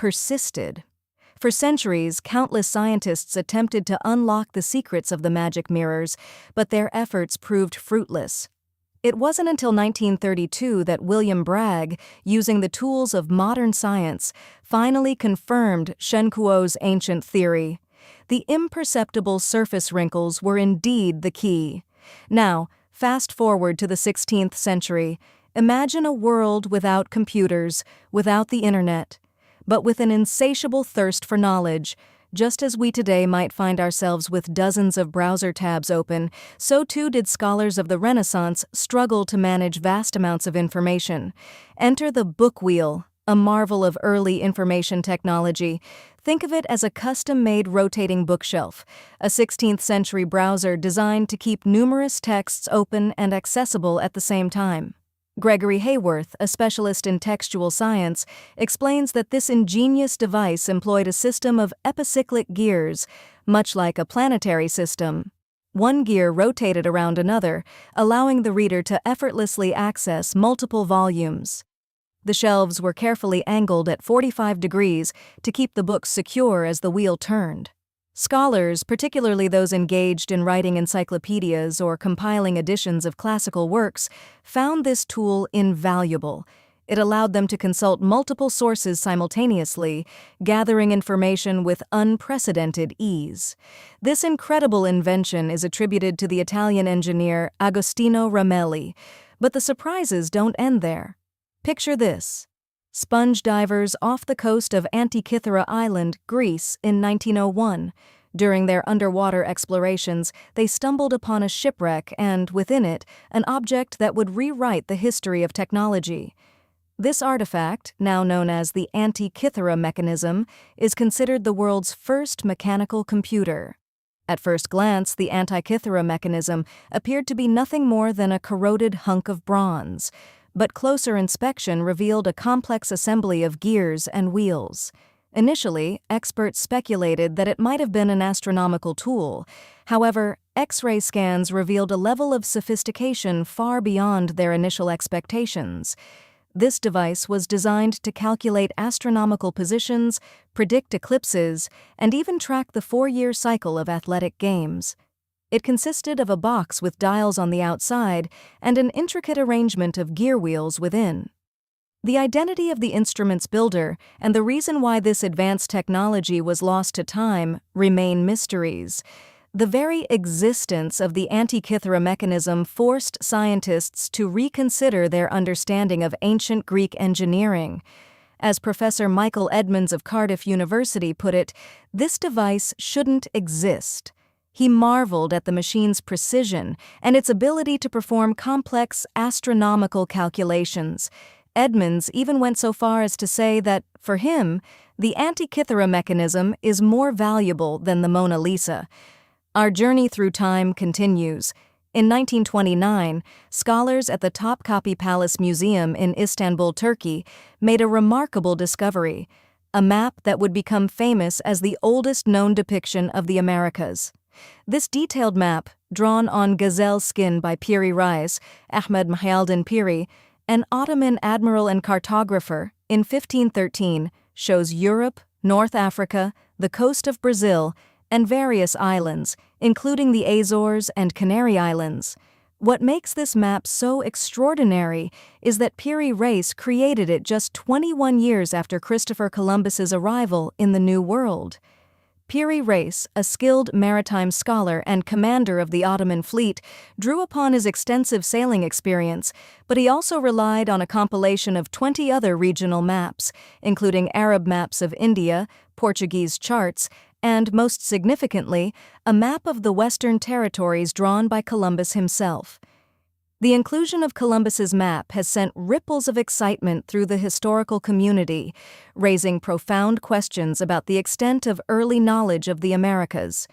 persisted. For centuries, countless scientists attempted to unlock the secrets of the magic mirrors, but their efforts proved fruitless. It wasn't until 1932 that William Bragg, using the tools of modern science, finally confirmed Shenkuo's ancient theory. The imperceptible surface wrinkles were indeed the key. Now, fast forward to the 16th century. Imagine a world without computers, without the internet, but with an insatiable thirst for knowledge. Just as we today might find ourselves with dozens of browser tabs open, so too did scholars of the Renaissance struggle to manage vast amounts of information. Enter the book wheel, a marvel of early information technology. Think of it as a custom-made rotating bookshelf, a 16th-century browser designed to keep numerous texts open and accessible at the same time. Gregory Hayworth, a specialist in textual science, explains that this ingenious device employed a system of epicyclic gears, much like a planetary system. One gear rotated around another, allowing the reader to effortlessly access multiple volumes. The shelves were carefully angled at 45 degrees to keep the books secure as the wheel turned. Scholars, particularly those engaged in writing encyclopedias or compiling editions of classical works, found this tool invaluable. It allowed them to consult multiple sources simultaneously, gathering information with unprecedented ease. This incredible invention is attributed to the Italian engineer Agostino Ramelli, but the surprises don't end there. Picture this. Sponge divers off the coast of Antikythera Island, Greece, in 1901. During their underwater explorations, they stumbled upon a shipwreck and, within it, an object that would rewrite the history of technology. This artifact, now known as the Antikythera mechanism, is considered the world's first mechanical computer. At first glance, the Antikythera mechanism appeared to be nothing more than a corroded hunk of bronze, but closer inspection revealed a complex assembly of gears and wheels. Initially, experts speculated that it might have been an astronomical tool. However, X-ray scans revealed a level of sophistication far beyond their initial expectations. This device was designed to calculate astronomical positions, predict eclipses, and even track the 4-year cycle of athletic games. It consisted of a box with dials on the outside and an intricate arrangement of gear wheels within. The identity of the instrument's builder and the reason why this advanced technology was lost to time remain mysteries. The very existence of the Antikythera mechanism forced scientists to reconsider their understanding of ancient Greek engineering. As Professor Michael Edmonds of Cardiff University put it, this device shouldn't exist. He marveled at the machine's precision and its ability to perform complex astronomical calculations. Edmonds even went so far as to say that, for him, the Antikythera mechanism is more valuable than the Mona Lisa. Our journey through time continues. In 1929, scholars at the Topkapi Palace Museum in Istanbul, Turkey, made a remarkable discovery, a map that would become famous as the oldest known depiction of the Americas. This detailed map, drawn on gazelle skin by Piri Reis, Ahmed Mahyaldin Piri, an Ottoman admiral and cartographer, in 1513, shows Europe, North Africa, the coast of Brazil, and various islands, including the Azores and Canary Islands. What makes this map so extraordinary is that Piri Reis created it just 21 years after Christopher Columbus's arrival in the New World. Piri Reis, a skilled maritime scholar and commander of the Ottoman fleet, drew upon his extensive sailing experience, but he also relied on a compilation of 20 other regional maps, including Arab maps of India, Portuguese charts, and, most significantly, a map of the Western Territories drawn by Columbus himself. The inclusion of Columbus's map has sent ripples of excitement through the historical community, raising profound questions about the extent of early knowledge of the Americas.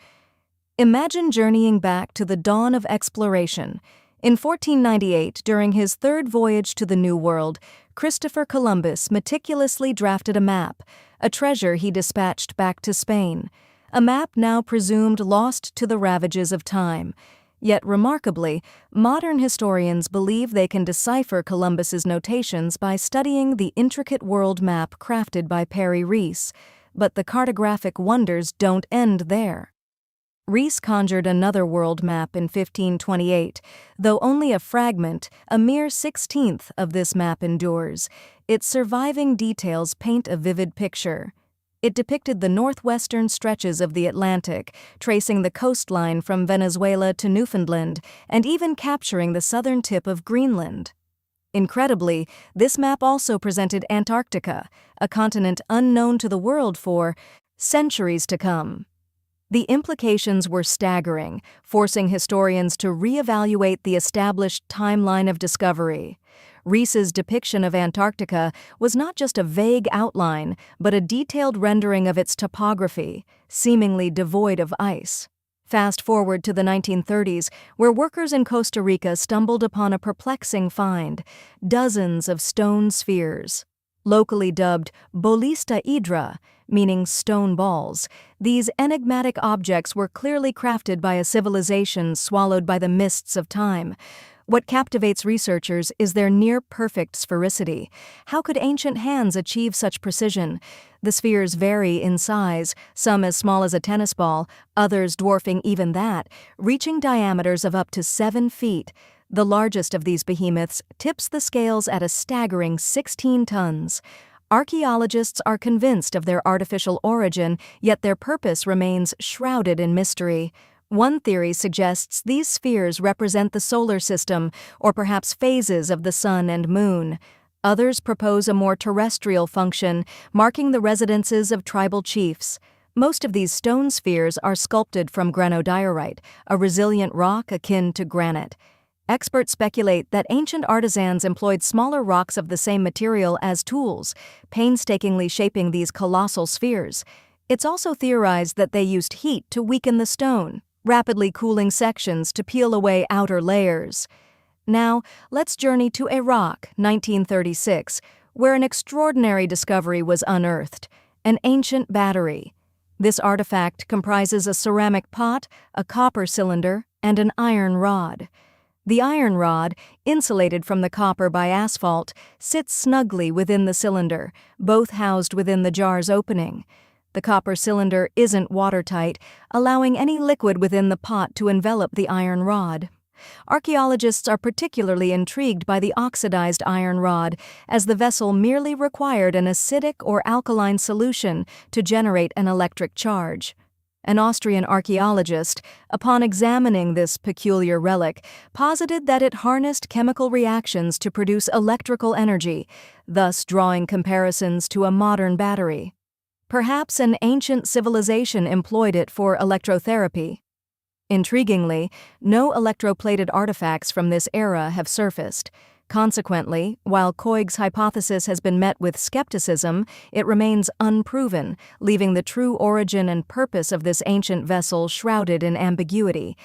Imagine journeying back to the dawn of exploration. In 1498, during his third voyage to the New World, Christopher Columbus meticulously drafted a map, a treasure he dispatched back to Spain. A map now presumed lost to the ravages of time. Yet remarkably, modern historians believe they can decipher Columbus's notations by studying the intricate world map crafted by Piri Reis, but the cartographic wonders don't end there. Reis conjured another world map in 1528, though only a fragment, a mere 16th of this map endures. Its surviving details paint a vivid picture. It depicted the northwestern stretches of the Atlantic, tracing the coastline from Venezuela to Newfoundland, and even capturing the southern tip of Greenland. Incredibly, this map also presented Antarctica, a continent unknown to the world for centuries to come. The implications were staggering, forcing historians to reevaluate the established timeline of discovery. Reis's depiction of Antarctica was not just a vague outline, but a detailed rendering of its topography, seemingly devoid of ice. Fast forward to the 1930s, where workers in Costa Rica stumbled upon a perplexing find: dozens of stone spheres. Locally dubbed bolista hydra, meaning stone balls, these enigmatic objects were clearly crafted by a civilization swallowed by the mists of time. What captivates researchers is their near-perfect sphericity. How could ancient hands achieve such precision? The spheres vary in size, some as small as a tennis ball, others dwarfing even that, reaching diameters of up to 7 feet. The largest of these behemoths tips the scales at a staggering 16 tons. Archaeologists are convinced of their artificial origin, yet their purpose remains shrouded in mystery. One theory suggests these spheres represent the solar system, or perhaps phases of the sun and moon. Others propose a more terrestrial function, marking the residences of tribal chiefs. Most of these stone spheres are sculpted from granodiorite, a resilient rock akin to granite. Experts speculate that ancient artisans employed smaller rocks of the same material as tools, painstakingly shaping these colossal spheres. It's also theorized that they used heat to weaken the stone, rapidly cooling sections to peel away outer layers. Now, let's journey to Iraq, 1936, where an extraordinary discovery was unearthed: an ancient battery. This artifact comprises a ceramic pot, a copper cylinder, and an iron rod. The iron rod, insulated from the copper by asphalt, sits snugly within the cylinder, both housed within the jar's opening. The copper cylinder isn't watertight, allowing any liquid within the pot to envelop the iron rod. Archaeologists are particularly intrigued by the oxidized iron rod, as the vessel merely required an acidic or alkaline solution to generate an electric charge. An Austrian archaeologist, upon examining this peculiar relic, posited that it harnessed chemical reactions to produce electrical energy, thus drawing comparisons to a modern battery. Perhaps an ancient civilization employed it for electrotherapy. Intriguingly, no electroplated artifacts from this era have surfaced. Consequently, while Koig's hypothesis has been met with skepticism, it remains unproven, leaving the true origin and purpose of this ancient vessel shrouded in ambiguity.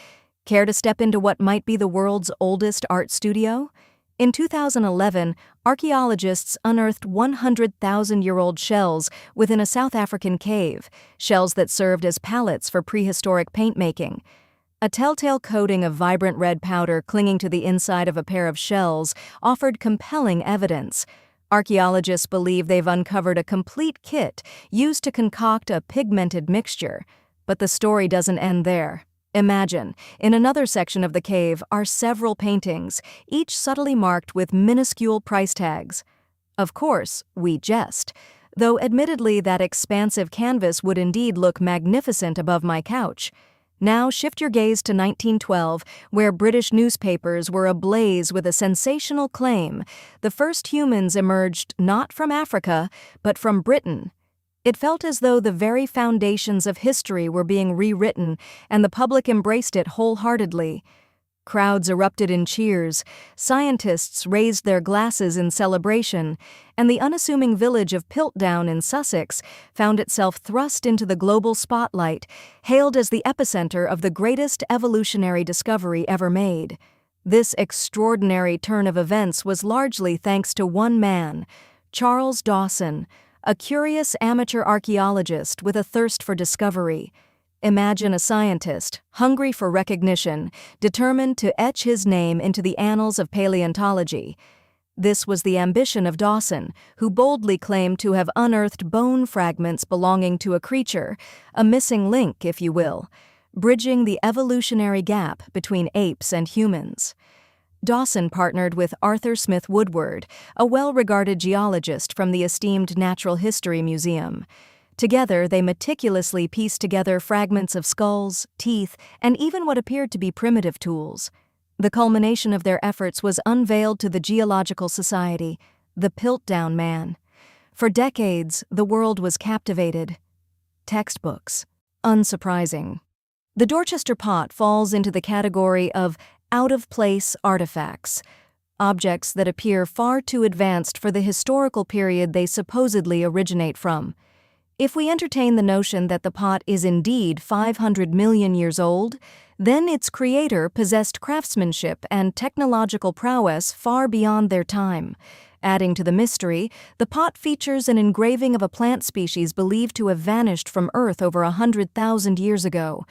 Care to step into what might be the world's oldest art studio? In 2011, archaeologists unearthed 100,000-year-old shells within a South African cave, shells that served as palettes for prehistoric paintmaking. A telltale coating of vibrant red powder clinging to the inside of a pair of shells offered compelling evidence. Archaeologists believe they've uncovered a complete kit used to concoct a pigmented mixture. But the story doesn't end there. Imagine, in another section of the cave are several paintings, each subtly marked with minuscule price tags. Of course, we jest, though admittedly that expansive canvas would indeed look magnificent above my couch. Now shift your gaze to 1912, where British newspapers were ablaze with a sensational claim: the first humans emerged not from Africa, but from Britain. It felt as though the very foundations of history were being rewritten, and the public embraced it wholeheartedly. Crowds erupted in cheers, scientists raised their glasses in celebration, and the unassuming village of Piltdown in Sussex found itself thrust into the global spotlight, hailed as the epicenter of the greatest evolutionary discovery ever made. This extraordinary turn of events was largely thanks to one man, Charles Dawson, a curious amateur archaeologist with a thirst for discovery. Imagine a scientist, hungry for recognition, determined to etch his name into the annals of paleontology. This was the ambition of Dawson, who boldly claimed to have unearthed bone fragments belonging to a creature, a missing link, if you will, bridging the evolutionary gap between apes and humans. Dawson partnered with Arthur Smith Woodward, a well-regarded geologist from the esteemed Natural History Museum. Together, they meticulously pieced together fragments of skulls, teeth, and even what appeared to be primitive tools. The culmination of their efforts was unveiled to the Geological Society, the Piltdown Man. For decades, the world was captivated. Textbooks. Unsurprising. The Dorchester pot falls into the category of out-of-place artifacts, objects that appear far too advanced for the historical period they supposedly originate from. If we entertain the notion that the pot is indeed 500 million years old, then its creator possessed craftsmanship and technological prowess far beyond their time. Adding to the mystery, the pot features an engraving of a plant species believed to have vanished from Earth over 100,000 years ago,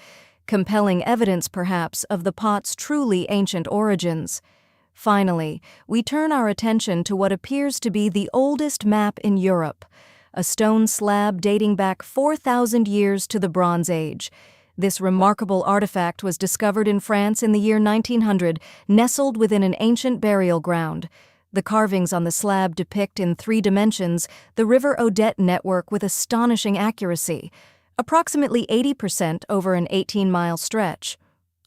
compelling evidence, perhaps, of the pot's truly ancient origins. Finally, we turn our attention to what appears to be the oldest map in Europe, a stone slab dating back 4,000 years to the Bronze Age. This remarkable artifact was discovered in France in the year 1900, nestled within an ancient burial ground. The carvings on the slab depict in 3 dimensions the River Odette network with astonishing accuracy, approximately 80% over an 18-mile stretch.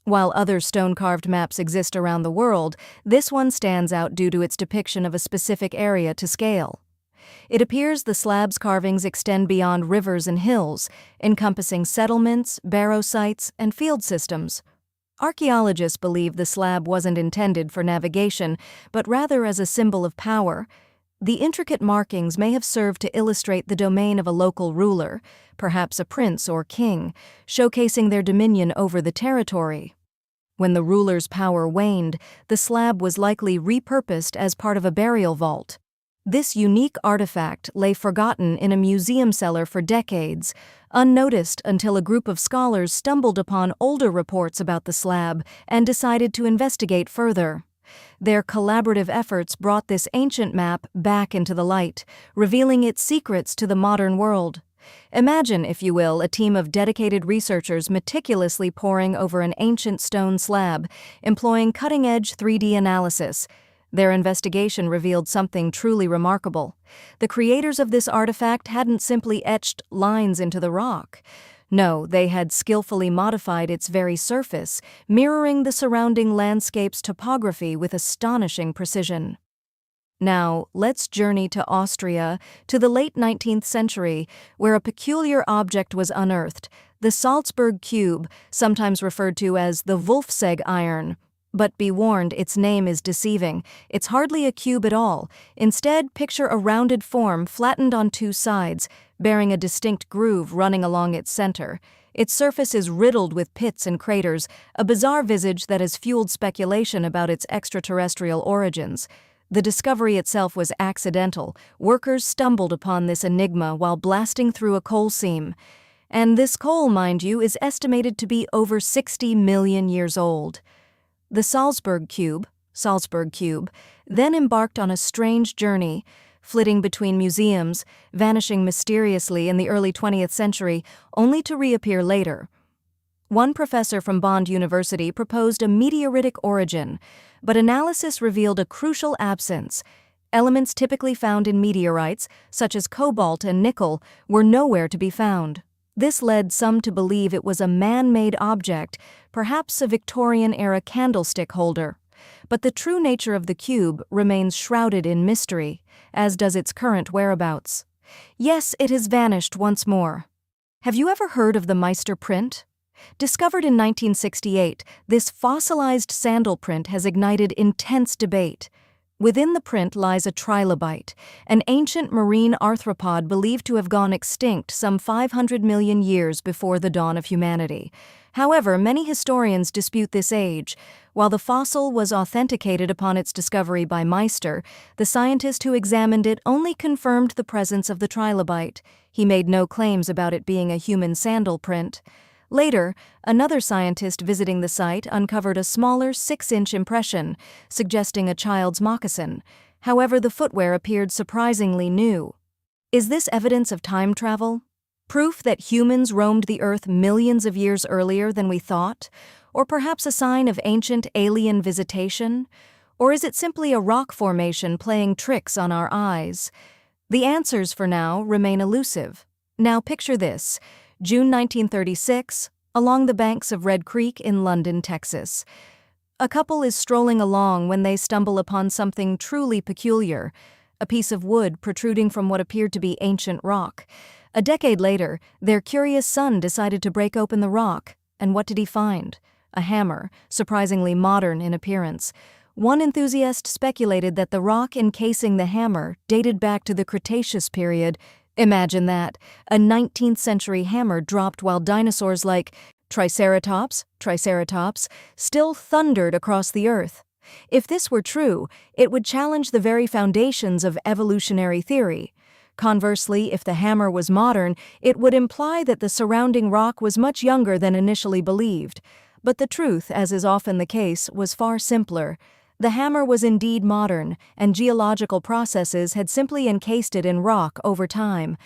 While other stone-carved maps exist around the world, this one stands out due to its depiction of a specific area to scale. It appears the slab's carvings extend beyond rivers and hills, encompassing settlements, barrow sites, and field systems. Archaeologists believe the slab wasn't intended for navigation, but rather as a symbol of power. The intricate markings may have served to illustrate the domain of a local ruler, perhaps a prince or king, showcasing their dominion over the territory. When the ruler's power waned, the slab was likely repurposed as part of a burial vault. This unique artifact lay forgotten in a museum cellar for decades, unnoticed until a group of scholars stumbled upon older reports about the slab and decided to investigate further. Their collaborative efforts brought this ancient map back into the light, revealing its secrets to the modern world. Imagine, if you will, a team of dedicated researchers meticulously poring over an ancient stone slab, employing cutting-edge 3D analysis. Their investigation revealed something truly remarkable. The creators of this artifact hadn't simply etched lines into the rock. No, they had skillfully modified its very surface, mirroring the surrounding landscape's topography with astonishing precision. Now, let's journey to Austria, to the late 19th century, where a peculiar object was unearthed, the Salzburg cube, sometimes referred to as the Wolfsegg iron. But be warned, its name is deceiving. It's hardly a cube at all. Instead, picture a rounded form flattened on 2 sides, bearing a distinct groove running along its center. Its surface is riddled with pits and craters, a bizarre visage that has fueled speculation about its extraterrestrial origins. The discovery itself was accidental. Workers stumbled upon this enigma while blasting through a coal seam. And this coal, mind you, is estimated to be over 60 million years old. The Salzburg cube, then embarked on a strange journey, flitting between museums, vanishing mysteriously in the early 20th century, only to reappear later. One professor from Bond University proposed a meteoritic origin, but analysis revealed a crucial absence. Elements typically found in meteorites, such as cobalt and nickel, were nowhere to be found. This led some to believe it was a man-made object, perhaps a Victorian-era candlestick holder. But the true nature of the cube remains shrouded in mystery, as does its current whereabouts. Yes, it has vanished once more. Have you ever heard of the Meister print? Discovered in 1968, this fossilized sandal print has ignited intense debate. Within the print lies a trilobite, an ancient marine arthropod believed to have gone extinct some 500 million years before the dawn of humanity. However, many historians dispute this age. While the fossil was authenticated upon its discovery by Meister, the scientist who examined it only confirmed the presence of the trilobite. He made no claims about it being a human sandal print. Later, another scientist visiting the site uncovered a smaller 6-inch impression, suggesting a child's moccasin. However, the footwear appeared surprisingly new. Is this evidence of time travel? Proof that humans roamed the Earth millions of years earlier than we thought? Or perhaps a sign of ancient alien visitation? Or is it simply a rock formation playing tricks on our eyes? The answers, for now, remain elusive. Now picture this: June 1936, along the banks of Red Creek in London, Texas. A couple is strolling along when they stumble upon something truly peculiar, a piece of wood protruding from what appeared to be ancient rock. A decade later, their curious son decided to break open the rock, and what did he find? A hammer, surprisingly modern in appearance. One enthusiast speculated that the rock encasing the hammer dated back to the Cretaceous period. Imagine that, a 19th century hammer dropped while dinosaurs like Triceratops, still thundered across the Earth. If this were true, it would challenge the very foundations of evolutionary theory. Conversely, if the hammer was modern, it would imply that the surrounding rock was much younger than initially believed. But the truth, as is often the case, was far simpler. The hammer was indeed modern, and geological processes had simply encased it in rock over time.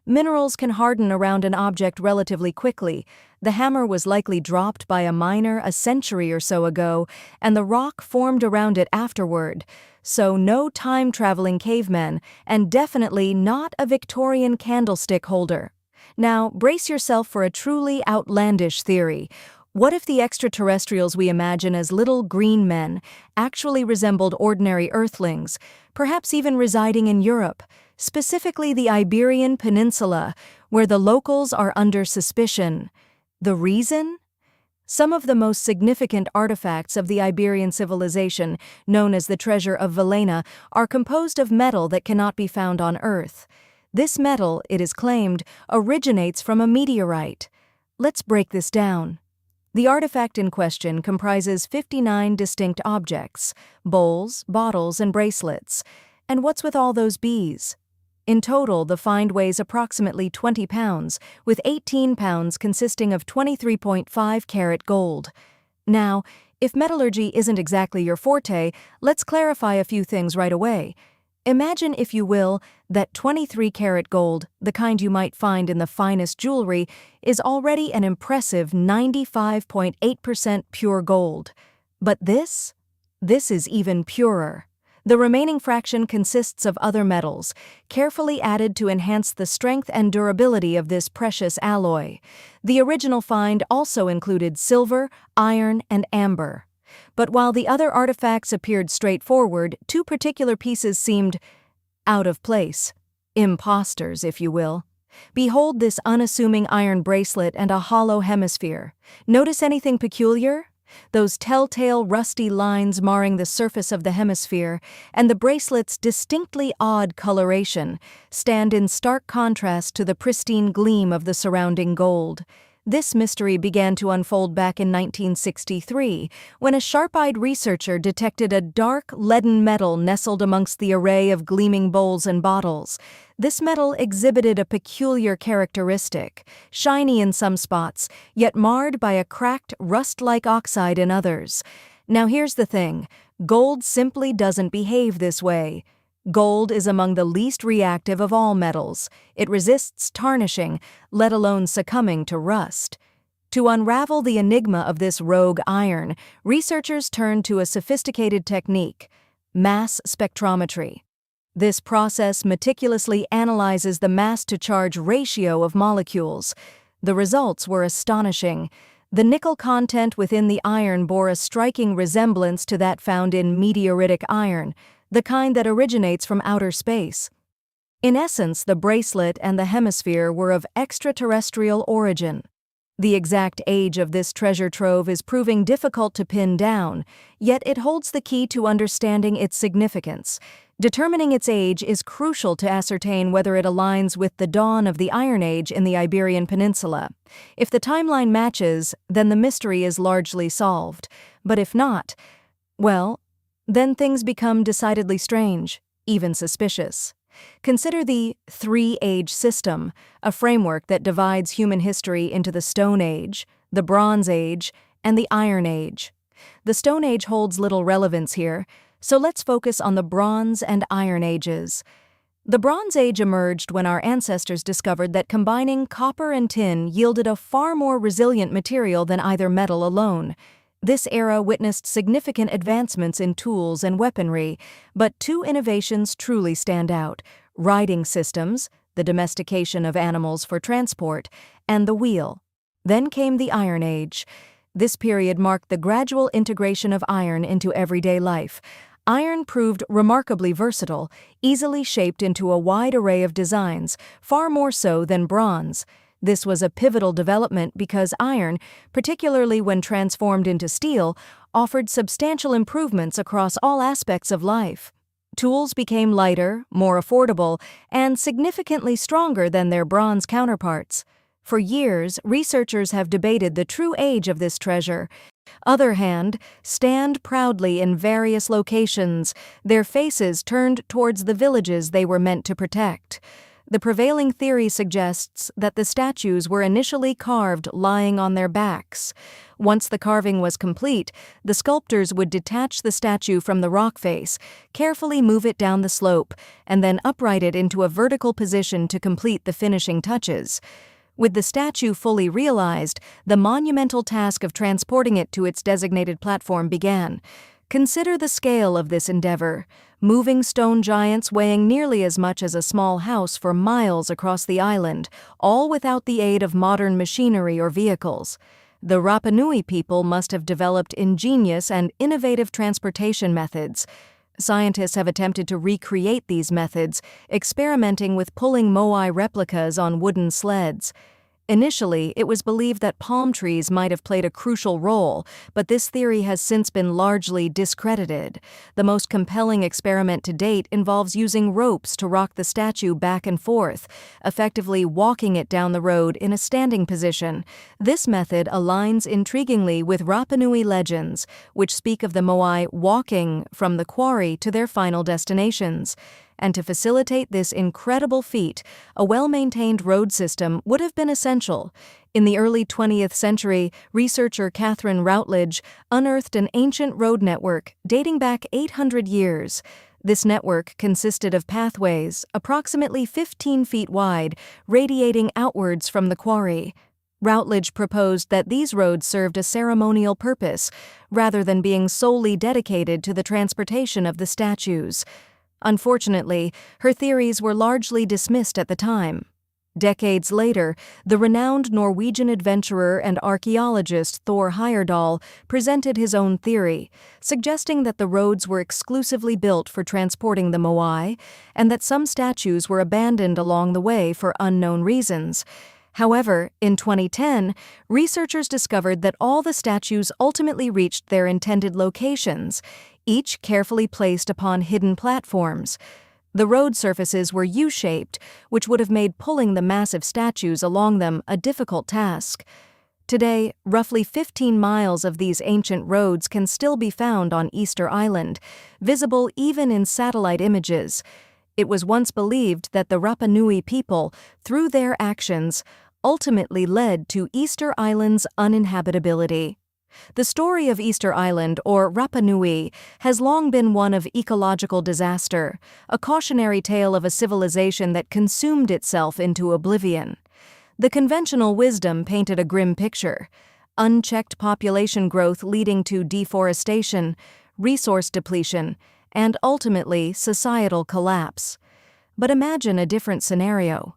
Minerals can harden around an object relatively quickly. The hammer was likely dropped by a miner a century or so ago, and the rock formed around it afterward. So no time-traveling cavemen, and definitely not a Victorian candlestick holder. Now, brace yourself for a truly outlandish theory. What if the extraterrestrials we imagine as little green men actually resembled ordinary Earthlings, perhaps even residing in Europe, specifically the Iberian Peninsula, where the locals are under suspicion? The reason? Some of the most significant artifacts of the Iberian civilization, known as the Treasure of Villena, are composed of metal that cannot be found on Earth. This metal, it is claimed, originates from a meteorite. Let's break this down. The artifact in question comprises 59 distinct objects: bowls, bottles, and bracelets. And what's with all those bees? In total, the find weighs approximately 20 pounds, with 18 pounds consisting of 23.5-carat gold. Now, if metallurgy isn't exactly your forte, let's clarify a few things right away. Imagine, if you will, that 23-carat gold, the kind you might find in the finest jewelry, is already an impressive 95.8% pure gold. But this is even purer. The remaining fraction consists of other metals, carefully added to enhance the strength and durability of this precious alloy. The original find also included silver, iron, and amber. But while the other artifacts appeared straightforward, two particular pieces seemed out of place. Imposters, if you will. Behold this unassuming iron bracelet and a hollow hemisphere. Notice anything peculiar? Those telltale rusty lines marring the surface of the hemisphere, and the bracelet's distinctly odd coloration, stand in stark contrast to the pristine gleam of the surrounding gold. This mystery began to unfold back in 1963, when a sharp-eyed researcher detected a dark, leaden metal nestled amongst the array of gleaming bowls and bottles. This metal exhibited a peculiar characteristic, shiny in some spots, yet marred by a cracked, rust-like oxide in others. Now here's the thing: gold simply doesn't behave this way. Gold is among the least reactive of all metals. It resists tarnishing, let alone succumbing to rust. To unravel the enigma of this rogue iron, researchers turned to a sophisticated technique: mass spectrometry. This process meticulously analyzes the mass-to-charge ratio of molecules. The results were astonishing. The nickel content within the iron bore a striking resemblance to that found in meteoritic iron, the kind that originates from outer space. In essence, the bracelet and the hemisphere were of extraterrestrial origin. The exact age of this treasure trove is proving difficult to pin down, yet it holds the key to understanding its significance. Determining its age is crucial to ascertain whether it aligns with the dawn of the Iron Age in the Iberian Peninsula. If the timeline matches, then the mystery is largely solved. But if not, well, then things become decidedly strange, even suspicious. Consider the three-age system, a framework that divides human history into the Stone Age, the Bronze Age, and the Iron Age. The Stone Age holds little relevance here, so let's focus on the Bronze and Iron Ages. The Bronze Age emerged when our ancestors discovered that combining copper and tin yielded a far more resilient material than either metal alone. This era witnessed significant advancements in tools and weaponry, but two innovations truly stand out: riding systems, the domestication of animals for transport, and the wheel. Then came the Iron Age. This period marked the gradual integration of iron into everyday life. Iron proved remarkably versatile, easily shaped into a wide array of designs, far more so than bronze. This was a pivotal development because iron, particularly when transformed into steel, offered substantial improvements across all aspects of life. Tools became lighter, more affordable, and significantly stronger than their bronze counterparts. For years, researchers have debated the true age of this treasure. Other hand stand proudly in various locations, their faces turned towards the villages they were meant to protect. The prevailing theory suggests that the statues were initially carved lying on their backs. Once the carving was complete, the sculptors would detach the statue from the rock face, carefully move it down the slope, and then upright it into a vertical position to complete the finishing touches. With the statue fully realized, the monumental task of transporting it to its designated platform began. Consider the scale of this endeavor: moving stone giants weighing nearly as much as a small house for miles across the island, all without the aid of modern machinery or vehicles. The Rapa Nui people must have developed ingenious and innovative transportation methods. Scientists have attempted to recreate these methods, experimenting with pulling moai replicas on wooden sleds. Initially, it was believed that palm trees might have played a crucial role, but this theory has since been largely discredited. The most compelling experiment to date involves using ropes to rock the statue back and forth, effectively walking it down the road in a standing position. This method aligns intriguingly with Rapa Nui legends, which speak of the moai walking from the quarry to their final destinations. And to facilitate this incredible feat, a well-maintained road system would have been essential. In the early 20th century, researcher Catherine Routledge unearthed an ancient road network dating back 800 years. This network consisted of pathways, approximately 15 feet wide, radiating outwards from the quarry. Routledge proposed that these roads served a ceremonial purpose, rather than being solely dedicated to the transportation of the statues. Unfortunately, her theories were largely dismissed at the time. Decades later, the renowned Norwegian adventurer and archaeologist Thor Heyerdahl presented his own theory, suggesting that the roads were exclusively built for transporting the moai, and that some statues were abandoned along the way for unknown reasons. However, in 2010, researchers discovered that all the statues ultimately reached their intended locations, each carefully placed upon hidden platforms. The road surfaces were U-shaped, which would have made pulling the massive statues along them a difficult task. Today, roughly 15 miles of these ancient roads can still be found on Easter Island, visible even in satellite images. It was once believed that the Rapa Nui people, through their actions, ultimately led to Easter Island's uninhabitability. The story of Easter Island, or Rapa Nui, has long been one of ecological disaster, a cautionary tale of a civilization that consumed itself into oblivion. The conventional wisdom painted a grim picture: unchecked population growth leading to deforestation, resource depletion, and ultimately societal collapse. But imagine a different scenario.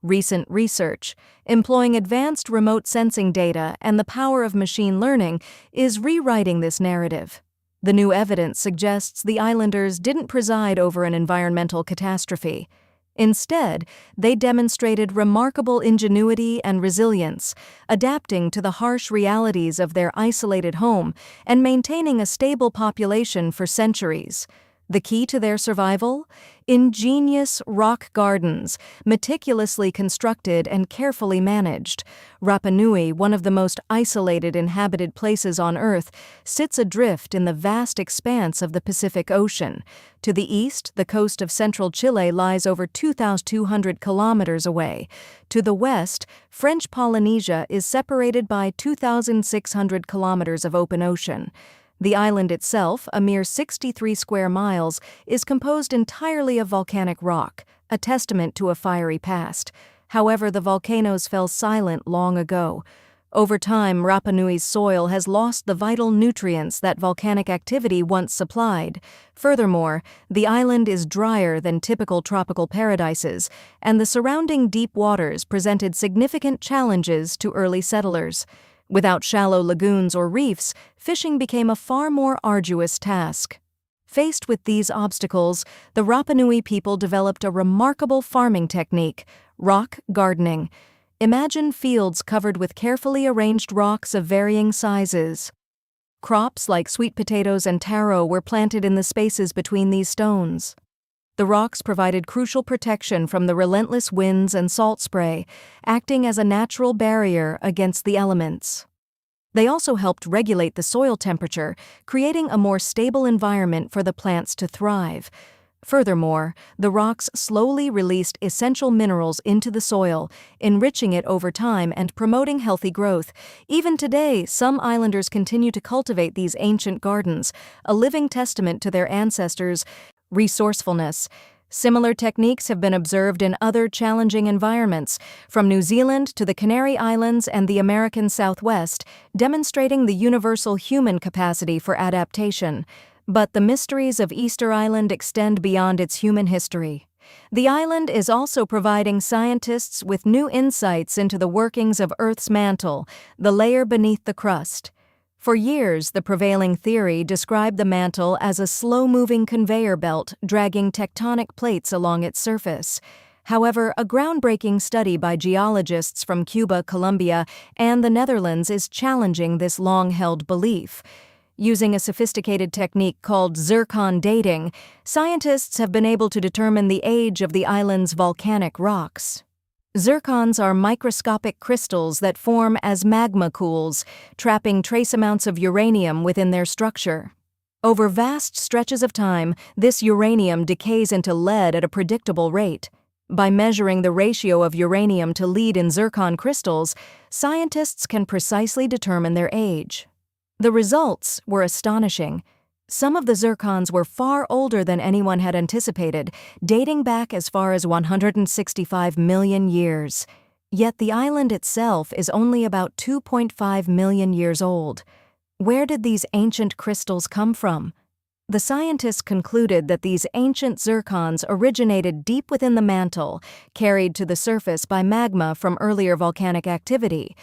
Recent research, employing advanced remote sensing data and the power of machine learning, is rewriting this narrative. The new evidence suggests the islanders didn't preside over an environmental catastrophe. Instead, they demonstrated remarkable ingenuity and resilience, adapting to the harsh realities of their isolated home and maintaining a stable population for centuries. The key to their survival? Ingenious rock gardens, meticulously constructed and carefully managed. Rapa Nui, one of the most isolated inhabited places on Earth, sits adrift in the vast expanse of the Pacific Ocean. To the east, the coast of central Chile lies over 2,200 kilometers away. To the west, French Polynesia is separated by 2,600 kilometers of open ocean. The island itself, a mere 63 square miles, is composed entirely of volcanic rock, a testament to a fiery past. However, the volcanoes fell silent long ago. Over time, Rapa Nui's soil has lost the vital nutrients that volcanic activity once supplied. Furthermore, the island is drier than typical tropical paradises, and the surrounding deep waters presented significant challenges to early settlers. Without shallow lagoons or reefs, fishing became a far more arduous task. Faced with these obstacles, the Rapa Nui people developed a remarkable farming technique: rock gardening. Imagine fields covered with carefully arranged rocks of varying sizes. Crops like sweet potatoes and taro were planted in the spaces between these stones. The rocks provided crucial protection from the relentless winds and salt spray, acting as a natural barrier against the elements. They also helped regulate the soil temperature, creating a more stable environment for the plants to thrive. Furthermore, the rocks slowly released essential minerals into the soil, enriching it over time and promoting healthy growth. Even today, some islanders continue to cultivate these ancient gardens, a living testament to their ancestors' resourcefulness. Similar techniques have been observed in other challenging environments, from New Zealand to the Canary Islands and the American Southwest, demonstrating the universal human capacity for adaptation. But the mysteries of Easter Island extend beyond its human history. The island is also providing scientists with new insights into the workings of Earth's mantle, the layer beneath the crust. For years, the prevailing theory described the mantle as a slow-moving conveyor belt dragging tectonic plates along its surface. However, a groundbreaking study by geologists from Cuba, Colombia, and the Netherlands is challenging this long-held belief. Using a sophisticated technique called zircon dating, scientists have been able to determine the age of the island's volcanic rocks. Zircons are microscopic crystals that form as magma cools, trapping trace amounts of uranium within their structure. Over vast stretches of time, this uranium decays into lead at a predictable rate. By measuring the ratio of uranium to lead in zircon crystals, scientists can precisely determine their age. The results were astonishing. Some of the zircons were far older than anyone had anticipated, dating back as far as 165 million years. Yet the island itself is only about 2.5 million years old. Where did these ancient crystals come from? The scientists concluded that these ancient zircons originated deep within the mantle, carried to the surface by magma from earlier volcanic activity.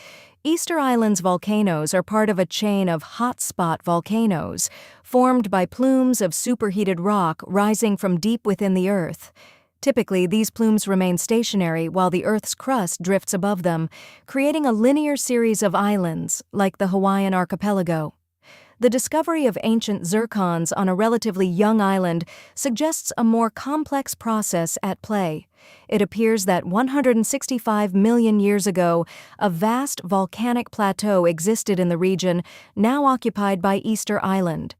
Easter Island's volcanoes are part of a chain of hotspot volcanoes, formed by plumes of superheated rock rising from deep within the Earth. Typically, these plumes remain stationary while the Earth's crust drifts above them, creating a linear series of islands, like the Hawaiian archipelago. The discovery of ancient zircons on a relatively young island suggests a more complex process at play. It appears that 165 million years ago, a vast volcanic plateau existed in the region, now occupied by Easter Island.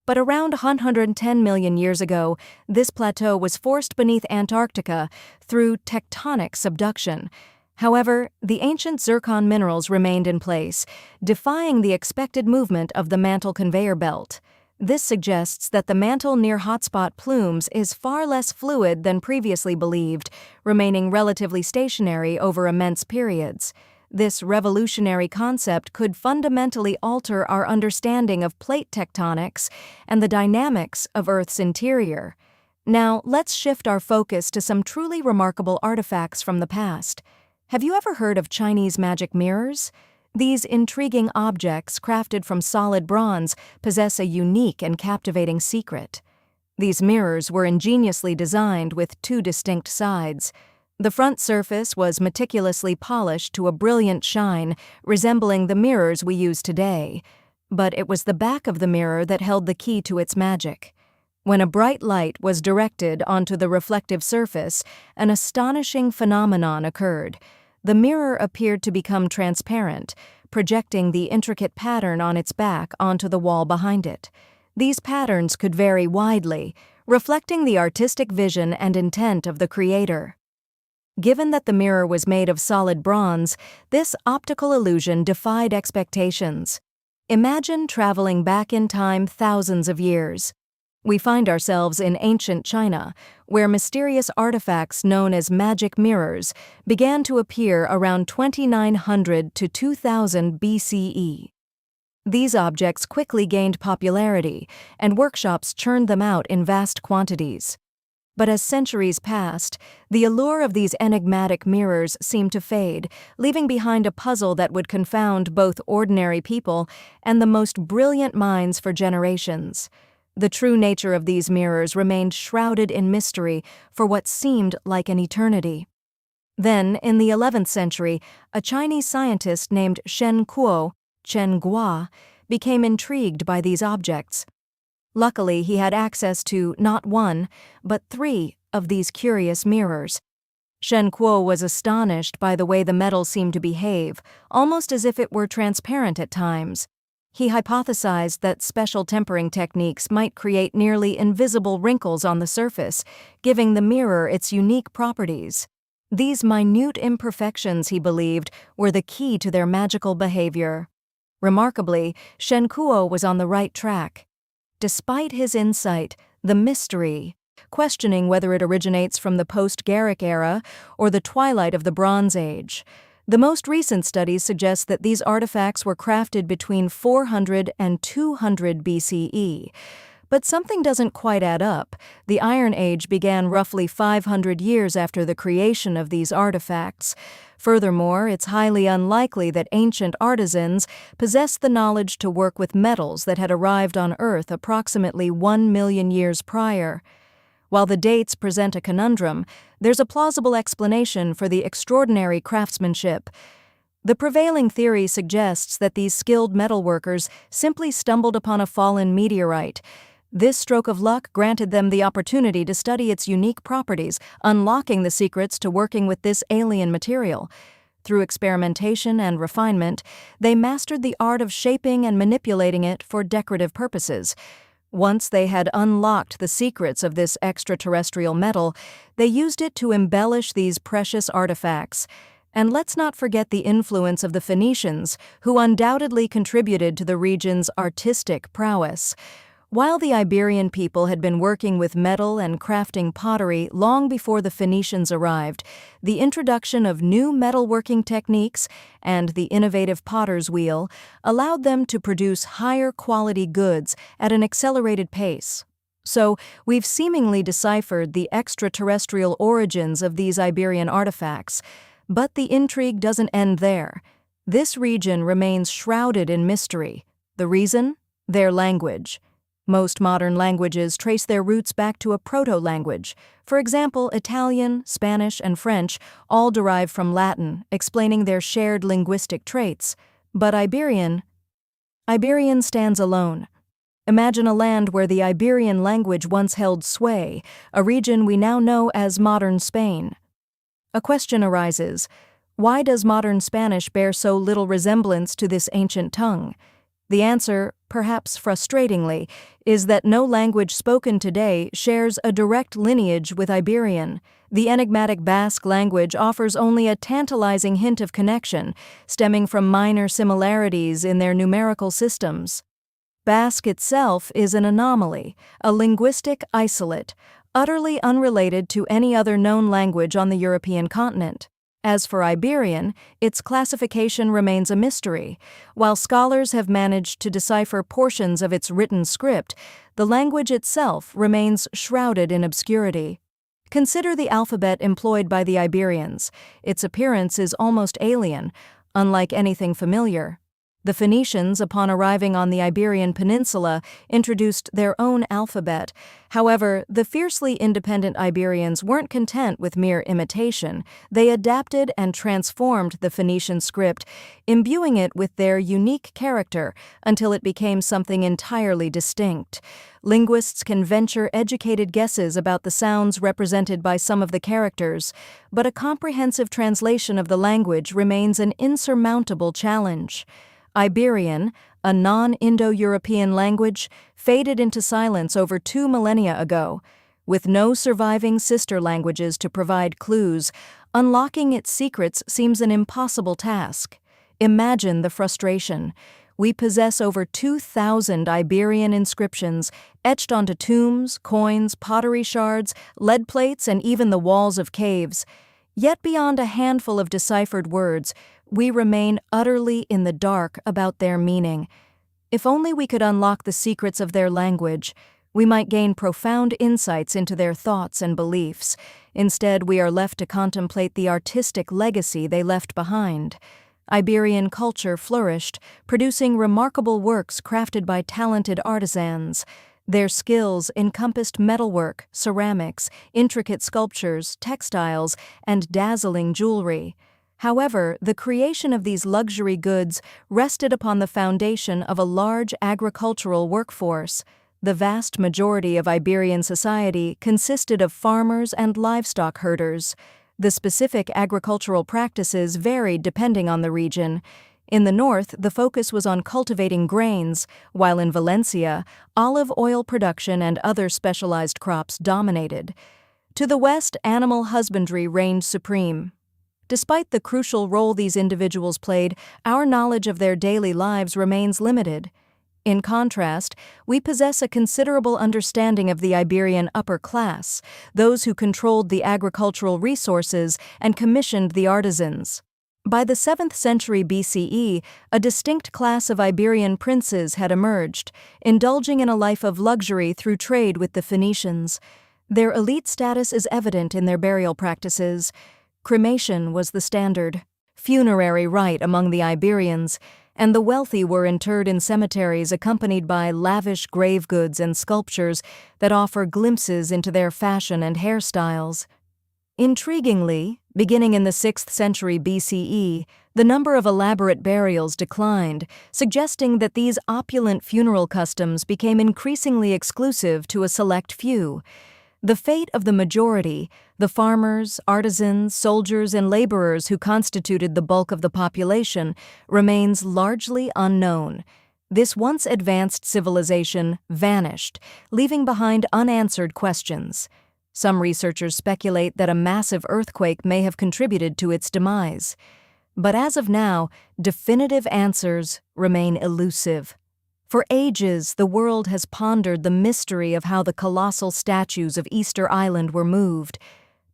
But around 110 million years ago, this plateau was forced beneath Antarctica through tectonic subduction. However, the ancient zircon minerals remained in place, defying the expected movement of the mantle conveyor belt. This suggests that the mantle near hotspot plumes is far less fluid than previously believed, remaining relatively stationary over immense periods. This revolutionary concept could fundamentally alter our understanding of plate tectonics and the dynamics of Earth's interior. Now, let's shift our focus to some truly remarkable artifacts from the past. Have you ever heard of Chinese magic mirrors? These intriguing objects, crafted from solid bronze, possess a unique and captivating secret. These mirrors were ingeniously designed with two distinct sides. The front surface was meticulously polished to a brilliant shine, resembling the mirrors we use today. But it was the back of the mirror that held the key to its magic. When a bright light was directed onto the reflective surface, an astonishing phenomenon occurred. The mirror appeared to become transparent, projecting the intricate pattern on its back onto the wall behind it. These patterns could vary widely, reflecting the artistic vision and intent of the creator. Given that the mirror was made of solid bronze, this optical illusion defied expectations. Imagine traveling back in time thousands of years. We find ourselves in ancient China, where mysterious artifacts known as magic mirrors began to appear around 2900 to 2000 BCE. These objects quickly gained popularity, and workshops churned them out in vast quantities. But as centuries passed, the allure of these enigmatic mirrors seemed to fade, leaving behind a puzzle that would confound both ordinary people and the most brilliant minds for generations. The true nature of these mirrors remained shrouded in mystery for what seemed like an eternity. Then, in the 11th century, a Chinese scientist named Shen Kuo, Chen Gua, became intrigued by these objects. Luckily, he had access to not one, but 3 of these curious mirrors. Shen Kuo was astonished by the way the metal seemed to behave, almost as if it were transparent at times. He hypothesized that special tempering techniques might create nearly invisible wrinkles on the surface, giving the mirror its unique properties. These minute imperfections, he believed, were the key to their magical behavior. Remarkably, Shen Kuo was on the right track. Despite his insight, the mystery, questioning whether it originates from the post-Garrick era or the twilight of the Bronze Age. The most recent studies suggest that these artifacts were crafted between 400 and 200 BCE. But something doesn't quite add up. The Iron Age began roughly 500 years after the creation of these artifacts. Furthermore, it's highly unlikely that ancient artisans possessed the knowledge to work with metals that had arrived on Earth approximately 1 million years prior. While the dates present a conundrum, there's a plausible explanation for the extraordinary craftsmanship. The prevailing theory suggests that these skilled metalworkers simply stumbled upon a fallen meteorite. This stroke of luck granted them the opportunity to study its unique properties, unlocking the secrets to working with this alien material. Through experimentation and refinement, they mastered the art of shaping and manipulating it for decorative purposes. Once they had unlocked the secrets of this extraterrestrial metal, they used it to embellish these precious artifacts. And let's not forget the influence of the Phoenicians, who undoubtedly contributed to the region's artistic prowess. While the Iberian people had been working with metal and crafting pottery long before the Phoenicians arrived, the introduction of new metalworking techniques and the innovative potter's wheel allowed them to produce higher quality goods at an accelerated pace. So, we've seemingly deciphered the extraterrestrial origins of these Iberian artifacts. But the intrigue doesn't end there. This region remains shrouded in mystery. The reason? Their language. Most modern languages trace their roots back to a proto-language. For example, Italian, Spanish, and French all derive from Latin, explaining their shared linguistic traits. But Iberian stands alone. Imagine a land where the Iberian language once held sway, a region we now know as modern Spain. A question arises: why does modern Spanish bear so little resemblance to this ancient tongue? The answer, perhaps frustratingly, is that no language spoken today shares a direct lineage with Iberian. The enigmatic Basque language offers only a tantalizing hint of connection, stemming from minor similarities in their numerical systems. Basque itself is an anomaly, a linguistic isolate, utterly unrelated to any other known language on the European continent. As for Iberian, its classification remains a mystery. While scholars have managed to decipher portions of its written script, the language itself remains shrouded in obscurity. Consider the alphabet employed by the Iberians. Its appearance is almost alien, unlike anything familiar. The Phoenicians, upon arriving on the Iberian Peninsula, introduced their own alphabet. However, the fiercely independent Iberians weren't content with mere imitation. They adapted and transformed the Phoenician script, imbuing it with their unique character until it became something entirely distinct. Linguists can venture educated guesses about the sounds represented by some of the characters, but a comprehensive translation of the language remains an insurmountable challenge. Iberian, a non-Indo-European language, faded into silence over 2 millennia ago. With no surviving sister languages to provide clues, unlocking its secrets seems an impossible task. Imagine the frustration. We possess over 2,000 Iberian inscriptions, etched onto tombs, coins, pottery shards, lead plates, and even the walls of caves. Yet beyond a handful of deciphered words, we remain utterly in the dark about their meaning. If only we could unlock the secrets of their language, we might gain profound insights into their thoughts and beliefs. Instead, we are left to contemplate the artistic legacy they left behind. Iberian culture flourished, producing remarkable works crafted by talented artisans. Their skills encompassed metalwork, ceramics, intricate sculptures, textiles, and dazzling jewelry. However, the creation of these luxury goods rested upon the foundation of a large agricultural workforce. The vast majority of Iberian society consisted of farmers and livestock herders. The specific agricultural practices varied depending on the region. In the north, the focus was on cultivating grains, while in Valencia, olive oil production and other specialized crops dominated. To the west, animal husbandry reigned supreme. Despite the crucial role these individuals played, our knowledge of their daily lives remains limited. In contrast, we possess a considerable understanding of the Iberian upper class, those who controlled the agricultural resources and commissioned the artisans. By the 7th century BCE, a distinct class of Iberian princes had emerged, indulging in a life of luxury through trade with the Phoenicians. Their elite status is evident in their burial practices. Cremation was the standard funerary rite among the Iberians, and the wealthy were interred in cemeteries accompanied by lavish grave goods and sculptures that offer glimpses into their fashion and hairstyles. Intriguingly, beginning in the 6th century BCE, the number of elaborate burials declined, suggesting that these opulent funeral customs became increasingly exclusive to a select few. The fate of the majority, the farmers, artisans, soldiers, and laborers who constituted the bulk of the population, remains largely unknown. This once advanced civilization vanished, leaving behind unanswered questions. Some researchers speculate that a massive earthquake may have contributed to its demise. But as of now, definitive answers remain elusive. For ages, the world has pondered the mystery of how the colossal statues of Easter Island were moved.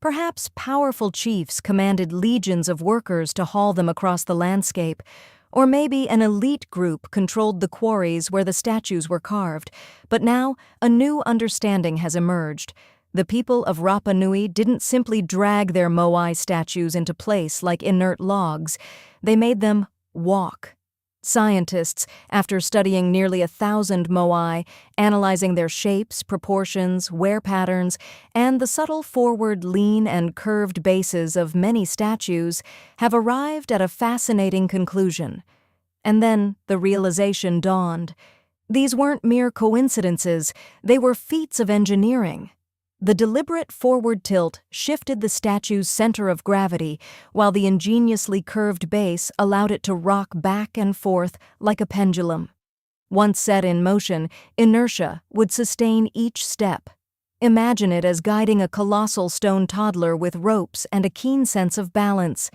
Perhaps powerful chiefs commanded legions of workers to haul them across the landscape, or maybe an elite group controlled the quarries where the statues were carved. But now, a new understanding has emerged. The people of Rapa Nui didn't simply drag their moai statues into place like inert logs. They made them walk. Scientists, after studying nearly 1,000 moai, analyzing their shapes, proportions, wear patterns, and the subtle forward lean and curved bases of many statues, have arrived at a fascinating conclusion. And then the realization dawned. These weren't mere coincidences, they were feats of engineering. The deliberate forward tilt shifted the statue's center of gravity, while the ingeniously curved base allowed it to rock back and forth like a pendulum. Once set in motion, inertia would sustain each step. Imagine it as guiding a colossal stone toddler with ropes and a keen sense of balance.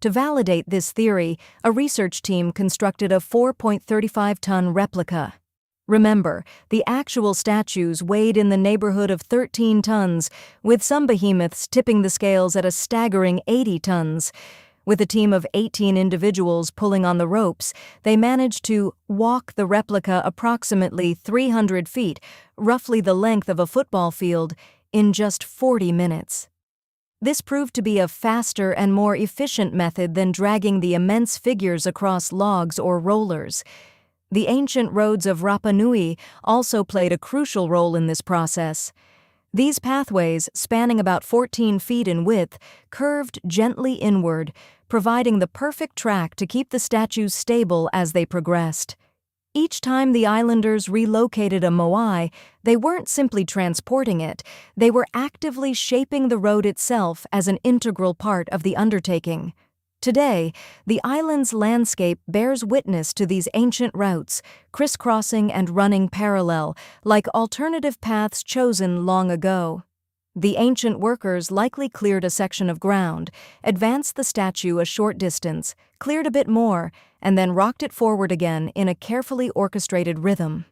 To validate this theory, a research team constructed a 4.35-ton replica. Remember, the actual statues weighed in the neighborhood of 13 tons, with some behemoths tipping the scales at a staggering 80 tons. With a team of 18 individuals pulling on the ropes, they managed to walk the replica approximately 300 feet, roughly the length of a football field, in just 40 minutes. This proved to be a faster and more efficient method than dragging the immense figures across logs or rollers. The ancient roads of Rapa Nui also played a crucial role in this process. These pathways, spanning about 14 feet in width, curved gently inward, providing the perfect track to keep the statues stable as they progressed. Each time the islanders relocated a moai, they weren't simply transporting it, they were actively shaping the road itself as an integral part of the undertaking. Today, the island's landscape bears witness to these ancient routes, crisscrossing and running parallel, like alternative paths chosen long ago. The ancient workers likely cleared a section of ground, advanced the statue a short distance, cleared a bit more, and then rocked it forward again in a carefully orchestrated rhythm.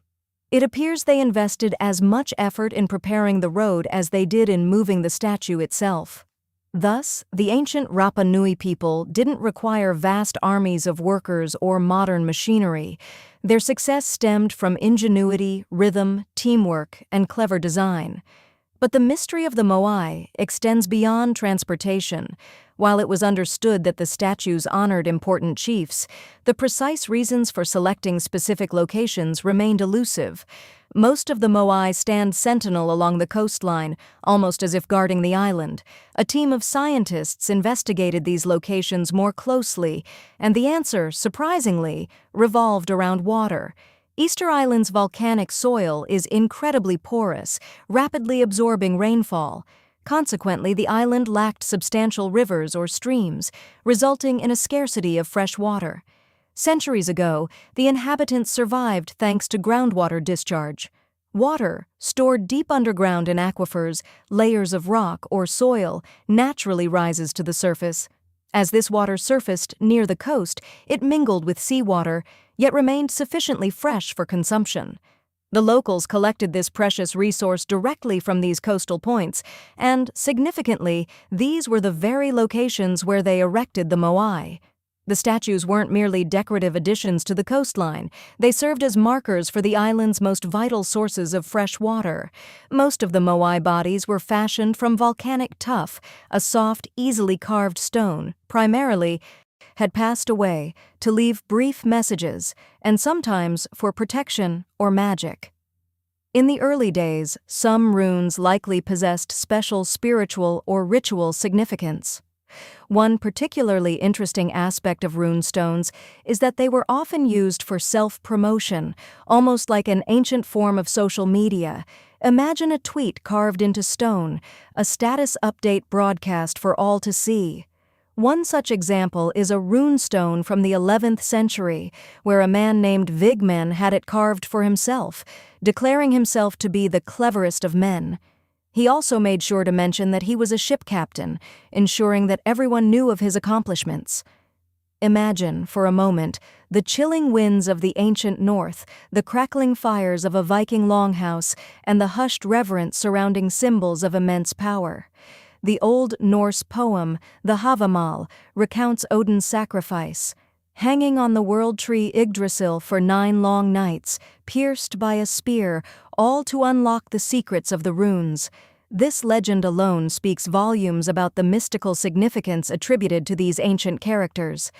It appears they invested as much effort in preparing the road as they did in moving the statue itself. Thus, the ancient Rapa Nui people didn't require vast armies of workers or modern machinery. Their success stemmed from ingenuity, rhythm, teamwork, and clever design. But the mystery of the moai extends beyond transportation. While it was understood that the statues honored important chiefs, the precise reasons for selecting specific locations remained elusive. Most of the moai stand sentinel along the coastline, almost as if guarding the island. A team of scientists investigated these locations more closely, and the answer, surprisingly, revolved around water. Easter Island's volcanic soil is incredibly porous, rapidly absorbing rainfall. Consequently, the island lacked substantial rivers or streams, resulting in a scarcity of fresh water. Centuries ago, the inhabitants survived thanks to groundwater discharge. Water, stored deep underground in aquifers, layers of rock or soil, naturally rises to the surface. As this water surfaced near the coast, it mingled with seawater, yet remained sufficiently fresh for consumption. The locals collected this precious resource directly from these coastal points, and, significantly, these were the very locations where they erected the moai. The statues weren't merely decorative additions to the coastline. They served as markers for the island's most vital sources of fresh water. Most of the moai bodies were fashioned from volcanic tuff, a soft, easily carved stone, primarily, had passed away to leave brief messages, and sometimes for protection or magic. In the early days, some runes likely possessed special spiritual or ritual significance. One particularly interesting aspect of rune stones is that they were often used for self-promotion, almost like an ancient form of social media. Imagine a tweet carved into stone, a status update broadcast for all to see. One such example is a rune stone from the 11th century, where a man named Vigmen had it carved for himself, declaring himself to be the cleverest of men. He also made sure to mention that he was a ship captain, ensuring that everyone knew of his accomplishments. Imagine, for a moment, the chilling winds of the ancient north, the crackling fires of a Viking longhouse, and the hushed reverence surrounding symbols of immense power. The Old Norse poem, the Havamal, recounts Odin's sacrifice. Hanging on the world tree Yggdrasil for 9 long nights, pierced by a spear, all to unlock the secrets of the runes. This legend alone speaks volumes about the mystical significance attributed to these ancient characters.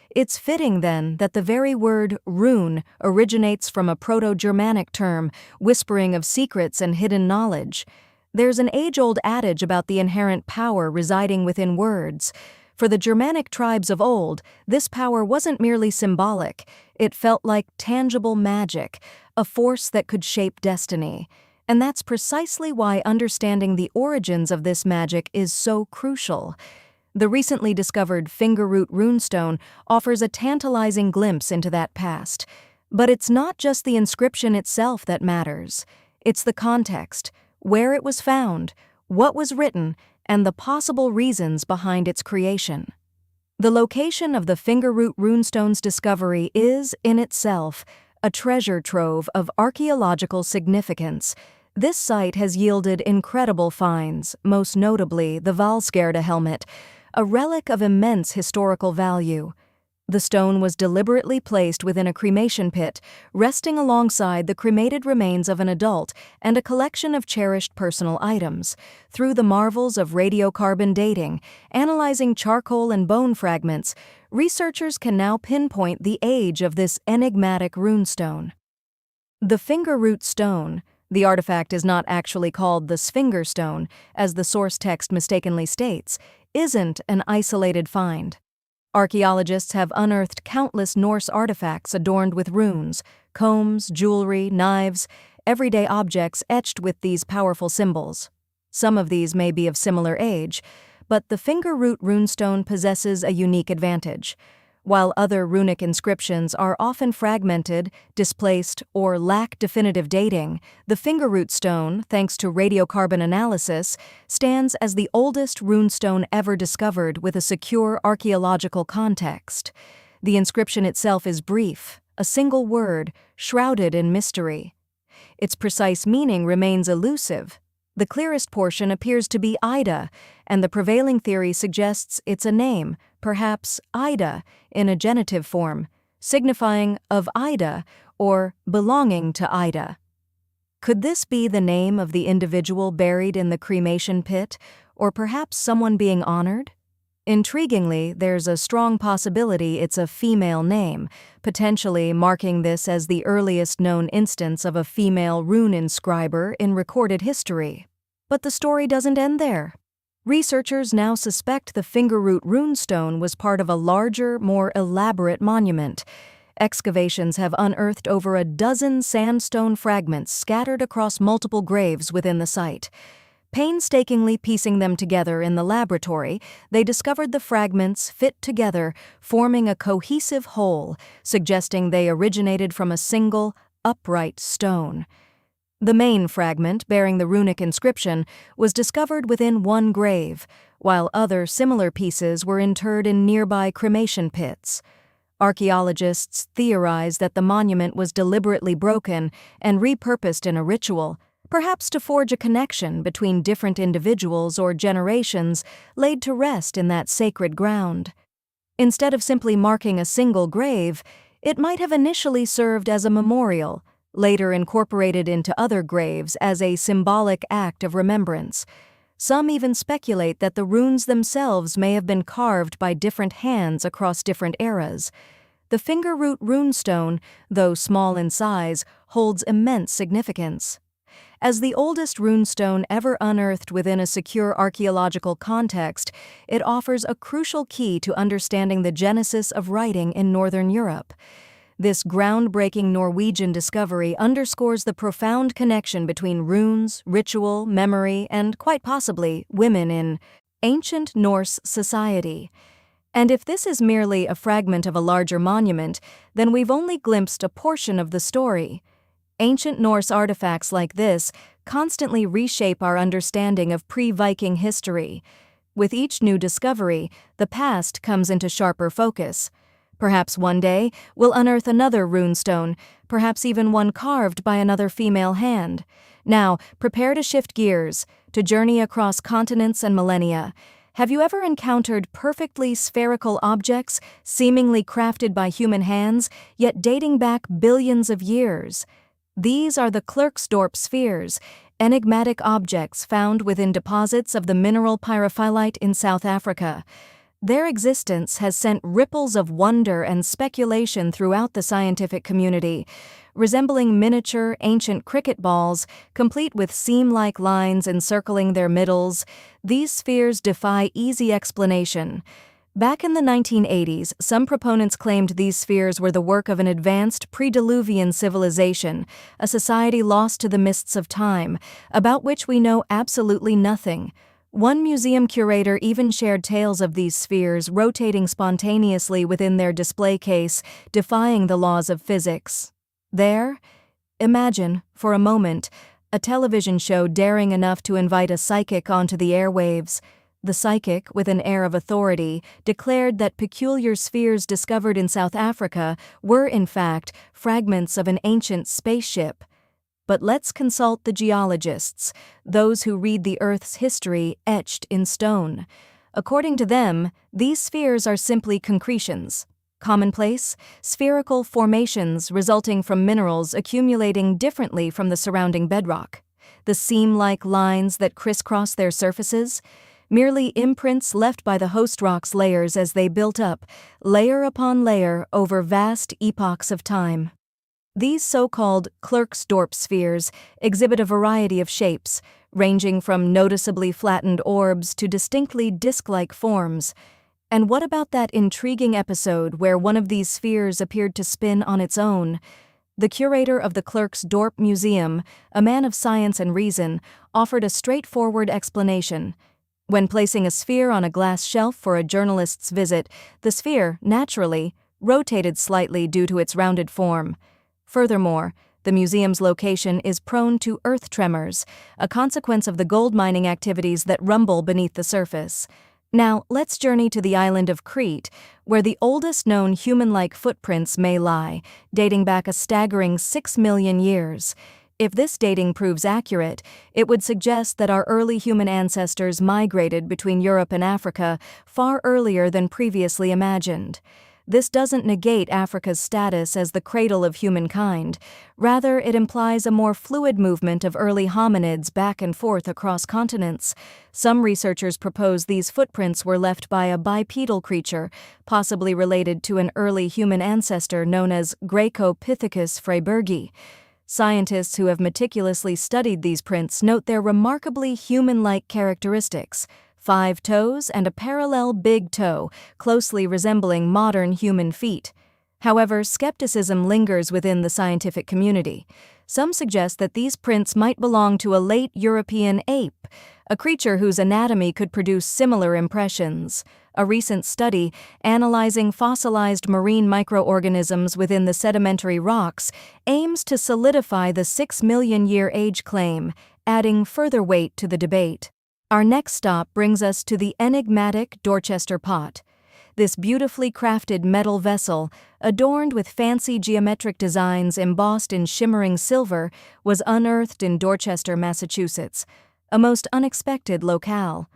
It's fitting, then, that the very word rune originates from a Proto-Germanic term, whispering of secrets and hidden knowledge. There's an age-old adage about the inherent power residing within words. For the Germanic tribes of old, this power wasn't merely symbolic. It felt like tangible magic, a force that could shape destiny. And that's precisely why understanding the origins of this magic is so crucial. The recently discovered finger-root runestone offers a tantalizing glimpse into that past. But it's not just the inscription itself that matters. It's the context, where it was found, what was written, and the possible reasons behind its creation. The location of the finger-root runestone's discovery is, in itself, a treasure trove of archaeological significance. This site has yielded incredible finds, most notably the Valsgerda helmet, a relic of immense historical value. The stone was deliberately placed within a cremation pit, resting alongside the cremated remains of an adult and a collection of cherished personal items. Through the marvels of radiocarbon dating, analyzing charcoal and bone fragments, researchers can now pinpoint the age of this enigmatic runestone. The finger root stone. The artifact is not actually called the Sfinger stone, as the source text mistakenly states, isn't an isolated find. Archaeologists have unearthed countless Norse artifacts adorned with runes, combs, jewelry, knives, everyday objects etched with these powerful symbols. Some of these may be of similar age, but the finger root runestone possesses a unique advantage. While other runic inscriptions are often fragmented, displaced, or lack definitive dating, the finger root stone, thanks to radiocarbon analysis, stands as the oldest runestone ever discovered with a secure archaeological context. The inscription itself is brief, a single word, shrouded in mystery. Its precise meaning remains elusive. The clearest portion appears to be Ida, and the prevailing theory suggests it's a name, perhaps Ida, in a genitive form, signifying of Ida or belonging to Ida. Could this be the name of the individual buried in the cremation pit, or perhaps someone being honored? Intriguingly, there's a strong possibility it's a female name, potentially marking this as the earliest known instance of a female rune inscriber in recorded history. But the story doesn't end there. Researchers now suspect the finger root runestone was part of a larger, more elaborate monument. Excavations have unearthed over a dozen sandstone fragments scattered across multiple graves within the site. Painstakingly piecing them together in the laboratory, they discovered the fragments fit together, forming a cohesive whole, suggesting they originated from a single, upright stone. The main fragment, bearing the runic inscription, was discovered within one grave, while other similar pieces were interred in nearby cremation pits. Archaeologists theorize that the monument was deliberately broken and repurposed in a ritual, perhaps to forge a connection between different individuals or generations laid to rest in that sacred ground. Instead of simply marking a single grave, it might have initially served as a memorial, later incorporated into other graves as a symbolic act of remembrance. Some even speculate that the runes themselves may have been carved by different hands across different eras. The finger root runestone, though small in size, holds immense significance. As the oldest runestone ever unearthed within a secure archaeological context, it offers a crucial key to understanding the genesis of writing in Northern Europe. This groundbreaking Norwegian discovery underscores the profound connection between runes, ritual, memory, and, quite possibly, women in ancient Norse society. And if this is merely a fragment of a larger monument, then we've only glimpsed a portion of the story. Ancient Norse artifacts like this constantly reshape our understanding of pre-Viking history. With each new discovery, the past comes into sharper focus. Perhaps one day we'll unearth another runestone, perhaps even one carved by another female hand. Now, prepare to shift gears, to journey across continents and millennia. Have you ever encountered perfectly spherical objects, seemingly crafted by human hands, yet dating back billions of years? These are the Klerksdorp spheres, enigmatic objects found within deposits of the mineral pyrophyllite in South Africa. Their existence has sent ripples of wonder and speculation throughout the scientific community. Resembling miniature, ancient cricket balls, complete with seam-like lines encircling their middles, these spheres defy easy explanation. Back in the 1980s, some proponents claimed these spheres were the work of an advanced pre-Diluvian civilization, a society lost to the mists of time, about which we know absolutely nothing. One museum curator even shared tales of these spheres rotating spontaneously within their display case, defying the laws of physics. There, imagine, for a moment, a television show daring enough to invite a psychic onto the airwaves. The psychic, with an air of authority, declared that peculiar spheres discovered in South Africa were, in fact, fragments of an ancient spaceship. But let's consult the geologists, those who read the Earth's history etched in stone. According to them, these spheres are simply concretions. Commonplace, spherical formations resulting from minerals accumulating differently from the surrounding bedrock. The seam-like lines that crisscross their surfaces, merely imprints left by the host rock's layers as they built up, layer upon layer over vast epochs of time. These so-called Klerksdorp spheres exhibit a variety of shapes, ranging from noticeably flattened orbs to distinctly disc-like forms. And what about that intriguing episode where one of these spheres appeared to spin on its own? The curator of the Klerksdorp Museum, a man of science and reason, offered a straightforward explanation. When placing a sphere on a glass shelf for a journalist's visit, the sphere, naturally, rotated slightly due to its rounded form. Furthermore, the museum's location is prone to earth tremors, a consequence of the gold mining activities that rumble beneath the surface. Now, let's journey to the island of Crete, where the oldest known human-like footprints may lie, dating back a staggering 6 million years. If this dating proves accurate, it would suggest that our early human ancestors migrated between Europe and Africa far earlier than previously imagined. This doesn't negate Africa's status as the cradle of humankind. Rather, it implies a more fluid movement of early hominids back and forth across continents. Some researchers propose these footprints were left by a bipedal creature, possibly related to an early human ancestor known as Greco-Pithecus freibergi. Scientists who have meticulously studied these prints note their remarkably human-like characteristics: 5 toes and a parallel big toe, closely resembling modern human feet. However, skepticism lingers within the scientific community. Some suggest that these prints might belong to a late European ape, a creature whose anatomy could produce similar impressions. A recent study analyzing fossilized marine microorganisms within the sedimentary rocks aims to solidify the 6 million year age claim, adding further weight to the debate. Our next stop brings us to the enigmatic Dorchester pot. This beautifully crafted metal vessel, adorned with fancy geometric designs embossed in shimmering silver, was unearthed in Dorchester, Massachusetts, a most unexpected locale.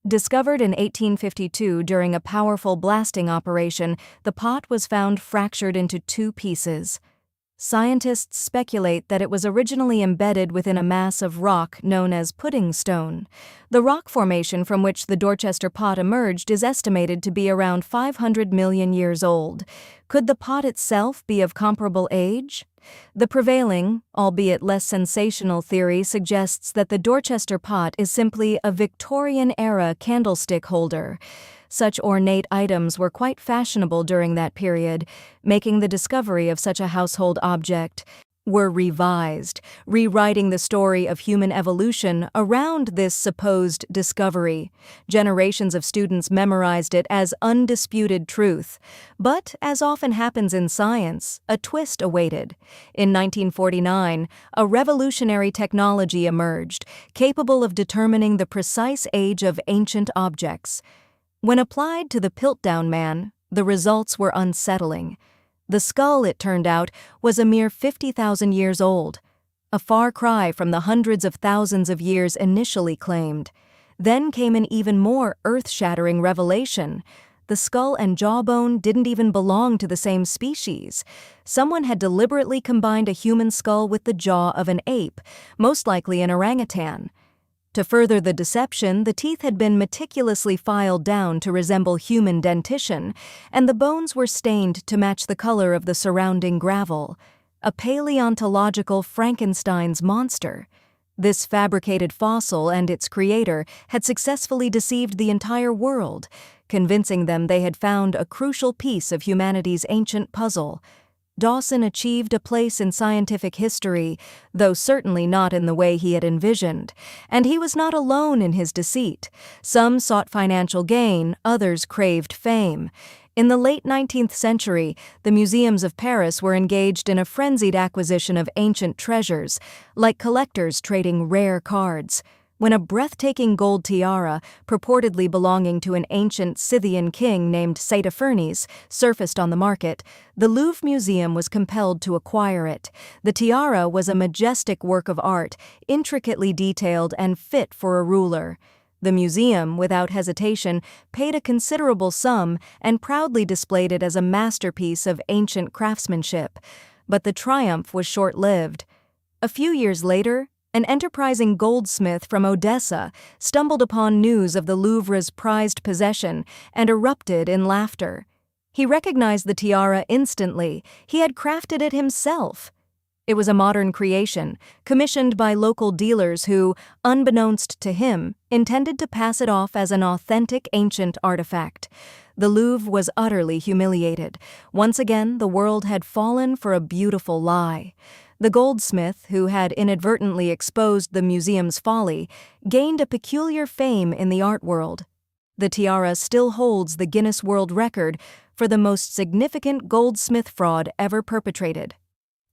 Discovered in 1852 during a powerful blasting operation, the pot was found fractured into 2 pieces. Scientists speculate that it was originally embedded within a mass of rock known as pudding stone. The rock formation from which the Dorchester pot emerged is estimated to be around 500 million years old. Could the pot itself be of comparable age? The prevailing, albeit less sensational theory suggests that the Dorchester pot is simply a Victorian-era candlestick holder. Such ornate items were quite fashionable during that period, making the discovery of such a household object were revised, rewriting the story of human evolution around this supposed discovery. Generations of students memorized it as undisputed truth. But, as often happens in science, a twist awaited. In 1949, a revolutionary technology emerged, capable of determining the precise age of ancient objects. When applied to the Piltdown Man, the results were unsettling. The skull, it turned out, was a mere 50,000 years old, a far cry from the hundreds of thousands of years initially claimed. Then came an even more earth-shattering revelation. The skull and jawbone didn't even belong to the same species. Someone had deliberately combined a human skull with the jaw of an ape, most likely an orangutan. To further the deception, the teeth had been meticulously filed down to resemble human dentition, and the bones were stained to match the color of the surrounding gravel. A paleontological Frankenstein's monster. This fabricated fossil and its creator had successfully deceived the entire world, convincing them they had found a crucial piece of humanity's ancient puzzle. Dawson achieved a place in scientific history, though certainly not in the way he had envisioned, and he was not alone in his deceit. Some sought financial gain, others craved fame. In the late 19th century, the museums of Paris were engaged in a frenzied acquisition of ancient treasures, like collectors trading rare cards. When a breathtaking gold tiara, purportedly belonging to an ancient Scythian king named Saitaphernes, surfaced on the market, the Louvre Museum was compelled to acquire it. The tiara was a majestic work of art, intricately detailed and fit for a ruler. The museum, without hesitation, paid a considerable sum and proudly displayed it as a masterpiece of ancient craftsmanship. But the triumph was short-lived. A few years later, an enterprising goldsmith from Odessa stumbled upon news of the Louvre's prized possession and erupted in laughter. He recognized the tiara instantly. He had crafted it himself. It was a modern creation, commissioned by local dealers who, unbeknownst to him, intended to pass it off as an authentic ancient artifact. The Louvre was utterly humiliated. Once again, the world had fallen for a beautiful lie. The goldsmith, who had inadvertently exposed the museum's folly, gained a peculiar fame in the art world. The tiara still holds the Guinness World Record for the most significant goldsmith fraud ever perpetrated.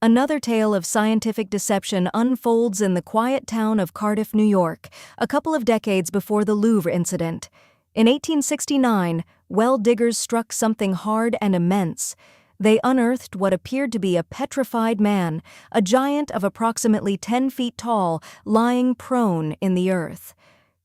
Another tale of scientific deception unfolds in the quiet town of Cardiff, New York, a couple of decades before the Louvre incident. In 1869, well diggers struck something hard and immense. They unearthed what appeared to be a petrified man, a giant of approximately 10 feet tall, lying prone in the earth.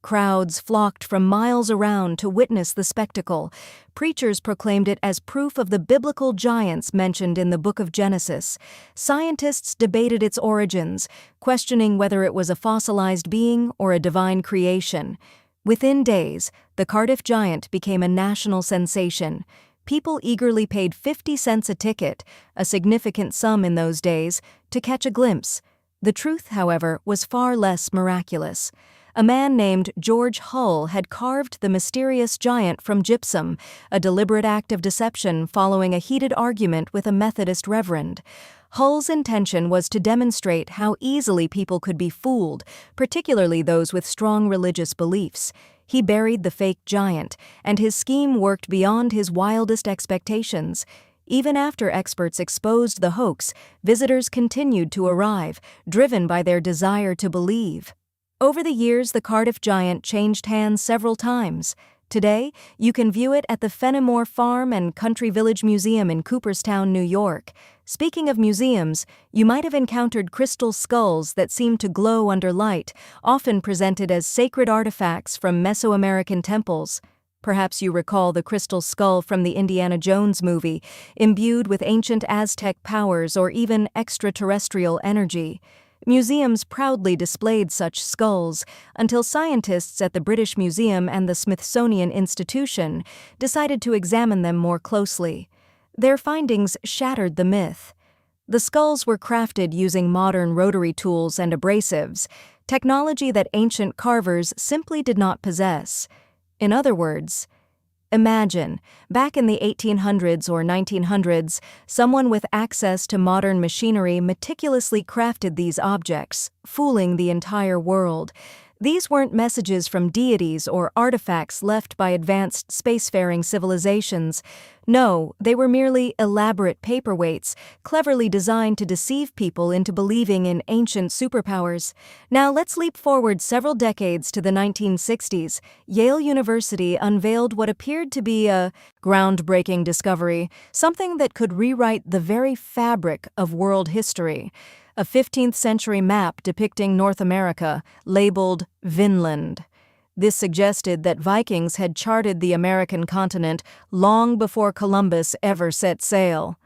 Crowds flocked from miles around to witness the spectacle. Preachers proclaimed it as proof of the biblical giants mentioned in the book of Genesis. Scientists debated its origins, questioning whether it was a fossilized being or a divine creation. Within days, the Cardiff giant became a national sensation. People eagerly paid 50 cents a ticket, a significant sum in those days, to catch a glimpse. The truth, however, was far less miraculous. A man named George Hull had carved the mysterious giant from gypsum, a deliberate act of deception following a heated argument with a Methodist reverend. Hull's intention was to demonstrate how easily people could be fooled, particularly those with strong religious beliefs. He buried the fake giant, and his scheme worked beyond his wildest expectations. Even after experts exposed the hoax, visitors continued to arrive, driven by their desire to believe. Over the years, the Cardiff giant changed hands several times. Today, you can view it at the Fenimore Farm and Country Village Museum in Cooperstown, New York. Speaking of museums, you might have encountered crystal skulls that seem to glow under light, often presented as sacred artifacts from Mesoamerican temples. Perhaps you recall the crystal skull from the Indiana Jones movie, imbued with ancient Aztec powers or even extraterrestrial energy. Museums proudly displayed such skulls until scientists at the British Museum and the Smithsonian Institution decided to examine them more closely. Their findings shattered the myth. The skulls were crafted using modern rotary tools and abrasives, technology that ancient carvers simply did not possess. In other words, imagine, back in the 1800s or 1900s, someone with access to modern machinery meticulously crafted these objects, fooling the entire world. These weren't messages from deities or artifacts left by advanced spacefaring civilizations. No, they were merely elaborate paperweights, cleverly designed to deceive people into believing in ancient superpowers. Now let's leap forward several decades to the 1960s. Yale University unveiled what appeared to be a groundbreaking discovery, something that could rewrite the very fabric of world history. A 15th-century map depicting North America, labeled Vinland. This suggested that Vikings had charted the American continent long before Columbus ever set sail.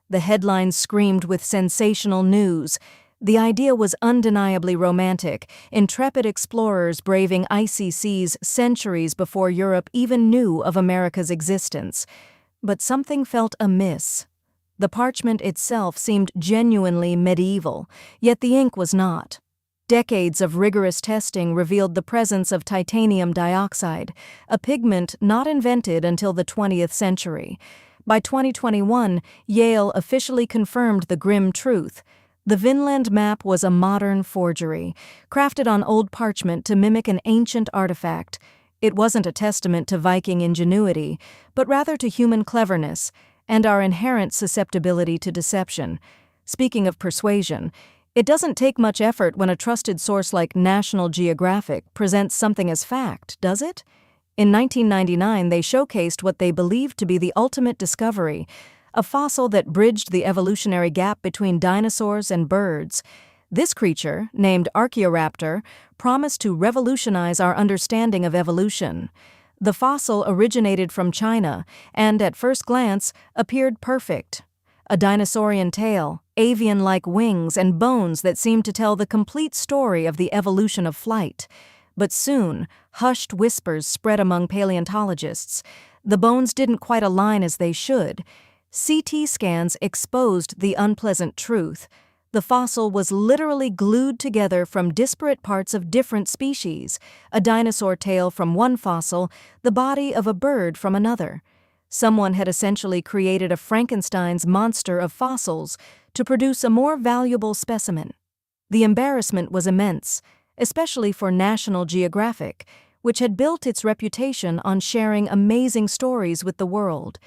The headlines screamed with sensational news. The idea was undeniably romantic, intrepid explorers braving icy seas centuries before Europe even knew of America's existence. But something felt amiss. The parchment itself seemed genuinely medieval, yet the ink was not. Decades of rigorous testing revealed the presence of titanium dioxide, a pigment not invented until the 20th century. By 2021, Yale officially confirmed the grim truth. The Vinland map was a modern forgery, crafted on old parchment to mimic an ancient artifact. It wasn't a testament to Viking ingenuity, but rather to human cleverness and our inherent susceptibility to deception. Speaking of persuasion, it doesn't take much effort when a trusted source like National Geographic presents something as fact, does it? In 1999, they showcased what they believed to be the ultimate discovery, a fossil that bridged the evolutionary gap between dinosaurs and birds. This creature, named Archaeoraptor, promised to revolutionize our understanding of evolution. The fossil originated from China and, at first glance, appeared perfect. A dinosaurian tail, avian-like wings, and bones that seemed to tell the complete story of the evolution of flight. But soon, hushed whispers spread among paleontologists. The bones didn't quite align as they should. CT scans exposed the unpleasant truth. The fossil was literally glued together from disparate parts of different species, a dinosaur tail from one fossil, the body of a bird from another. Someone had essentially created a Frankenstein's monster of fossils to produce a more valuable specimen. The embarrassment was immense, especially for National Geographic, which had built its reputation on sharing amazing stories with the world.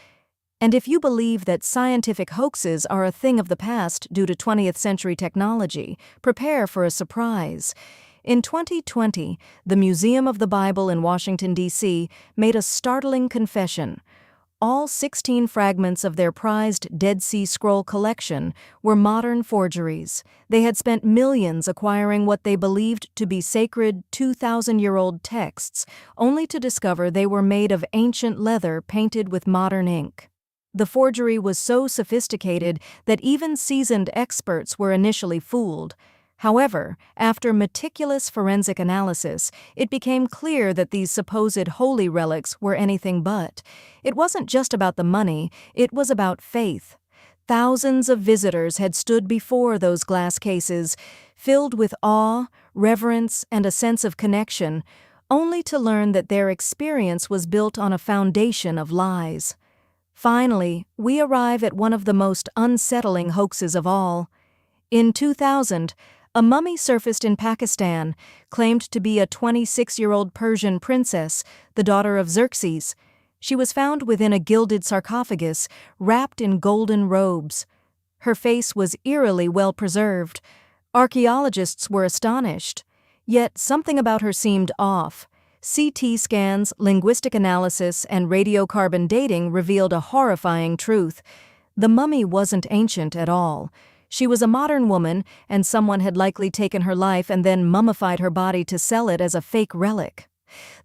And if you believe that scientific hoaxes are a thing of the past due to 20th century technology, prepare for a surprise. In 2020, the Museum of the Bible in Washington, D.C. made a startling confession. All 16 fragments of their prized Dead Sea Scroll collection were modern forgeries. They had spent millions acquiring what they believed to be sacred 2,000-year-old texts, only to discover they were made of ancient leather painted with modern ink. The forgery was so sophisticated that even seasoned experts were initially fooled. However, after meticulous forensic analysis, it became clear that these supposed holy relics were anything but. It wasn't just about the money, it was about faith. Thousands of visitors had stood before those glass cases, filled with awe, reverence, and a sense of connection, only to learn that their experience was built on a foundation of lies. Finally, we arrive at one of the most unsettling hoaxes of all. In 2000, a mummy surfaced in Pakistan, claimed to be a 26-year-old Persian princess, the daughter of Xerxes. She was found within a gilded sarcophagus, wrapped in golden robes. Her face was eerily well preserved. Archaeologists were astonished. Yet something about her seemed off. CT scans, linguistic analysis, and radiocarbon dating revealed a horrifying truth. The mummy wasn't ancient at all. She was a modern woman, and someone had likely taken her life and then mummified her body to sell it as a fake relic.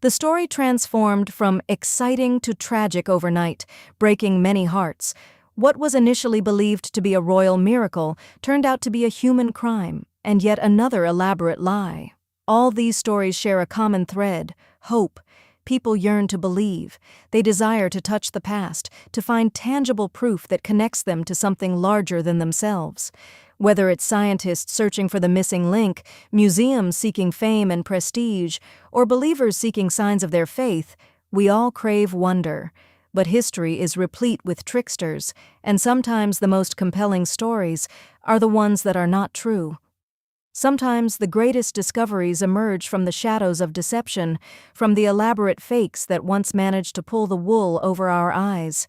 The story transformed from exciting to tragic overnight, breaking many hearts. What was initially believed to be a royal miracle turned out to be a human crime, and yet another elaborate lie. All these stories share a common thread: hope. People yearn to believe. They desire to touch the past, to find tangible proof that connects them to something larger than themselves. Whether it's scientists searching for the missing link, museums seeking fame and prestige, or believers seeking signs of their faith, we all crave wonder. But history is replete with tricksters, and sometimes the most compelling stories are the ones that are not true. Sometimes the greatest discoveries emerge from the shadows of deception, from the elaborate fakes that once managed to pull the wool over our eyes.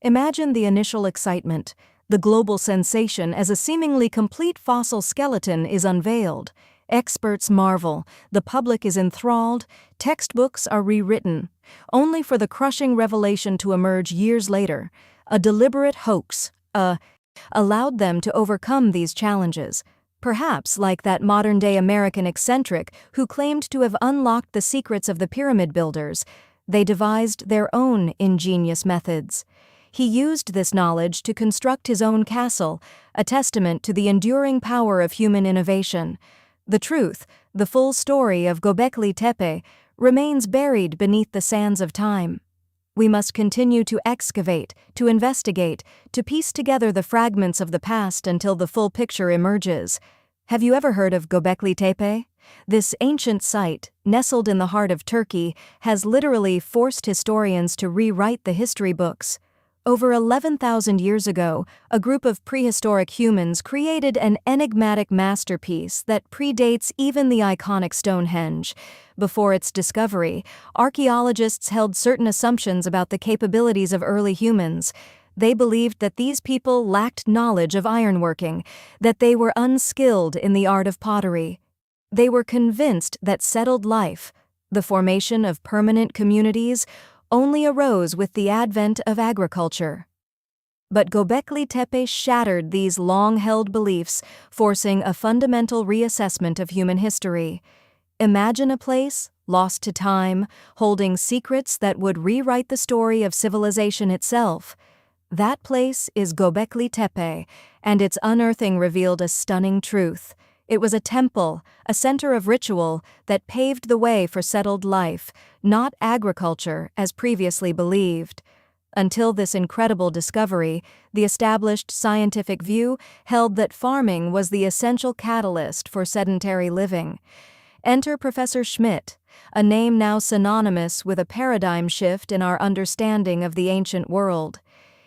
Imagine the initial excitement, the global sensation as a seemingly complete fossil skeleton is unveiled. Experts marvel, the public is enthralled, textbooks are rewritten, only for the crushing revelation to emerge years later. A deliberate hoax, allowed them to overcome these challenges. Perhaps like that modern-day American eccentric who claimed to have unlocked the secrets of the pyramid builders, they devised their own ingenious methods. He used this knowledge to construct his own castle, a testament to the enduring power of human innovation. The truth, the full story of Göbekli Tepe, remains buried beneath the sands of time. We must continue to excavate, to investigate, to piece together the fragments of the past until the full picture emerges. Have you ever heard of Göbekli Tepe? This ancient site, nestled in the heart of Turkey, has literally forced historians to rewrite the history books. Over 11,000 years ago, a group of prehistoric humans created an enigmatic masterpiece that predates even the iconic Stonehenge. Before its discovery, archaeologists held certain assumptions about the capabilities of early humans. They believed that these people lacked knowledge of ironworking, that they were unskilled in the art of pottery. They were convinced that settled life, the formation of permanent communities, only arose with the advent of agriculture. But Göbekli Tepe shattered these long-held beliefs, forcing a fundamental reassessment of human history. Imagine a place, lost to time, holding secrets that would rewrite the story of civilization itself. That place is Göbekli Tepe, and its unearthing revealed a stunning truth. It was a temple, a center of ritual, that paved the way for settled life, not agriculture as previously believed. Until this incredible discovery, the established scientific view held that farming was the essential catalyst for sedentary living. Enter Professor Schmidt, a name now synonymous with a paradigm shift in our understanding of the ancient world.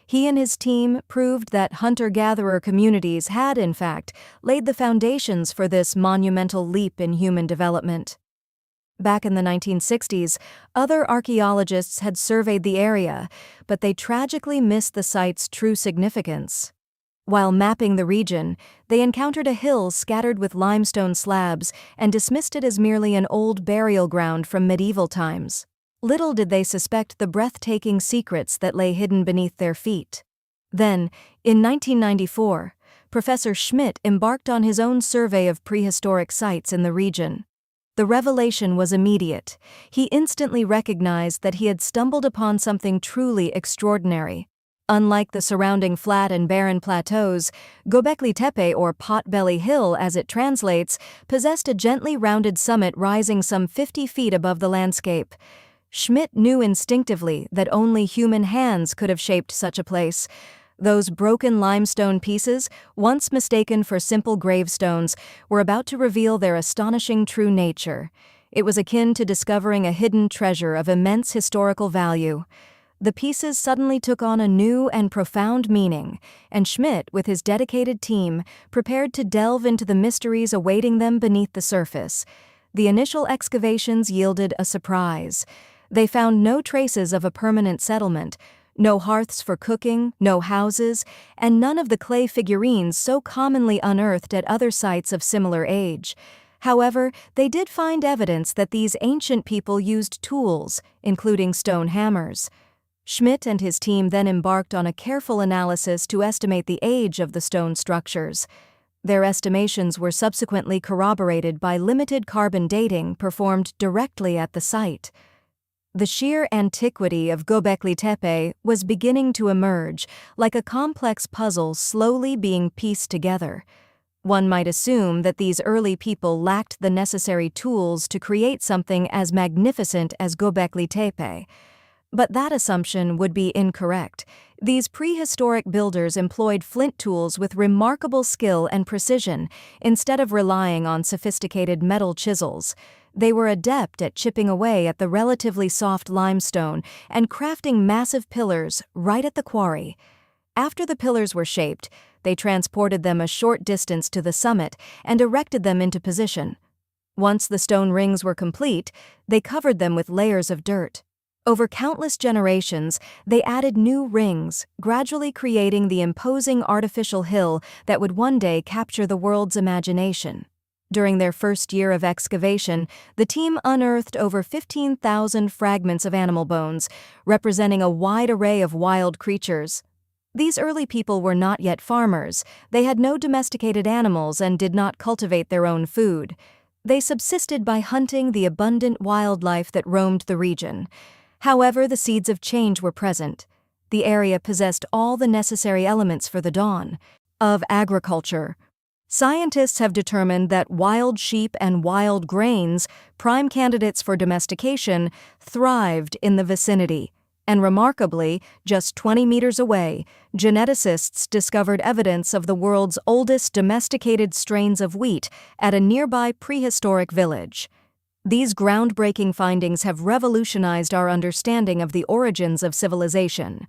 He and his team proved that hunter-gatherer communities had, in fact, laid the foundations for this monumental leap in human development. Back in the 1960s, other archaeologists had surveyed the area, but they tragically missed the site's true significance. While mapping the region, they encountered a hill scattered with limestone slabs and dismissed it as merely an old burial ground from medieval times. Little did they suspect the breathtaking secrets that lay hidden beneath their feet. Then, in 1994, Professor Schmidt embarked on his own survey of prehistoric sites in the region. The revelation was immediate. He instantly recognized that he had stumbled upon something truly extraordinary. Unlike the surrounding flat and barren plateaus, Göbekli Tepe, or Potbelly Hill as it translates, possessed a gently rounded summit rising some 50 feet above the landscape. Schmidt knew instinctively that only human hands could have shaped such a place. Those broken limestone pieces, once mistaken for simple gravestones, were about to reveal their astonishing true nature. It was akin to discovering a hidden treasure of immense historical value. The pieces suddenly took on a new and profound meaning, and Schmidt, with his dedicated team, prepared to delve into the mysteries awaiting them beneath the surface. The initial excavations yielded a surprise. They found no traces of a permanent settlement, no hearths for cooking, no houses, and none of the clay figurines so commonly unearthed at other sites of similar age. However, they did find evidence that these ancient people used tools, including stone hammers. Schmidt and his team then embarked on a careful analysis to estimate the age of the stone structures. Their estimations were subsequently corroborated by limited carbon dating performed directly at the site. The sheer antiquity of Göbekli Tepe was beginning to emerge, like a complex puzzle slowly being pieced together. One might assume that these early people lacked the necessary tools to create something as magnificent as Göbekli Tepe. But that assumption would be incorrect. These prehistoric builders employed flint tools with remarkable skill and precision, instead of relying on sophisticated metal chisels. They were adept at chipping away at the relatively soft limestone and crafting massive pillars right at the quarry. After the pillars were shaped, they transported them a short distance to the summit and erected them into position. Once the stone rings were complete, they covered them with layers of dirt. Over countless generations, they added new rings, gradually creating the imposing artificial hill that would one day capture the world's imagination. During their first year of excavation, the team unearthed over 15,000 fragments of animal bones, representing a wide array of wild creatures. These early people were not yet farmers. They had no domesticated animals and did not cultivate their own food. They subsisted by hunting the abundant wildlife that roamed the region. However, the seeds of change were present. The area possessed all the necessary elements for the dawn of agriculture. Scientists have determined that wild sheep and wild grains, prime candidates for domestication, thrived in the vicinity. And remarkably, just 20 meters away, geneticists discovered evidence of the world's oldest domesticated strains of wheat at a nearby prehistoric village. These groundbreaking findings have revolutionized our understanding of the origins of civilization.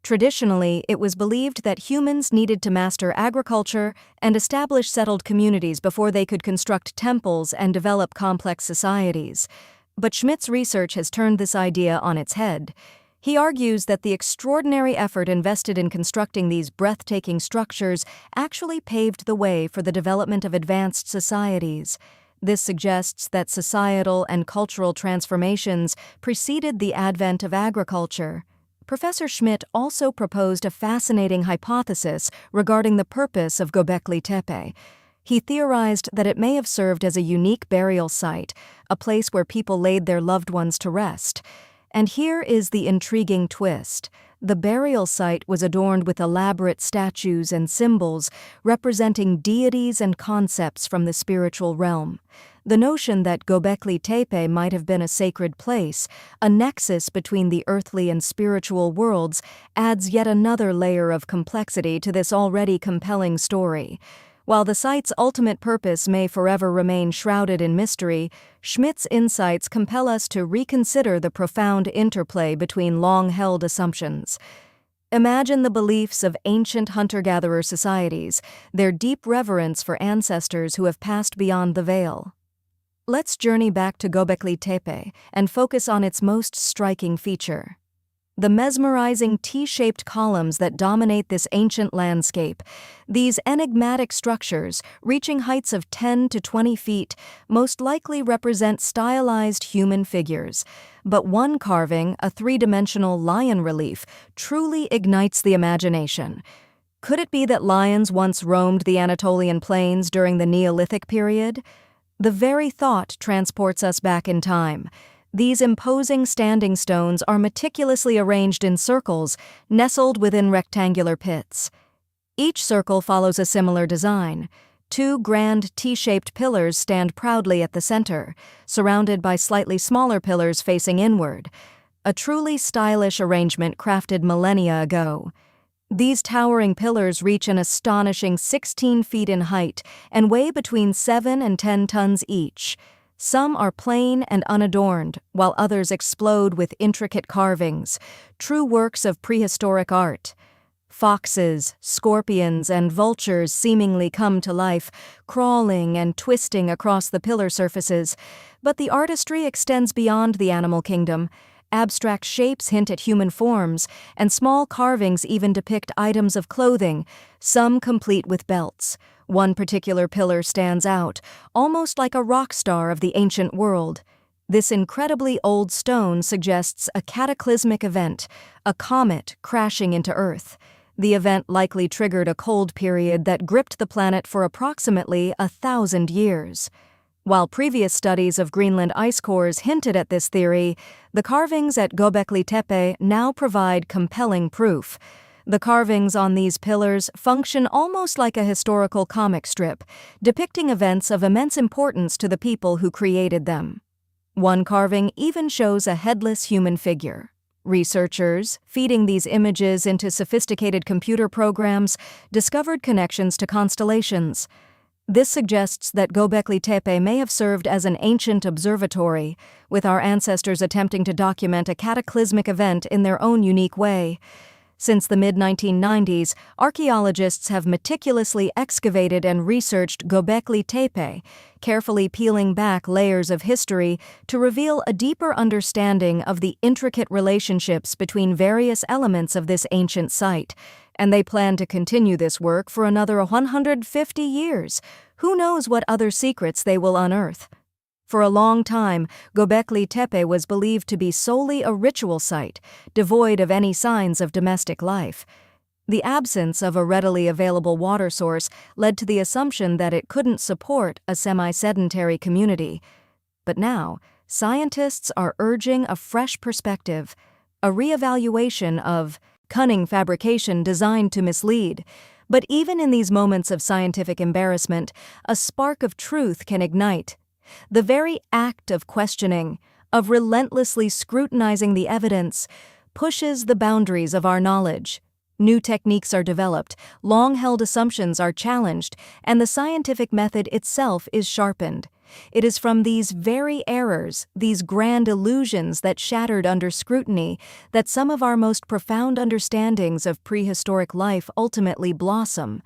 Traditionally, it was believed that humans needed to master agriculture and establish settled communities before they could construct temples and develop complex societies. But Schmidt's research has turned this idea on its head. He argues that the extraordinary effort invested in constructing these breathtaking structures actually paved the way for the development of advanced societies. This suggests that societal and cultural transformations preceded the advent of agriculture. Professor Schmidt also proposed a fascinating hypothesis regarding the purpose of Göbekli Tepe. He theorized that it may have served as a unique burial site, a place where people laid their loved ones to rest. And here is the intriguing twist. The burial site was adorned with elaborate statues and symbols representing deities and concepts from the spiritual realm. The notion that Göbekli Tepe might have been a sacred place, a nexus between the earthly and spiritual worlds, adds yet another layer of complexity to this already compelling story. While the site's ultimate purpose may forever remain shrouded in mystery, Schmidt's insights compel us to reconsider the profound interplay between long-held assumptions. Imagine the beliefs of ancient hunter-gatherer societies, their deep reverence for ancestors who have passed beyond the veil. Let's journey back to Göbekli Tepe and focus on its most striking feature: the mesmerizing T-shaped columns that dominate this ancient landscape. These enigmatic structures, reaching heights of 10 to 20 feet, most likely represent stylized human figures. But one carving, a three-dimensional lion relief, truly ignites the imagination. Could it be that lions once roamed the Anatolian plains during the Neolithic period? The very thought transports us back in time. These imposing standing stones are meticulously arranged in circles, nestled within rectangular pits. Each circle follows a similar design. Two grand T-shaped pillars stand proudly at the center, surrounded by slightly smaller pillars facing inward. A truly stylish arrangement crafted millennia ago. These towering pillars reach an astonishing 16 feet in height and weigh between 7 and 10 tons each. Some are plain and unadorned, while others explode with intricate carvings, true works of prehistoric art. Foxes, scorpions, and vultures seemingly come to life, crawling and twisting across the pillar surfaces. But the artistry extends beyond the animal kingdom. Abstract shapes hint at human forms, and small carvings even depict items of clothing, some complete with belts. One particular pillar stands out, almost like a rock star of the ancient world. This incredibly old stone suggests a cataclysmic event, a comet crashing into Earth. The event likely triggered a cold period that gripped the planet for approximately 1,000 years. While previous studies of Greenland ice cores hinted at this theory, the carvings at Göbekli Tepe now provide compelling proof. The carvings on these pillars function almost like a historical comic strip, depicting events of immense importance to the people who created them. One carving even shows a headless human figure. Researchers, feeding these images into sophisticated computer programs, discovered connections to constellations. This suggests that Göbekli Tepe may have served as an ancient observatory, with our ancestors attempting to document a cataclysmic event in their own unique way. Since the mid-1990s, archaeologists have meticulously excavated and researched Göbekli Tepe, carefully peeling back layers of history to reveal a deeper understanding of the intricate relationships between various elements of this ancient site. And they plan to continue this work for another 150 years. Who knows what other secrets they will unearth? For a long time, Göbekli Tepe was believed to be solely a ritual site, devoid of any signs of domestic life. The absence of a readily available water source led to the assumption that it couldn't support a semi-sedentary community. But now, scientists are urging a fresh perspective, a reevaluation of cunning fabrication designed to mislead. But even in these moments of scientific embarrassment, a spark of truth can ignite. The very act of questioning, of relentlessly scrutinizing the evidence, pushes the boundaries of our knowledge. New techniques are developed, long-held assumptions are challenged, and the scientific method itself is sharpened. It is from these very errors, these grand illusions that shattered under scrutiny, that some of our most profound understandings of prehistoric life ultimately blossom.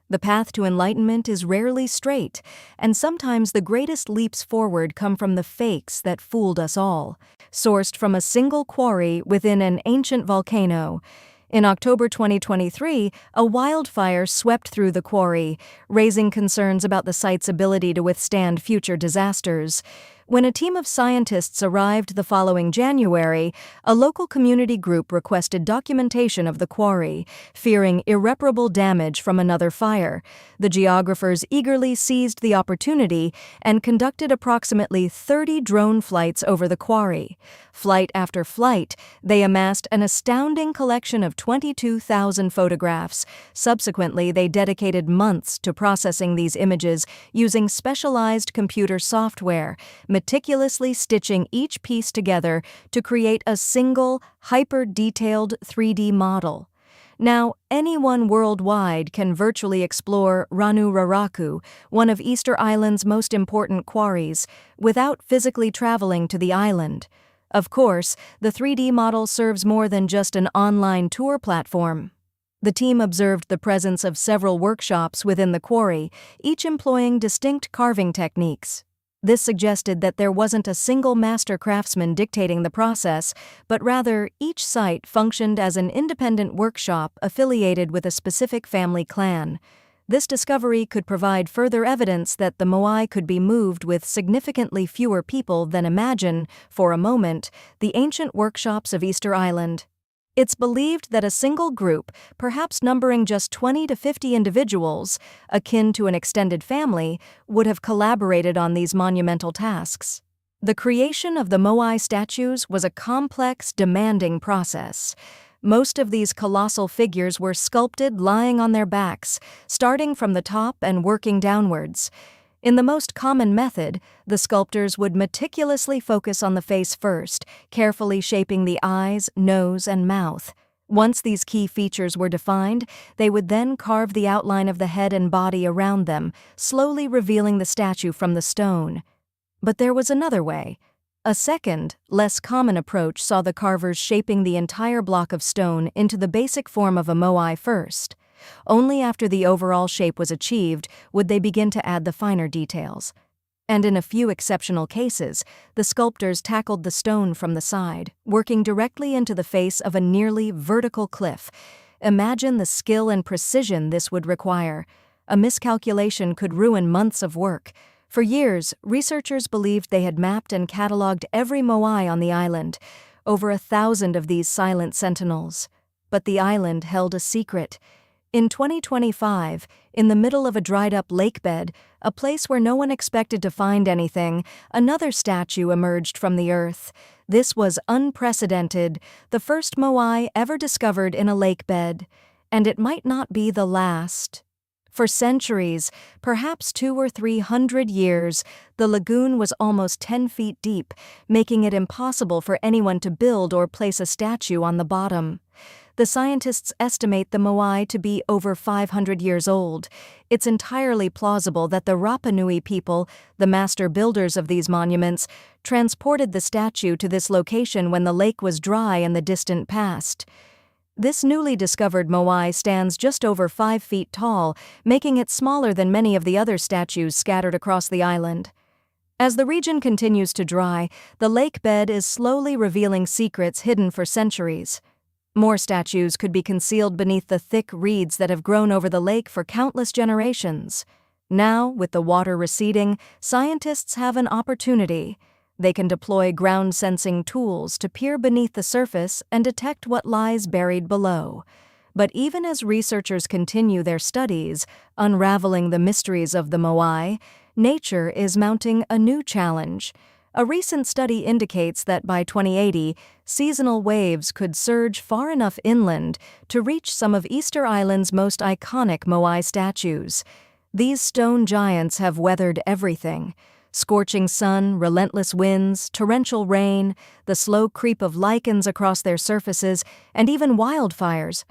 The path to enlightenment is rarely straight, and sometimes the greatest leaps forward come from the fakes that fooled us all, sourced from a single quarry within an ancient volcano. In October 2023, a wildfire swept through the quarry, raising concerns about the site's ability to withstand future disasters. When a team of scientists arrived the following January, a local community group requested documentation of the quarry, fearing irreparable damage from another fire. The geographers eagerly seized the opportunity and conducted approximately 30 drone flights over the quarry. Flight after flight, they amassed an astounding collection of 22,000 photographs. Subsequently, they dedicated months to processing these images using specialized computer software, meticulously stitching each piece together to create a single, hyper-detailed 3D model. Now, anyone worldwide can virtually explore Ranu Raraku, one of Easter Island's most important quarries, without physically traveling to the island. Of course, the 3D model serves more than just an online tour platform. The team observed the presence of several workshops within the quarry, each employing distinct carving techniques. This suggested that there wasn't a single master craftsman dictating the process, but rather each site functioned as an independent workshop affiliated with a specific family clan. This discovery could provide further evidence that the Moai could be moved with significantly fewer people than imagine, for a moment, the ancient workshops of Easter Island. It's believed that a single group, perhaps numbering just 20 to 50 individuals, akin to an extended family, would have collaborated on these monumental tasks. The creation of the Moai statues was a complex, demanding process. Most of these colossal figures were sculpted lying on their backs, starting from the top and working downwards. In the most common method, the sculptors would meticulously focus on the face first, carefully shaping the eyes, nose, and mouth. Once these key features were defined, they would then carve the outline of the head and body around them, slowly revealing the statue from the stone. But there was another way. A second, less common approach saw the carvers shaping the entire block of stone into the basic form of a moai first. Only after the overall shape was achieved would they begin to add the finer details. And in a few exceptional cases, the sculptors tackled the stone from the side, working directly into the face of a nearly vertical cliff. Imagine the skill and precision this would require. A miscalculation could ruin months of work. For years, researchers believed they had mapped and catalogued every moai on the island, over 1,000 of these silent sentinels. But the island held a secret. In 2025, in the middle of a dried-up lake bed, a place where no one expected to find anything, another statue emerged from the earth. This was unprecedented, the first moai ever discovered in a lake bed. And it might not be the last. For centuries, perhaps 200 or 300 years, the lagoon was almost 10 feet deep, making it impossible for anyone to build or place a statue on the bottom. The scientists estimate the moai to be over 500 years old. It's entirely plausible that the Rapa Nui people, the master builders of these monuments, transported the statue to this location when the lake was dry in the distant past. This newly discovered moai stands just over 5 feet tall, making it smaller than many of the other statues scattered across the island. As the region continues to dry, the lake bed is slowly revealing secrets hidden for centuries. More statues could be concealed beneath the thick reeds that have grown over the lake for countless generations. Now, with the water receding, scientists have an opportunity. They can deploy ground-sensing tools to peer beneath the surface and detect what lies buried below. But even as researchers continue their studies, unraveling the mysteries of the moai, nature is mounting a new challenge. A recent study indicates that by 2080, seasonal waves could surge far enough inland to reach some of Easter Island's most iconic moai statues. These stone giants have weathered everything. Scorching sun, relentless winds, torrential rain, the slow creep of lichens across their surfaces, and even wildfires.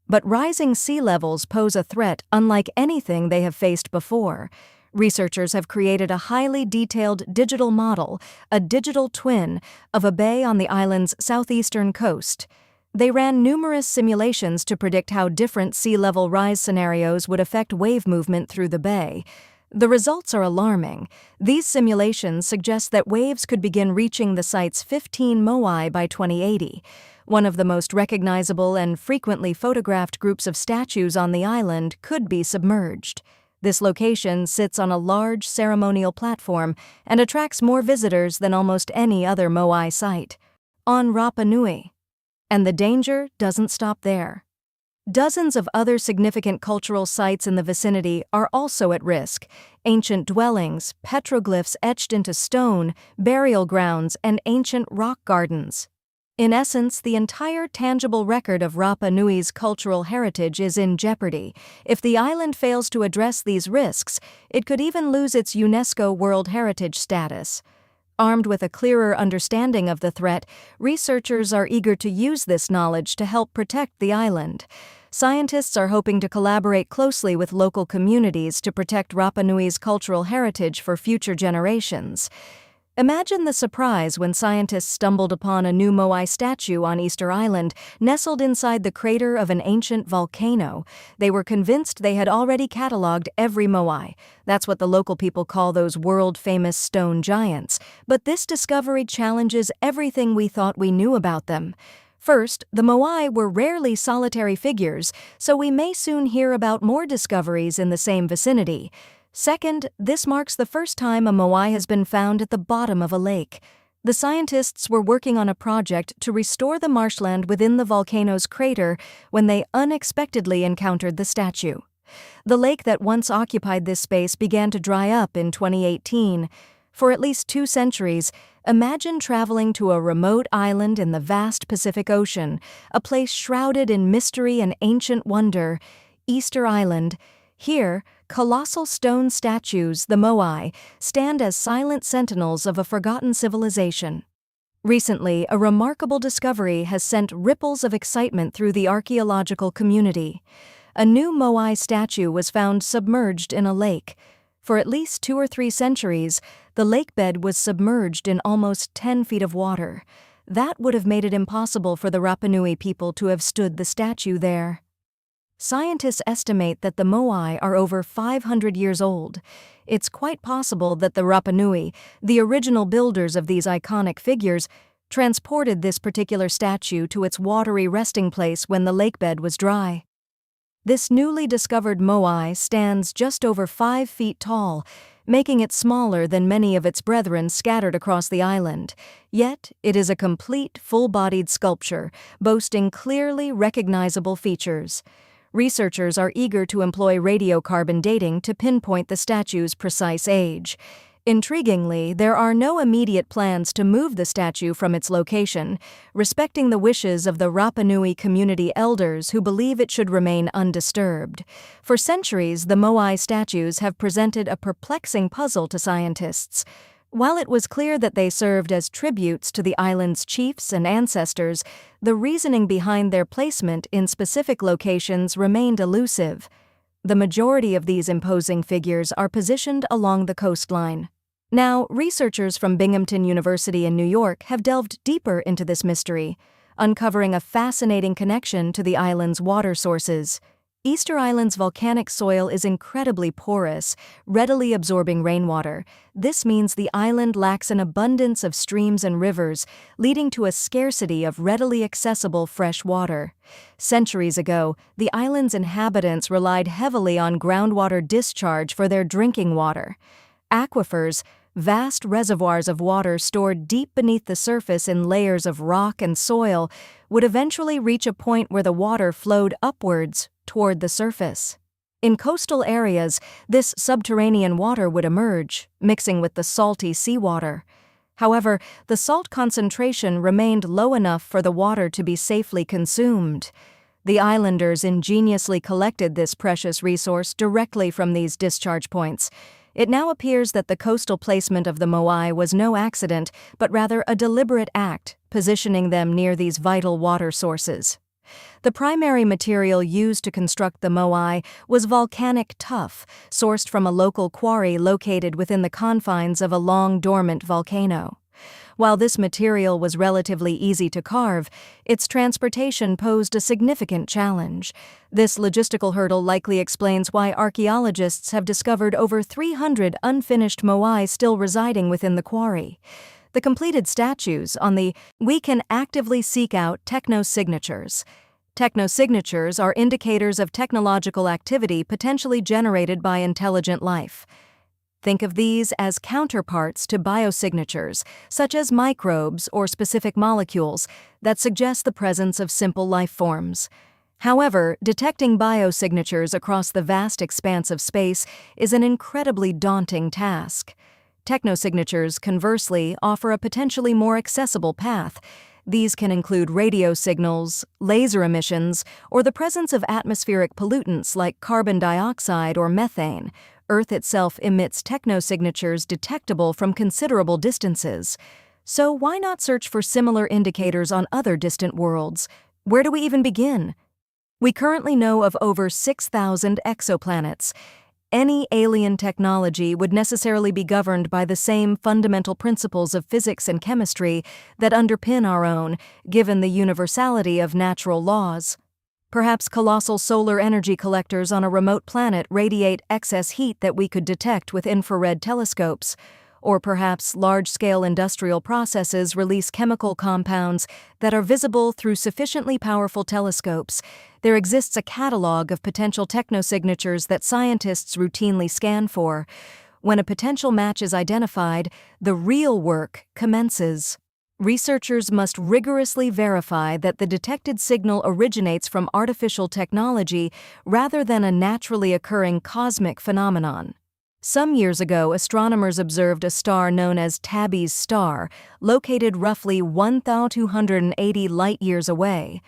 But rising sea levels pose a threat unlike anything they have faced before. Researchers have created a highly detailed digital model, a digital twin, of a bay on the island's southeastern coast. They ran numerous simulations to predict how different sea level rise scenarios would affect wave movement through the bay. The results are alarming. These simulations suggest that waves could begin reaching the site's 15 moai by 2080. One of the most recognizable and frequently photographed groups of statues on the island could be submerged. This location sits on a large ceremonial platform and attracts more visitors than almost any other Moai site. On Rapa Nui. And the danger doesn't stop there. Dozens of other significant cultural sites in the vicinity are also at risk: ancient dwellings, petroglyphs etched into stone, burial grounds, and ancient rock gardens. In essence, the entire tangible record of Rapa Nui's cultural heritage is in jeopardy. If the island fails to address these risks, it could even lose its UNESCO World Heritage status. Armed with a clearer understanding of the threat, researchers are eager to use this knowledge to help protect the island. Scientists are hoping to collaborate closely with local communities to protect Rapa Nui's cultural heritage for future generations. Imagine the surprise when scientists stumbled upon a new Moai statue on Easter Island, nestled inside the crater of an ancient volcano. They were convinced they had already catalogued every Moai. That's what the local people call those world-famous stone giants. But this discovery challenges everything we thought we knew about them. First, the Moai were rarely solitary figures, so we may soon hear about more discoveries in the same vicinity. Second, this marks the first time a Moai has been found at the bottom of a lake. The scientists were working on a project to restore the marshland within the volcano's crater when they unexpectedly encountered the statue. The lake that once occupied this space began to dry up in 2018. For at least 2 centuries, imagine traveling to a remote island in the vast Pacific Ocean, a place shrouded in mystery and ancient wonder. Easter Island. Here, colossal stone statues, the Moai, stand as silent sentinels of a forgotten civilization. Recently, a remarkable discovery has sent ripples of excitement through the archaeological community. A new Moai statue was found submerged in a lake. For at least 2 or 3 centuries, the lakebed was submerged in almost 10 feet of water. That would have made it impossible for the Rapa Nui people to have stood the statue there. Scientists estimate that the Moai are over 500 years old. It's quite possible that the Rapa Nui, the original builders of these iconic figures, transported this particular statue to its watery resting place when the lakebed was dry. This newly discovered Moai stands just over 5 feet tall, making it smaller than many of its brethren scattered across the island. Yet, it is a complete, full-bodied sculpture, boasting clearly recognizable features. Researchers are eager to employ radiocarbon dating to pinpoint the statue's precise age. Intriguingly, there are no immediate plans to move the statue from its location, respecting the wishes of the Rapa Nui community elders who believe it should remain undisturbed. For centuries, the Moai statues have presented a perplexing puzzle to scientists. While it was clear that they served as tributes to the island's chiefs and ancestors, the reasoning behind their placement in specific locations remained elusive. The majority of these imposing figures are positioned along the coastline. Now, researchers from Binghamton University in New York have delved deeper into this mystery, uncovering a fascinating connection to the island's water sources. Easter Island's volcanic soil is incredibly porous, readily absorbing rainwater. This means the island lacks an abundance of streams and rivers, leading to a scarcity of readily accessible fresh water. Centuries ago, the island's inhabitants relied heavily on groundwater discharge for their drinking water. Aquifers, vast reservoirs of water stored deep beneath the surface in layers of rock and soil, would eventually reach a point where the water flowed upwards toward the surface. In coastal areas, this subterranean water would emerge, mixing with the salty seawater. However, the salt concentration remained low enough for the water to be safely consumed. The islanders ingeniously collected this precious resource directly from these discharge points. It now appears that the coastal placement of the Moai was no accident, but rather a deliberate act, positioning them near these vital water sources. The primary material used to construct the Moai was volcanic tuff, sourced from a local quarry located within the confines of a long-dormant volcano. While this material was relatively easy to carve, its transportation posed a significant challenge. This logistical hurdle likely explains why archaeologists have discovered over 300 unfinished Moai still residing within the quarry. The completed statues on the "We can actively seek out techno-signatures" Technosignatures are indicators of technological activity potentially generated by intelligent life. Think of these as counterparts to biosignatures, such as microbes or specific molecules, that suggest the presence of simple life forms. However, detecting biosignatures across the vast expanse of space is an incredibly daunting task. Technosignatures, conversely, offer a potentially more accessible path. These can include radio signals, laser emissions, or the presence of atmospheric pollutants like carbon dioxide or methane. Earth itself emits technosignatures detectable from considerable distances. So why not search for similar indicators on other distant worlds? Where do we even begin? We currently know of over 6,000 exoplanets. Any alien technology would necessarily be governed by the same fundamental principles of physics and chemistry that underpin our own, given the universality of natural laws. Perhaps colossal solar energy collectors on a remote planet radiate excess heat that we could detect with infrared telescopes. Or perhaps large-scale industrial processes release chemical compounds that are visible through sufficiently powerful telescopes. There exists a catalog of potential technosignatures that scientists routinely scan for. When a potential match is identified, the real work commences. Researchers must rigorously verify that the detected signal originates from artificial technology rather than a naturally occurring cosmic phenomenon. Some years ago, astronomers observed a star known as Tabby's star, located roughly 1,280 light-years away.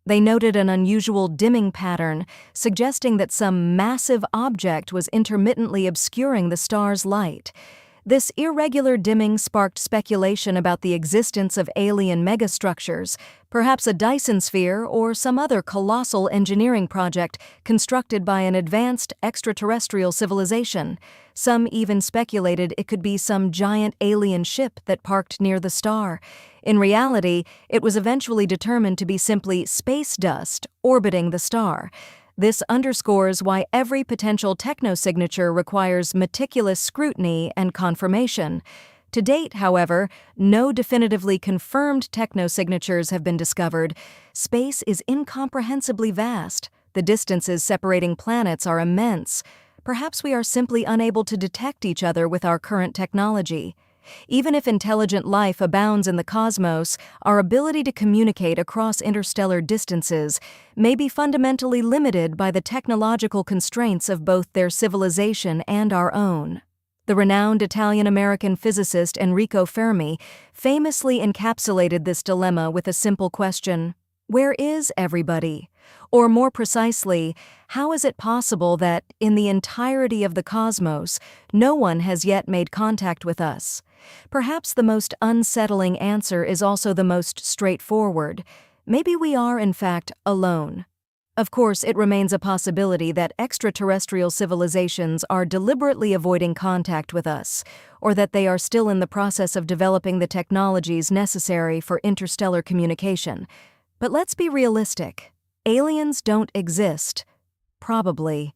They noted an unusual dimming pattern, suggesting that some massive object was intermittently obscuring the star's light. This irregular dimming sparked speculation about the existence of alien megastructures, perhaps a Dyson sphere or some other colossal engineering project constructed by an advanced extraterrestrial civilization. Some even speculated it could be some giant alien ship that parked near the star. In reality, it was eventually determined to be simply space dust orbiting the star. This underscores why every potential technosignature requires meticulous scrutiny and confirmation. To date, however, no definitively confirmed technosignatures have been discovered. Space is incomprehensibly vast. The distances separating planets are immense. Perhaps we are simply unable to detect each other with our current technology. Even if intelligent life abounds in the cosmos, our ability to communicate across interstellar distances may be fundamentally limited by the technological constraints of both their civilization and our own. The renowned Italian-American physicist Enrico Fermi famously encapsulated this dilemma with a simple question: where is everybody? Or more precisely, how is it possible that, in the entirety of the cosmos, no one has yet made contact with us? Perhaps the most unsettling answer is also the most straightforward. Maybe we are, in fact, alone. Of course, it remains a possibility that extraterrestrial civilizations are deliberately avoiding contact with us, or that they are still in the process of developing the technologies necessary for interstellar communication. But let's be realistic. Aliens don't exist. Probably.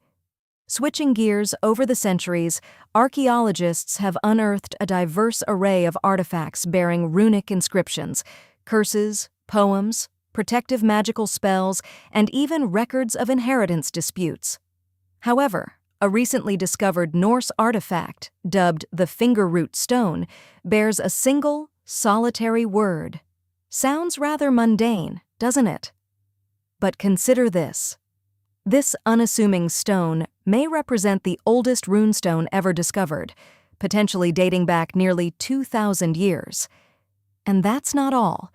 Switching gears, over the centuries, archaeologists have unearthed a diverse array of artifacts bearing runic inscriptions, curses, poems, protective magical spells, and even records of inheritance disputes. However, a recently discovered Norse artifact, dubbed the finger-root stone, bears a single, solitary word. Sounds rather mundane, doesn't it? But consider this. This unassuming stone may represent the oldest runestone ever discovered, potentially dating back nearly 2,000 years. And that's not all.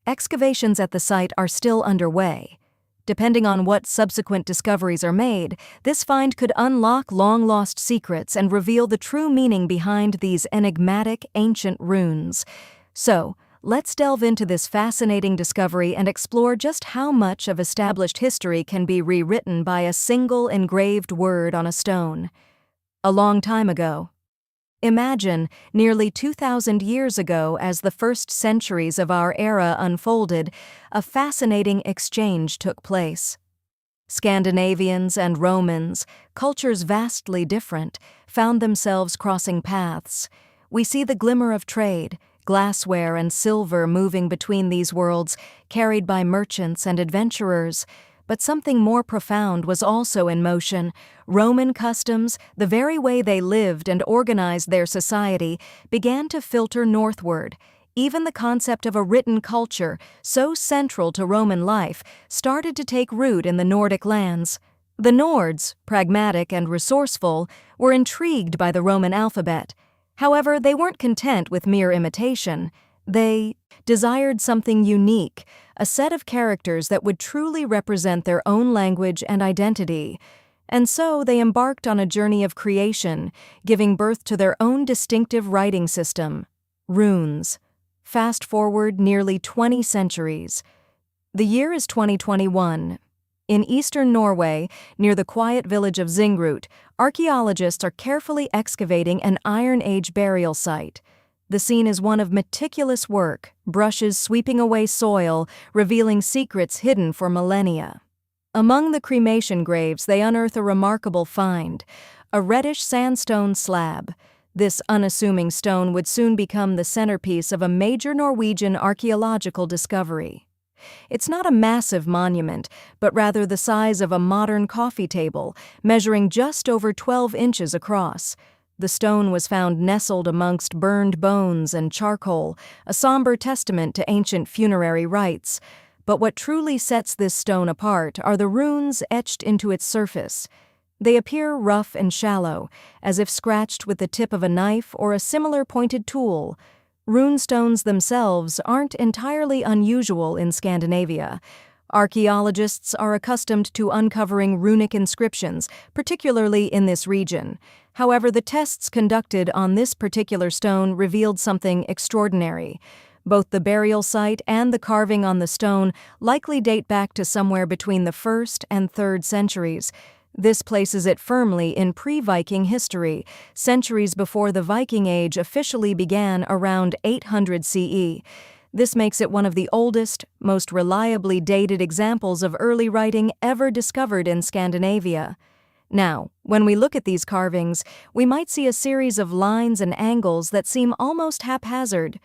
Excavations at the site are still underway. Depending on what subsequent discoveries are made, this find could unlock long-lost secrets and reveal the true meaning behind these enigmatic ancient runes. So, let's delve into this fascinating discovery and explore just how much of established history can be rewritten by a single engraved word on a stone. A long time ago. Imagine, nearly 2,000 years ago, as the first centuries of our era unfolded, a fascinating exchange took place. Scandinavians and Romans, cultures vastly different, found themselves crossing paths. We see the glimmer of trade, glassware and silver moving between these worlds, carried by merchants and adventurers. But something more profound was also in motion. Roman customs, the very way they lived and organized their society, began to filter northward. Even the concept of a written culture, so central to Roman life, started to take root in the Nordic lands. The Nords, pragmatic and resourceful, were intrigued by the Roman alphabet. However, they weren't content with mere imitation. They desired something unique, a set of characters that would truly represent their own language and identity. And so they embarked on a journey of creation, giving birth to their own distinctive writing system: runes. Fast forward nearly 20 centuries. The year is 2021. In eastern Norway, near the quiet village of Zingrut, archaeologists are carefully excavating an Iron Age burial site. The scene is one of meticulous work, brushes sweeping away soil, revealing secrets hidden for millennia. Among the cremation graves, they unearth a remarkable find: a reddish sandstone slab. This unassuming stone would soon become the centerpiece of a major Norwegian archaeological discovery. It's not a massive monument, but rather the size of a modern coffee table, measuring just over 12 inches across. The stone was found nestled amongst burned bones and charcoal, a somber testament to ancient funerary rites. But what truly sets this stone apart are the runes etched into its surface. They appear rough and shallow, as if scratched with the tip of a knife or a similar pointed tool. Runestones themselves aren't entirely unusual in Scandinavia. Archaeologists are accustomed to uncovering runic inscriptions, particularly in this region. However, the tests conducted on this particular stone revealed something extraordinary. Both the burial site and the carving on the stone likely date back to somewhere between the 1st and 3rd centuries. This places it firmly in pre-Viking history, centuries before the Viking Age officially began around 800 CE. This makes it one of the oldest, most reliably dated examples of early writing ever discovered in Scandinavia. Now, when we look at these carvings, we might see a series of lines and angles that seem almost haphazard.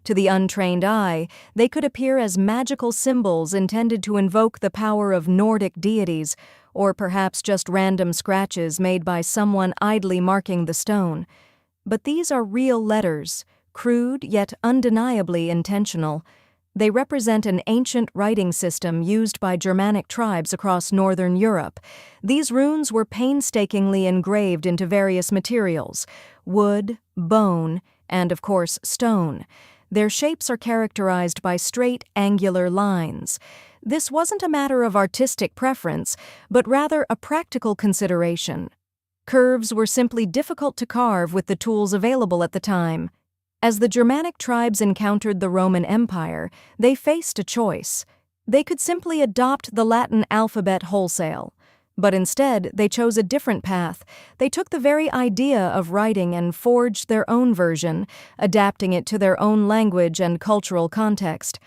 To the untrained eye, they could appear as magical symbols intended to invoke the power of Nordic deities, or perhaps just random scratches made by someone idly marking the stone. But these are real letters, crude yet undeniably intentional. They represent an ancient writing system used by Germanic tribes across northern Europe. These runes were painstakingly engraved into various materials: wood, bone, and of course stone. Their shapes are characterized by straight, angular lines. This wasn't a matter of artistic preference, but rather a practical consideration. Curves were simply difficult to carve with the tools available at the time. As the Germanic tribes encountered the Roman Empire, they faced a choice. They could simply adopt the Latin alphabet wholesale. But instead, they chose a different path. They took the very idea of writing and forged their own version, adapting it to their own language and cultural context.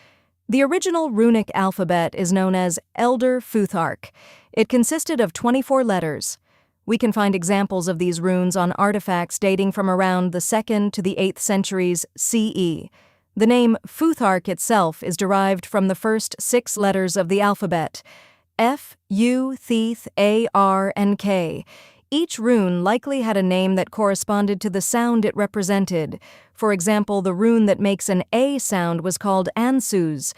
The original runic alphabet is known as Elder Futhark. It consisted of 24 letters. We can find examples of these runes on artifacts dating from around the 2nd to the 8th centuries CE. The name Futhark itself is derived from the first 6 letters of the alphabet: F, U, Theth, A, R, and K. Each rune likely had a name that corresponded to the sound it represented. For example, the rune that makes an A sound was called ansuz.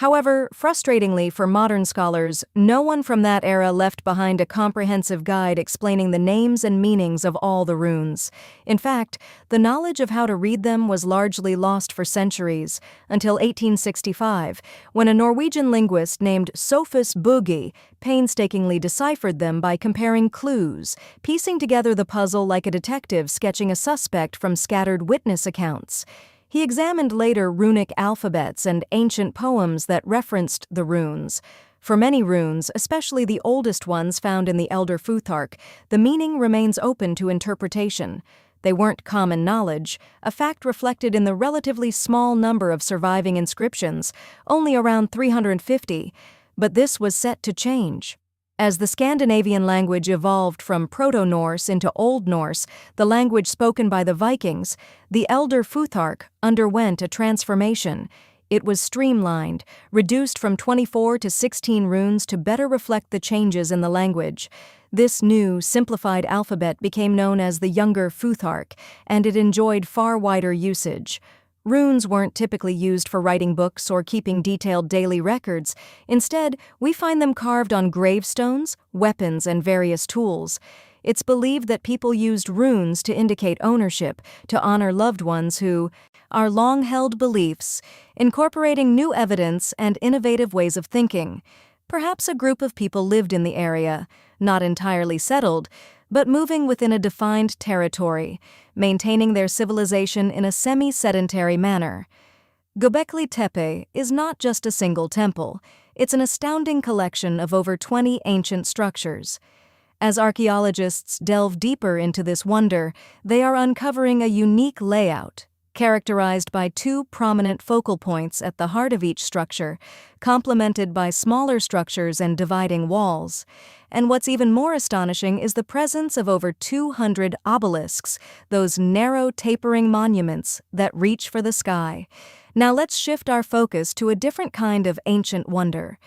However, frustratingly for modern scholars, no one from that era left behind a comprehensive guide explaining the names and meanings of all the runes. In fact, the knowledge of how to read them was largely lost for centuries, until 1865, when a Norwegian linguist named Sophus Bugge painstakingly deciphered them by comparing clues, piecing together the puzzle like a detective sketching a suspect from scattered witness accounts. He examined later runic alphabets and ancient poems that referenced the runes. For many runes, especially the oldest ones found in the Elder Futhark, the meaning remains open to interpretation. They weren't common knowledge, a fact reflected in the relatively small number of surviving inscriptions, only around 350, but this was set to change. As the Scandinavian language evolved from Proto-Norse into Old Norse, the language spoken by the Vikings, the Elder Futhark underwent a transformation. It was streamlined, reduced from 24 to 16 runes to better reflect the changes in the language. This new, simplified alphabet became known as the Younger Futhark, and it enjoyed far wider usage. Runes weren't typically used for writing books or keeping detailed daily records. Instead, we find them carved on gravestones, weapons, and various tools. It's believed that people used runes to indicate ownership, to honor loved ones who are long-held beliefs, incorporating new evidence and innovative ways of thinking. Perhaps a group of people lived in the area, not entirely settled, but moving within a defined territory, maintaining their civilization in a semi-sedentary manner. Göbekli Tepe is not just a single temple, it's an astounding collection of over 20 ancient structures. As archaeologists delve deeper into this wonder, they are uncovering a unique layout, characterized by two prominent focal points at the heart of each structure, complemented by smaller structures and dividing walls. And what's even more astonishing is the presence of over 200 obelisks, those narrow tapering monuments that reach for the sky. Now let's shift our focus to a different kind of ancient wonder.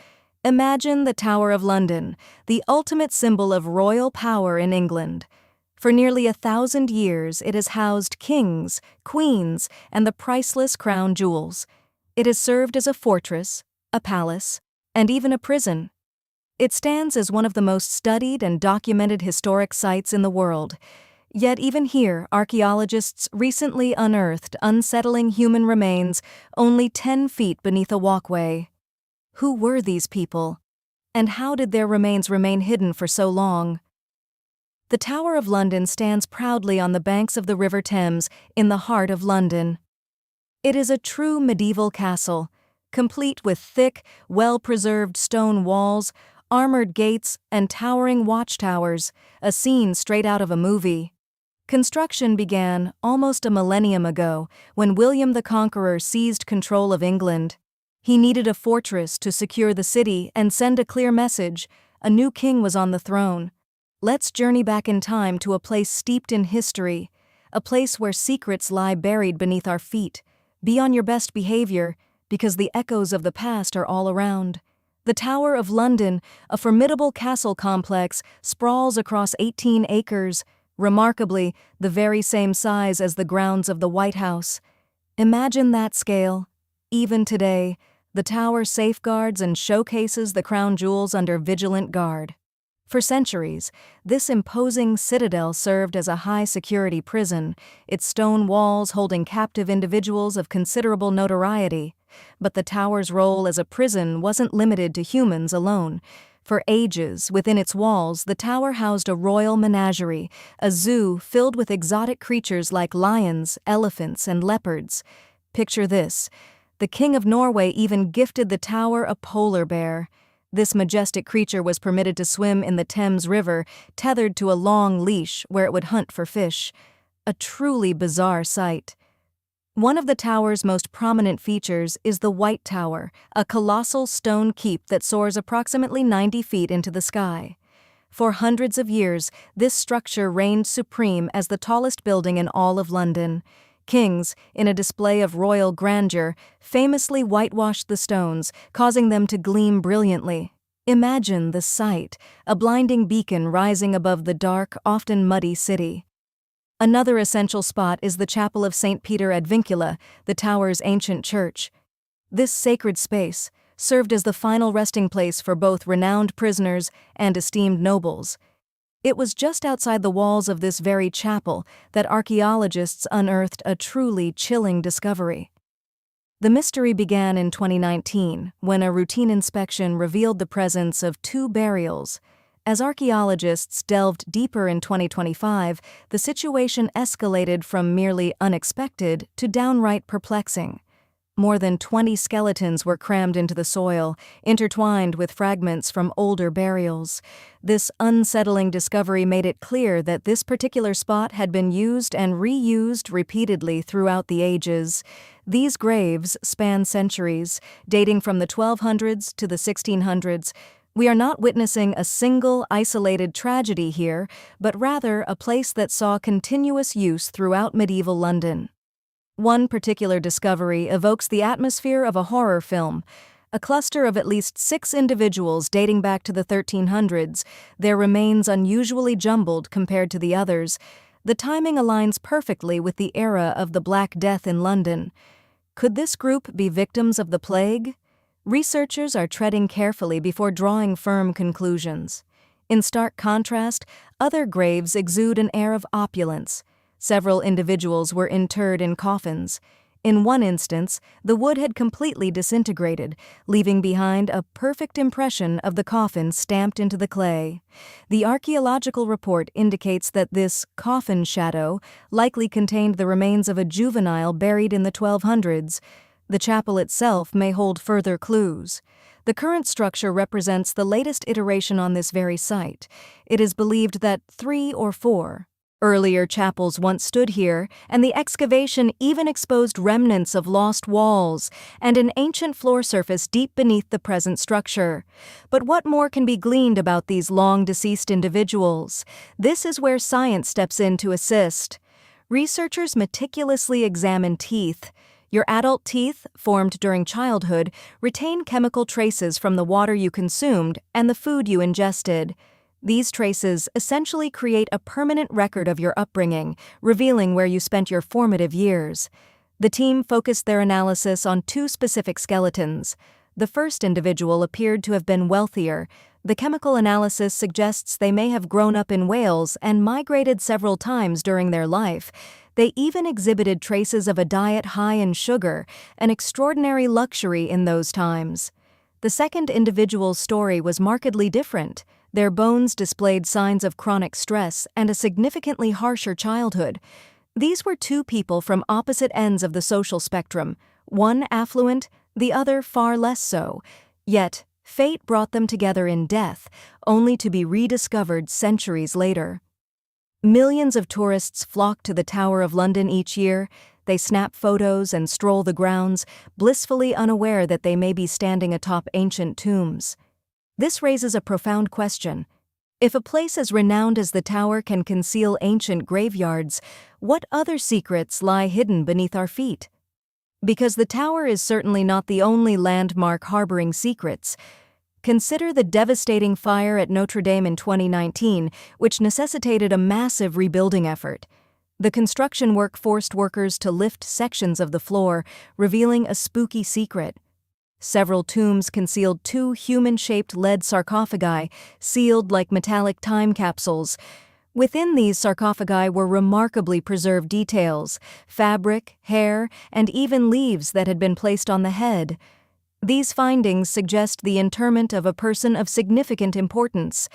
Imagine the Tower of London, the ultimate symbol of royal power in England. For nearly 1,000 years, it has housed kings, queens, and the priceless crown jewels. It has served as a fortress, a palace, and even a prison. It stands as one of the most studied and documented historic sites in the world. Yet even here, archaeologists recently unearthed unsettling human remains only 10 feet beneath a walkway. Who were these people? And how did their remains remain hidden for so long? The Tower of London stands proudly on the banks of the River Thames in the heart of London. It is a true medieval castle, complete with thick, well-preserved stone walls, armored gates, and towering watchtowers, a scene straight out of a movie. Construction began almost a millennium ago when William the Conqueror seized control of England. He needed a fortress to secure the city and send a clear message: a new king was on the throne. Let's journey back in time to a place steeped in history, a place where secrets lie buried beneath our feet. Be on your best behavior, because the echoes of the past are all around. The Tower of London, a formidable castle complex, sprawls across 18 acres, remarkably the very same size as the grounds of the White House. Imagine that scale. Even today, the tower safeguards and showcases the crown jewels under vigilant guard. For centuries, this imposing citadel served as a high-security prison, its stone walls holding captive individuals of considerable notoriety. But the tower's role as a prison wasn't limited to humans alone. For ages, within its walls, the tower housed a royal menagerie, a zoo filled with exotic creatures like lions, elephants, and leopards. Picture this: the King of Norway even gifted the tower a polar bear. This majestic creature was permitted to swim in the Thames River, tethered to a long leash where it would hunt for fish. A truly bizarre sight. One of the tower's most prominent features is the White Tower, a colossal stone keep that soars approximately 90 feet into the sky. For hundreds of years, this structure reigned supreme as the tallest building in all of London. Kings, in a display of royal grandeur, famously whitewashed the stones, causing them to gleam brilliantly. Imagine the sight, a blinding beacon rising above the dark, often muddy city. Another essential spot is the Chapel of St. Peter ad Vincula, the tower's ancient church. This sacred space served as the final resting place for both renowned prisoners and esteemed nobles. It was just outside the walls of this very chapel that archaeologists unearthed a truly chilling discovery. The mystery began in 2019, when a routine inspection revealed the presence of 2 burials. As archaeologists delved deeper in 2025, the situation escalated from merely unexpected to downright perplexing. More than 20 skeletons were crammed into the soil, intertwined with fragments from older burials. This unsettling discovery made it clear that this particular spot had been used and reused repeatedly throughout the ages. These graves span centuries, dating from the 1200s to the 1600s, We are not witnessing a single, isolated tragedy here, but rather a place that saw continuous use throughout medieval London. One particular discovery evokes the atmosphere of a horror film. A cluster of at least 6 individuals dating back to the 1300s, their remains unusually jumbled compared to the others. The timing aligns perfectly with the era of the Black Death in London. Could this group be victims of the plague? Researchers are treading carefully before drawing firm conclusions. In stark contrast, other graves exude an air of opulence. Several individuals were interred in coffins. In one instance, the wood had completely disintegrated, leaving behind a perfect impression of the coffin stamped into the clay. The archaeological report indicates that this coffin shadow likely contained the remains of a juvenile buried in the 1200s. The chapel itself may hold further clues. The current structure represents the latest iteration on this very site. It is believed that 3 or 4 earlier chapels once stood here, and the excavation even exposed remnants of lost walls and an ancient floor surface deep beneath the present structure. But what more can be gleaned about these long-deceased individuals? This is where science steps in to assist. Researchers meticulously examine teeth. Your adult teeth, formed during childhood, retain chemical traces from the water you consumed and the food you ingested. These traces essentially create a permanent record of your upbringing, revealing where you spent your formative years. The team focused their analysis on 2 specific skeletons. The first individual appeared to have been wealthier. The chemical analysis suggests they may have grown up in Wales and migrated several times during their life. They even exhibited traces of a diet high in sugar, an extraordinary luxury in those times. The second individual's story was markedly different. Their bones displayed signs of chronic stress and a significantly harsher childhood. These were 2 people from opposite ends of the social spectrum, one affluent, the other far less so. Yet, fate brought them together in death, only to be rediscovered centuries later. Millions of tourists flock to the Tower of London each year. They snap photos and stroll the grounds, blissfully unaware that they may be standing atop ancient tombs. This raises a profound question. If a place as renowned as the Tower can conceal ancient graveyards, what other secrets lie hidden beneath our feet? Because the Tower is certainly not the only landmark harboring secrets. Consider the devastating fire at Notre Dame in 2019, which necessitated a massive rebuilding effort. The construction work forced workers to lift sections of the floor, revealing a spooky secret. Several tombs concealed 2 human-shaped lead sarcophagi, sealed like metallic time capsules. Within these sarcophagi were remarkably preserved details: fabric, hair, and even leaves that had been placed on the head. These findings suggest the interment of a person of significant importance.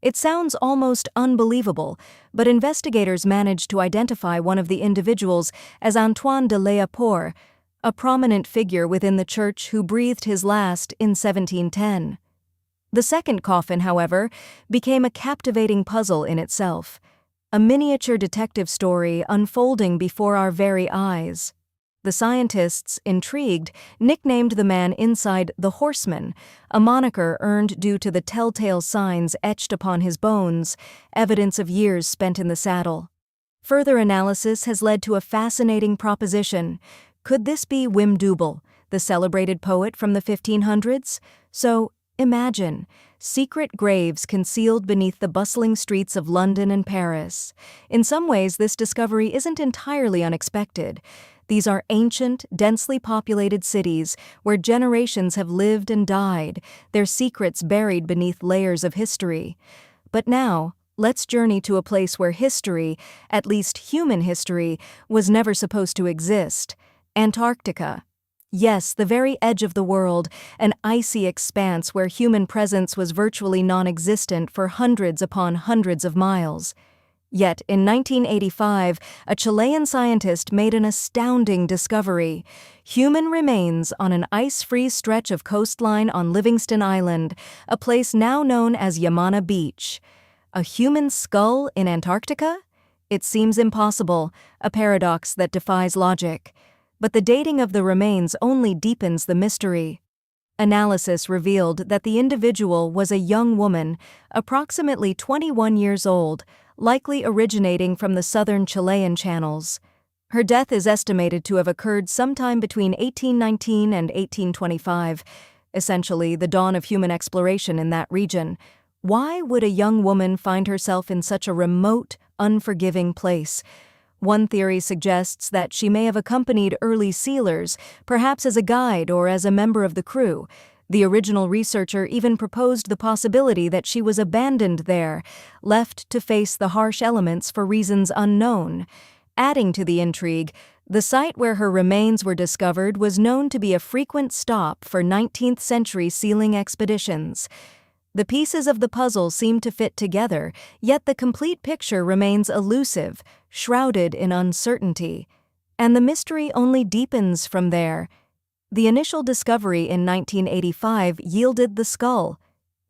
It sounds almost unbelievable, but investigators managed to identify one of the individuals as Antoine de Léapour, a prominent figure within the church who breathed his last in 1710. The second coffin, however, became a captivating puzzle in itself, a miniature detective story unfolding before our very eyes. The scientists, intrigued, nicknamed the man inside the Horseman, a moniker earned due to the telltale signs etched upon his bones, evidence of years spent in the saddle. Further analysis has led to a fascinating proposition. Could this be Wim Dubel, the celebrated poet from the 1500s? So, imagine secret graves concealed beneath the bustling streets of London and Paris. In some ways, this discovery isn't entirely unexpected. These are ancient, densely populated cities where generations have lived and died, their secrets buried beneath layers of history. But now, let's journey to a place where history, at least human history, was never supposed to exist: Antarctica. Yes, the very edge of the world, an icy expanse where human presence was virtually non-existent for hundreds upon hundreds of miles. Yet, in 1985, a Chilean scientist made an astounding discovery: human remains on an ice-free stretch of coastline on Livingston Island, a place now known as Yamana Beach. A human skull in Antarctica? It seems impossible, a paradox that defies logic. But the dating of the remains only deepens the mystery. Analysis revealed that the individual was a young woman, approximately 21 years old, likely originating from the southern Chilean channels. Her death is estimated to have occurred sometime between 1819 and 1825, essentially the dawn of human exploration in that region. Why would a young woman find herself in such a remote, unforgiving place? One theory suggests that she may have accompanied early sealers, perhaps as a guide or as a member of the crew. The original researcher even proposed the possibility that she was abandoned there, left to face the harsh elements for reasons unknown. Adding to the intrigue, the site where her remains were discovered was known to be a frequent stop for 19th-century sealing expeditions. The pieces of the puzzle seem to fit together, yet the complete picture remains elusive, shrouded in uncertainty. And the mystery only deepens from there. The initial discovery in 1985 yielded the skull.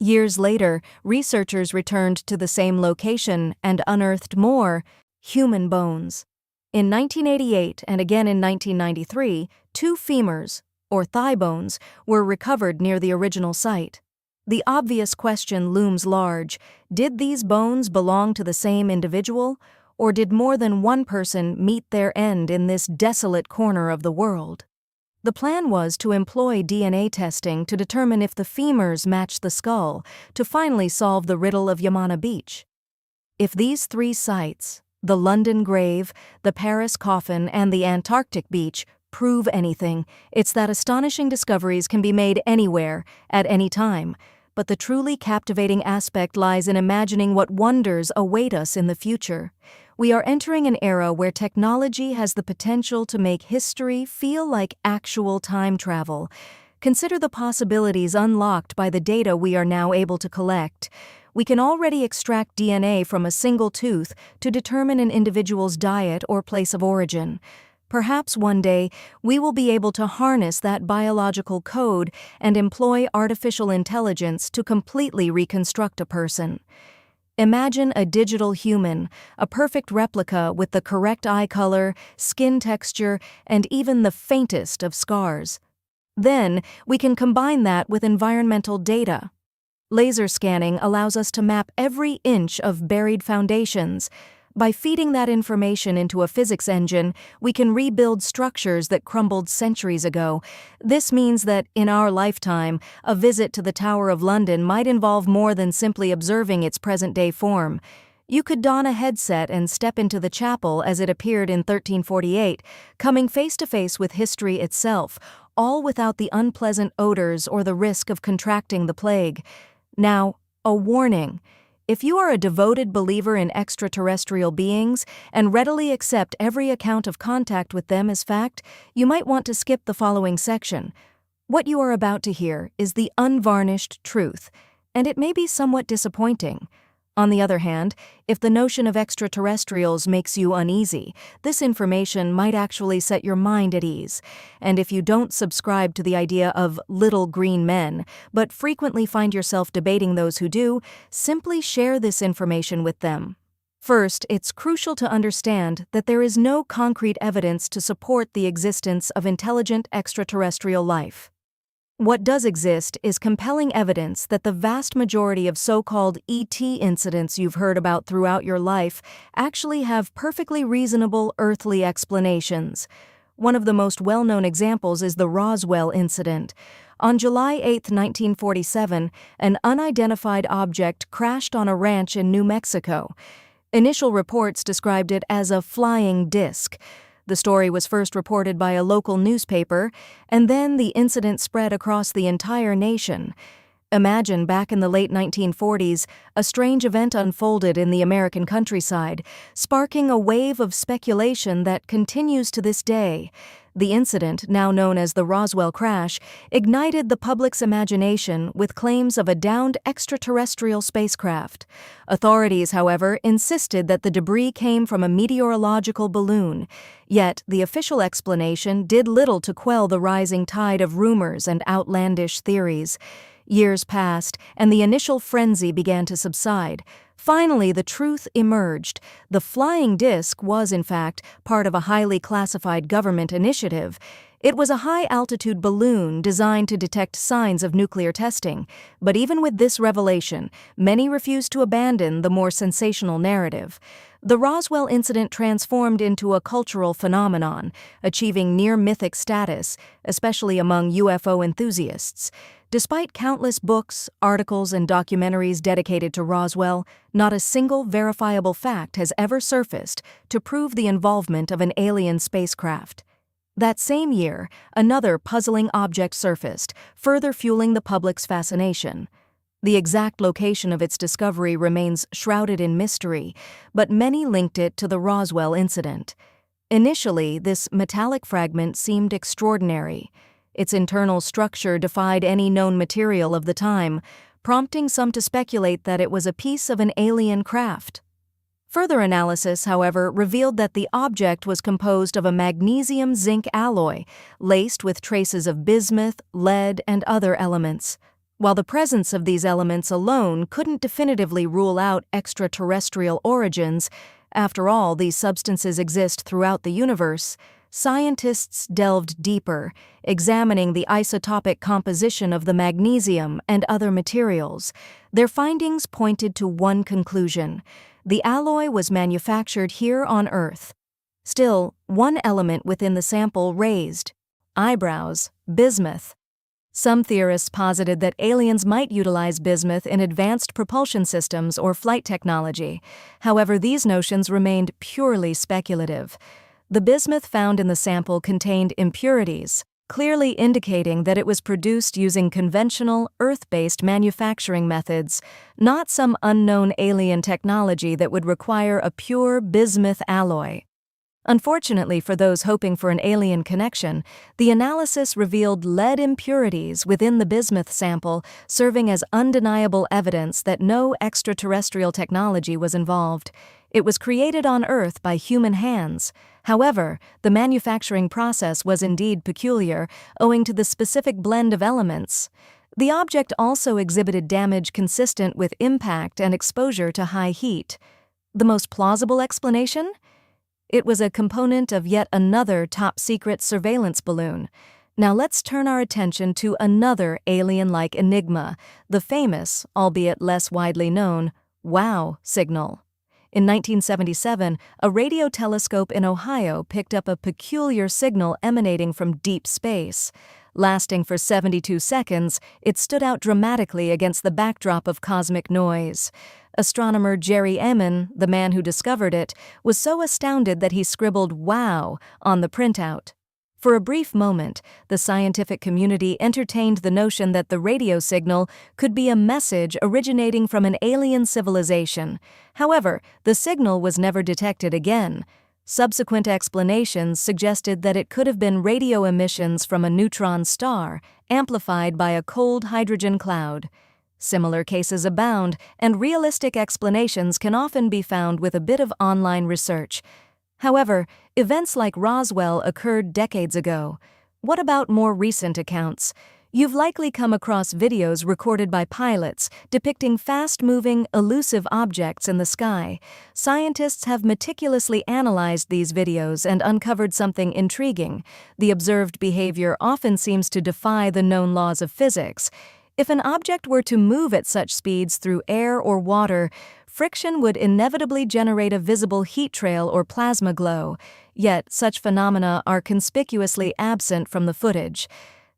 Years later, researchers returned to the same location and unearthed more human bones. In 1988 and again in 1993, 2 femurs, or thigh bones, were recovered near the original site. The obvious question looms large: did these bones belong to the same individual, or did more than one person meet their end in this desolate corner of the world? The plan was to employ DNA testing to determine if the femurs matched the skull, to finally solve the riddle of Yamana Beach. If these 3 sites, the London grave, the Paris coffin, and the Antarctic beach, prove anything, it's that astonishing discoveries can be made anywhere, at any time. But the truly captivating aspect lies in imagining what wonders await us in the future. We are entering an era where technology has the potential to make history feel like actual time travel. Consider the possibilities unlocked by the data we are now able to collect. We can already extract DNA from a single tooth to determine an individual's diet or place of origin. Perhaps one day we will be able to harness that biological code and employ artificial intelligence to completely reconstruct a person. Imagine a digital human, a perfect replica with the correct eye color, skin texture, and even the faintest of scars. Then we can combine that with environmental data. Laser scanning allows us to map every inch of buried foundations. By feeding that information into a physics engine, we can rebuild structures that crumbled centuries ago. This means that, in our lifetime, a visit to the Tower of London might involve more than simply observing its present-day form. You could don a headset and step into the chapel as it appeared in 1348, coming face-to-face with history itself, all without the unpleasant odors or the risk of contracting the plague. Now, a warning. If you are a devoted believer in extraterrestrial beings and readily accept every account of contact with them as fact, you might want to skip the following section. What you are about to hear is the unvarnished truth, and it may be somewhat disappointing. On the other hand, if the notion of extraterrestrials makes you uneasy, this information might actually set your mind at ease. And if you don't subscribe to the idea of little green men, but frequently find yourself debating those who do, simply share this information with them. First, it's crucial to understand that there is no concrete evidence to support the existence of intelligent extraterrestrial life. What does exist is compelling evidence that the vast majority of so-called ET incidents you've heard about throughout your life actually have perfectly reasonable earthly explanations. One of the most well-known examples is the Roswell incident. On July 8, 1947, an unidentified object crashed on a ranch in New Mexico. Initial reports described it as a flying disc. The story was first reported by a local newspaper, and then the incident spread across the entire nation. Imagine back in the late 1940s, a strange event unfolded in the American countryside, sparking a wave of speculation that continues to this day. The incident, now known as the Roswell crash, ignited the public's imagination with claims of a downed extraterrestrial spacecraft. Authorities, however, insisted that the debris came from a meteorological balloon. Yet, the official explanation did little to quell the rising tide of rumors and outlandish theories. Years passed, and the initial frenzy began to subside. Finally, the truth emerged. The flying disc was, in fact, part of a highly classified government initiative. It was a high-altitude balloon designed to detect signs of nuclear testing, but even with this revelation, many refused to abandon the more sensational narrative. The Roswell incident transformed into a cultural phenomenon, achieving near-mythic status, especially among UFO enthusiasts. Despite countless books, articles, and documentaries dedicated to Roswell, not a single verifiable fact has ever surfaced to prove the involvement of an alien spacecraft. That same year, another puzzling object surfaced, further fueling the public's fascination. The exact location of its discovery remains shrouded in mystery, but many linked it to the Roswell incident. Initially, this metallic fragment seemed extraordinary. Its internal structure defied any known material of the time, prompting some to speculate that it was a piece of an alien craft. Further analysis, however, revealed that the object was composed of a magnesium-zinc alloy, laced with traces of bismuth, lead, and other elements. While the presence of these elements alone couldn't definitively rule out extraterrestrial origins, after all, these substances exist throughout the universe, scientists delved deeper, examining the isotopic composition of the magnesium and other materials. Their findings pointed to one conclusion: the alloy was manufactured here on Earth. Still, one element within the sample raised eyebrows: bismuth. Some theorists posited that aliens might utilize bismuth in advanced propulsion systems or flight technology. However, these notions remained purely speculative. The bismuth found in the sample contained impurities, clearly indicating that it was produced using conventional, Earth-based manufacturing methods, not some unknown alien technology that would require a pure bismuth alloy. Unfortunately for those hoping for an alien connection, the analysis revealed lead impurities within the bismuth sample, serving as undeniable evidence that no extraterrestrial technology was involved. It was created on Earth by human hands. However, the manufacturing process was indeed peculiar, owing to the specific blend of elements. The object also exhibited damage consistent with impact and exposure to high heat. The most plausible explanation? It was a component of yet another top-secret surveillance balloon. Now let's turn our attention to another alien-like enigma, the famous, albeit less widely known, WOW signal. In 1977, a radio telescope in Ohio picked up a peculiar signal emanating from deep space. Lasting for 72 seconds, it stood out dramatically against the backdrop of cosmic noise. Astronomer Jerry Eman, the man who discovered it, was so astounded that he scribbled "wow" on the printout. For a brief moment, the scientific community entertained the notion that the radio signal could be a message originating from an alien civilization. However, the signal was never detected again. Subsequent explanations suggested that it could have been radio emissions from a neutron star, amplified by a cold hydrogen cloud. Similar cases abound, and realistic explanations can often be found with a bit of online research. However, events like Roswell occurred decades ago. What about more recent accounts? You've likely come across videos recorded by pilots depicting fast-moving, elusive objects in the sky. Scientists have meticulously analyzed these videos and uncovered something intriguing. The observed behavior often seems to defy the known laws of physics. If an object were to move at such speeds through air or water, friction would inevitably generate a visible heat trail or plasma glow. Yet, such phenomena are conspicuously absent from the footage.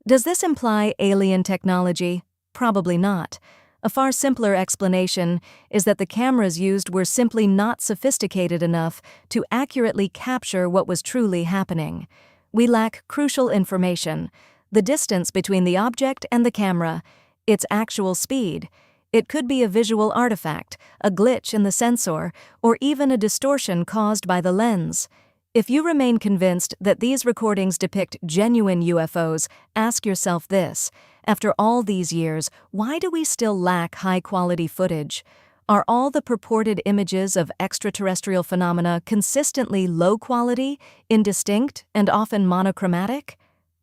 Does this imply alien technology? Probably not. A far simpler explanation is that the cameras used were simply not sophisticated enough to accurately capture what was truly happening. We lack crucial information: the distance between the object and the camera, its actual speed. It could be a visual artifact, a glitch in the sensor, or even a distortion caused by the lens. If you remain convinced that these recordings depict genuine UFOs, ask yourself this: after all these years, why do we still lack high-quality footage? Are all the purported images of extraterrestrial phenomena consistently low quality, indistinct, and often monochromatic?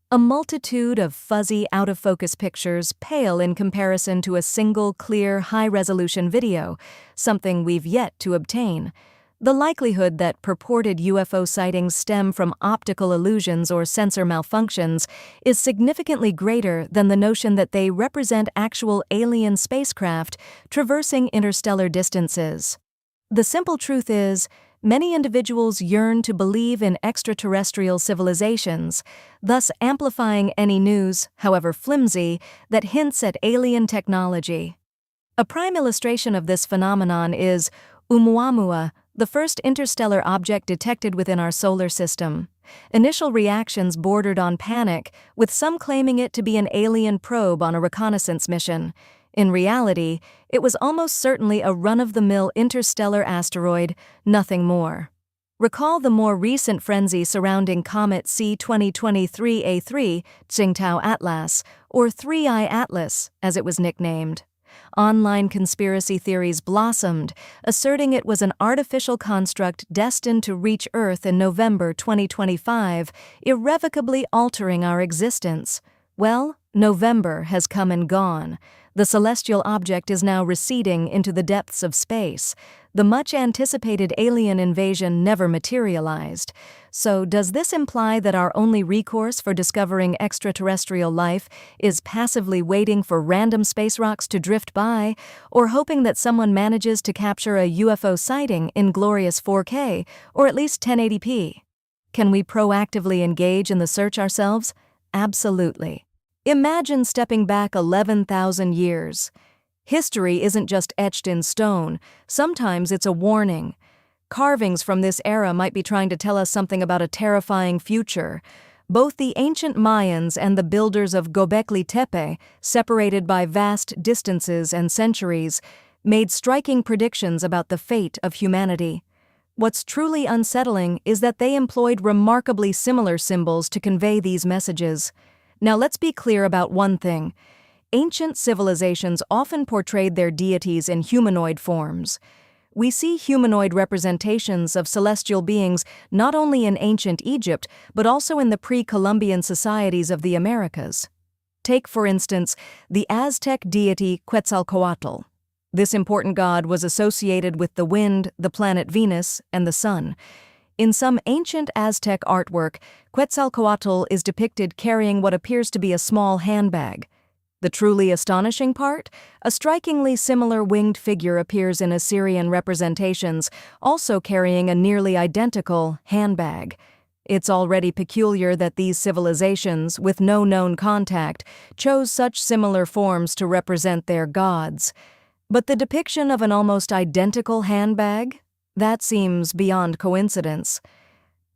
A multitude of fuzzy, out-of-focus pictures pale in comparison to a single, clear, high-resolution video, something we've yet to obtain. The likelihood that purported UFO sightings stem from optical illusions or sensor malfunctions is significantly greater than the notion that they represent actual alien spacecraft traversing interstellar distances. The simple truth is, many individuals yearn to believe in extraterrestrial civilizations, thus amplifying any news, however flimsy, that hints at alien technology. A prime illustration of this phenomenon is Oumuamua, the first interstellar object detected within our solar system. Initial reactions bordered on panic, with some claiming it to be an alien probe on a reconnaissance mission. In reality, it was almost certainly a run-of-the-mill interstellar asteroid, nothing more. Recall the more recent frenzy surrounding comet C 2023A3 Tsingtao Atlas, or 3-Eye Atlas, as it was nicknamed. Online conspiracy theories blossomed, asserting it was an artificial construct destined to reach Earth in November 2025, irrevocably altering our existence. Well, November has come and gone. The celestial object is now receding into the depths of space. The much-anticipated alien invasion never materialized. So does this imply that our only recourse for discovering extraterrestrial life is passively waiting for random space rocks to drift by, or hoping that someone manages to capture a UFO sighting in glorious 4K, or at least 1080p? Can we proactively engage in the search ourselves? Absolutely. Imagine stepping back 11,000 years. History isn't just etched in stone, sometimes it's a warning. Carvings from this era might be trying to tell us something about a terrifying future. Both the ancient Mayans and the builders of Göbekli Tepe, separated by vast distances and centuries, made striking predictions about the fate of humanity. What's truly unsettling is that they employed remarkably similar symbols to convey these messages. Now let's be clear about one thing. Ancient civilizations often portrayed their deities in humanoid forms. We see humanoid representations of celestial beings not only in ancient Egypt, but also in the pre-Columbian societies of the Americas. Take, for instance, the Aztec deity Quetzalcoatl. This important god was associated with the wind, the planet Venus, and the sun. In some ancient Aztec artwork, Quetzalcoatl is depicted carrying what appears to be a small handbag. The truly astonishing part? A strikingly similar winged figure appears in Assyrian representations, also carrying a nearly identical handbag. It's already peculiar that these civilizations, with no known contact, chose such similar forms to represent their gods. But the depiction of an almost identical handbag? That seems beyond coincidence.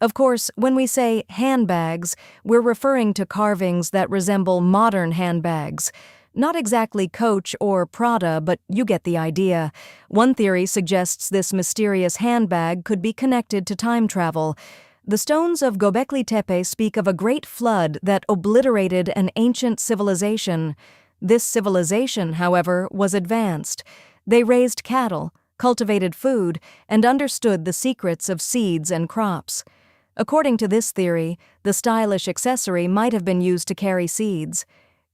Of course, when we say handbags, we're referring to carvings that resemble modern handbags. Not exactly Coach or Prada, but you get the idea. One theory suggests this mysterious handbag could be connected to time travel. The stones of Göbekli Tepe speak of a great flood that obliterated an ancient civilization. This civilization, however, was advanced. They raised cattle, cultivated food, and understood the secrets of seeds and crops. According to this theory, the stylish accessory might have been used to carry seeds.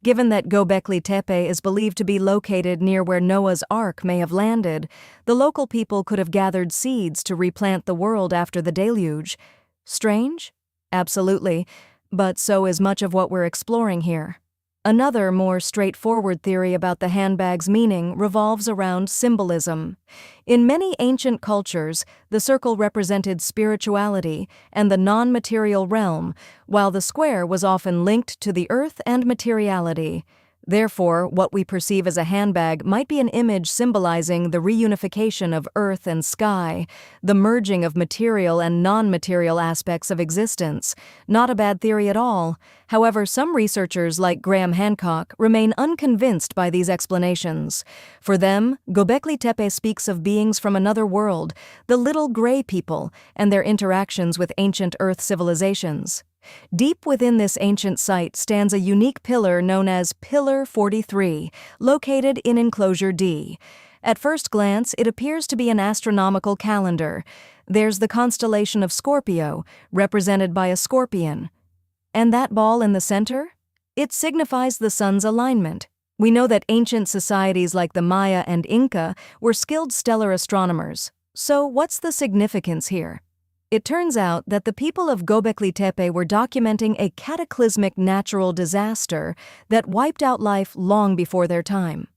Given that Göbekli Tepe is believed to be located near where Noah's Ark may have landed, the local people could have gathered seeds to replant the world after the deluge. Strange? Absolutely, but so is much of what we're exploring here. Another, more straightforward theory about the handbag's meaning revolves around symbolism. In many ancient cultures, the circle represented spirituality and the non-material realm, while the square was often linked to the earth and materiality. Therefore, what we perceive as a handbag might be an image symbolizing the reunification of earth and sky, the merging of material and non-material aspects of existence. Not a bad theory at all. However, some researchers like Graham Hancock remain unconvinced by these explanations. For them, Göbekli Tepe speaks of beings from another world, the little gray people, and their interactions with ancient Earth civilizations. Deep within this ancient site stands a unique pillar known as Pillar 43, located in Enclosure D. At first glance, it appears to be an astronomical calendar. There's the constellation of Scorpio, represented by a scorpion. And that ball in the center? It signifies the sun's alignment. We know that ancient societies like the Maya and Encke were skilled stellar astronomers, So what's the significance here? It turns out that the people of Göbekli Tepe were documenting a cataclysmic natural disaster that wiped out life long before their time.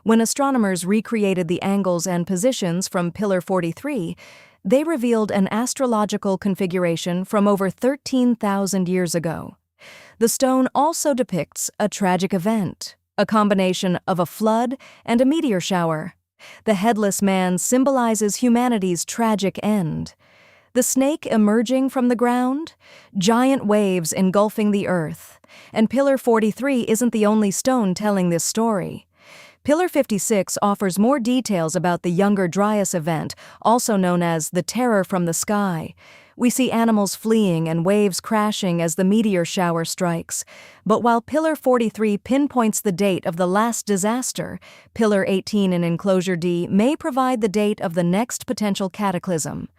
When astronomers recreated the angles and positions from Pillar 43, they revealed an astrological configuration from over 13,000 years ago. The stone also depicts a tragic event, a combination of a flood and a meteor shower. The headless man symbolizes humanity's tragic end. The snake emerging from the ground, giant waves engulfing the earth. And Pillar 43 isn't the only stone telling this story. Pillar 56 offers more details about the Younger Dryas event, also known as the Terror from the Sky. We see animals fleeing and waves crashing as the meteor shower strikes. But while Pillar 43 pinpoints the date of the last disaster, Pillar 18 in Enclosure D may provide the date of the next potential cataclysm.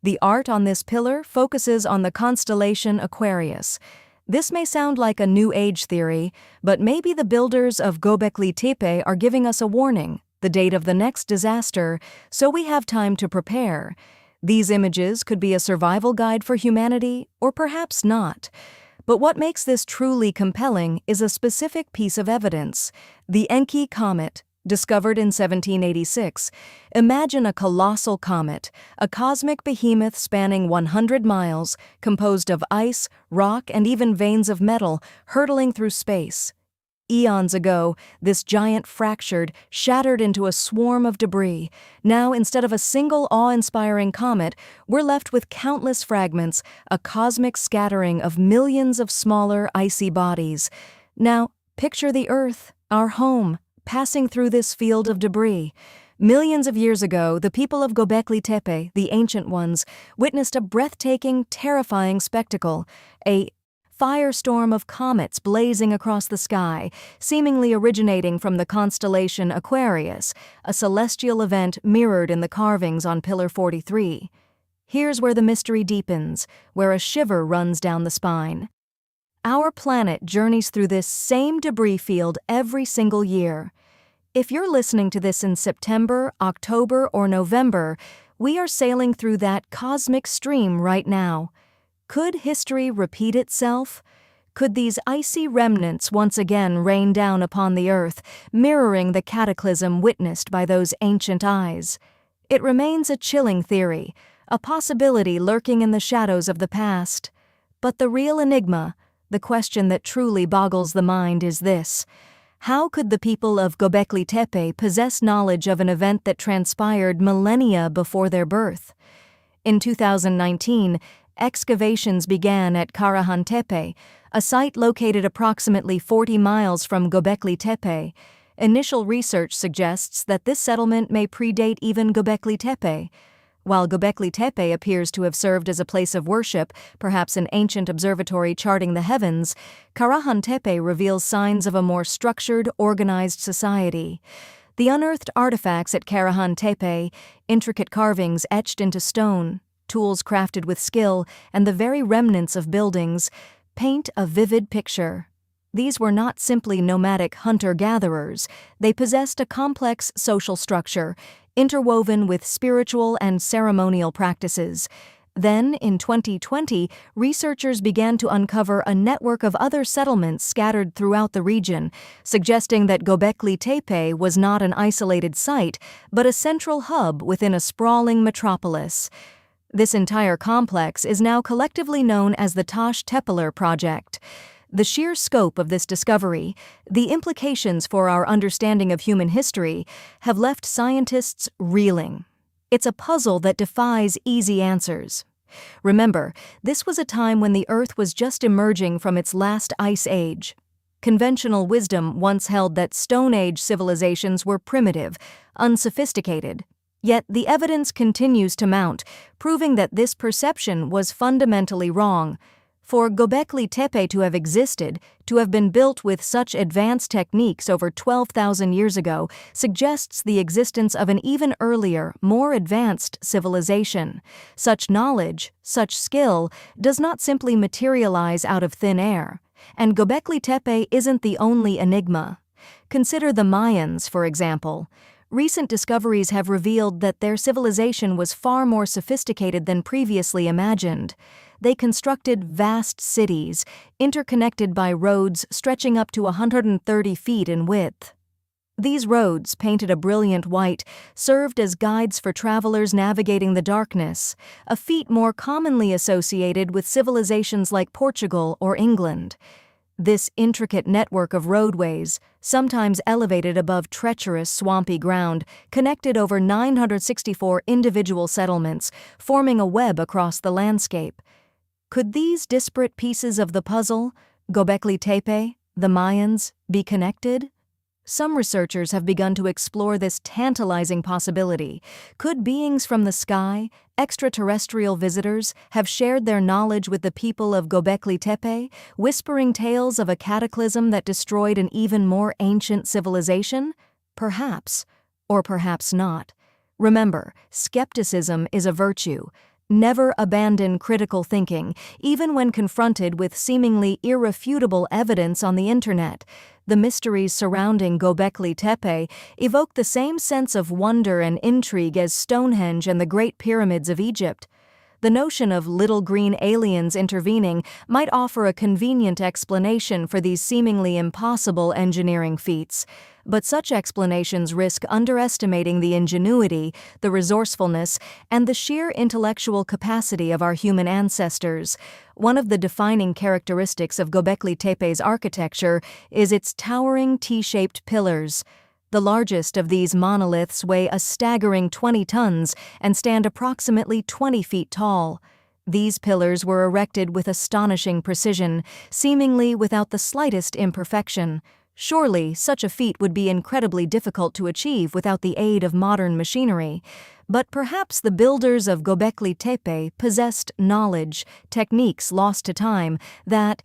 The art on this pillar focuses on the constellation Aquarius. This may sound like a New Age theory, but maybe the builders of Göbekli Tepe are giving us a warning, the date of the next disaster, so we have time to prepare. These images could be a survival guide for humanity, or perhaps not. But what makes this truly compelling is a specific piece of evidence, the Encke comet, discovered in 1786. Imagine a colossal comet, a cosmic behemoth spanning 100 miles, composed of ice, rock, and even veins of metal, hurtling through space. Eons ago, this giant fractured, shattered into a swarm of debris. Now, instead of a single awe-inspiring comet, we're left with countless fragments, a cosmic scattering of millions of smaller, icy bodies. Now, picture the Earth, our home, passing through this field of debris. Millions of years ago, the people of Göbekli Tepe, the ancient ones, witnessed a breathtaking, terrifying spectacle, a firestorm of comets blazing across the sky, seemingly originating from the constellation Aquarius, a celestial event mirrored in the carvings on Pillar 43. Here's where the mystery deepens, where a shiver runs down the spine. Our planet journeys through this same debris field every single year. If you're listening to this in September, October, or November, we are sailing through that cosmic stream right now. Could history repeat itself? Could these icy remnants once again rain down upon the Earth, mirroring the cataclysm witnessed by those ancient eyes? It remains a chilling theory, a possibility lurking in the shadows of the past. But the real enigma, the question that truly boggles the mind, is this: how could the people of Göbekli Tepe possess knowledge of an event that transpired millennia before their birth? In 2019, excavations began at Karahan Tepe, a site located approximately 40 miles from Göbekli Tepe. Initial research suggests that this settlement may predate even Göbekli Tepe. While Göbekli Tepe appears to have served as a place of worship, perhaps an ancient observatory charting the heavens, Karahan Tepe reveals signs of a more structured, organized society. The unearthed artifacts at Karahan Tepe, intricate carvings etched into stone, tools crafted with skill, and the very remnants of buildings, paint a vivid picture. These were not simply nomadic hunter-gatherers. They possessed a complex social structure, interwoven with spiritual and ceremonial practices. Then, in 2020, researchers began to uncover a network of other settlements scattered throughout the region, suggesting that Göbekli Tepe was not an isolated site, but a central hub within a sprawling metropolis. This entire complex is now collectively known as the Taş Tepeler Project. The sheer scope of this discovery, the implications for our understanding of human history, have left scientists reeling. It's a puzzle that defies easy answers. Remember, this was a time when the Earth was just emerging from its last ice age. Conventional wisdom once held that Stone Age civilizations were primitive, unsophisticated. Yet the evidence continues to mount, proving that this perception was fundamentally wrong. For Göbekli Tepe to have existed, to have been built with such advanced techniques over 12,000 years ago, suggests the existence of an even earlier, more advanced civilization. Such knowledge, such skill, does not simply materialize out of thin air. And Göbekli Tepe isn't the only enigma. Consider the Mayans, for example. Recent discoveries have revealed that their civilization was far more sophisticated than previously imagined. They constructed vast cities, interconnected by roads stretching up to 130 feet in width. These roads, painted a brilliant white, served as guides for travelers navigating the darkness, a feat more commonly associated with civilizations like Portugal or England. This intricate network of roadways, sometimes elevated above treacherous, swampy ground, connected over 964 individual settlements, forming a web across the landscape. Could these disparate pieces of the puzzle, Göbekli Tepe, the Mayans, be connected? Some researchers have begun to explore this tantalizing possibility. Could beings from the sky, extraterrestrial visitors, have shared their knowledge with the people of Göbekli Tepe, whispering tales of a cataclysm that destroyed an even more ancient civilization? Perhaps, or perhaps not. Remember, skepticism is a virtue. Never abandon critical thinking, even when confronted with seemingly irrefutable evidence on the internet. The mysteries surrounding Göbekli Tepe evoke the same sense of wonder and intrigue as Stonehenge and the Great Pyramids of Egypt. The notion of little green aliens intervening might offer a convenient explanation for these seemingly impossible engineering feats. But such explanations risk underestimating the ingenuity, the resourcefulness, and the sheer intellectual capacity of our human ancestors. One of the defining characteristics of Göbekli Tepe's architecture is its towering T-shaped pillars. The largest of these monoliths weigh a staggering 20 tons and stand approximately 20 feet tall. These pillars were erected with astonishing precision, seemingly without the slightest imperfection. Surely, such a feat would be incredibly difficult to achieve without the aid of modern machinery. But perhaps the builders of Göbekli Tepe possessed knowledge, techniques lost to time, that,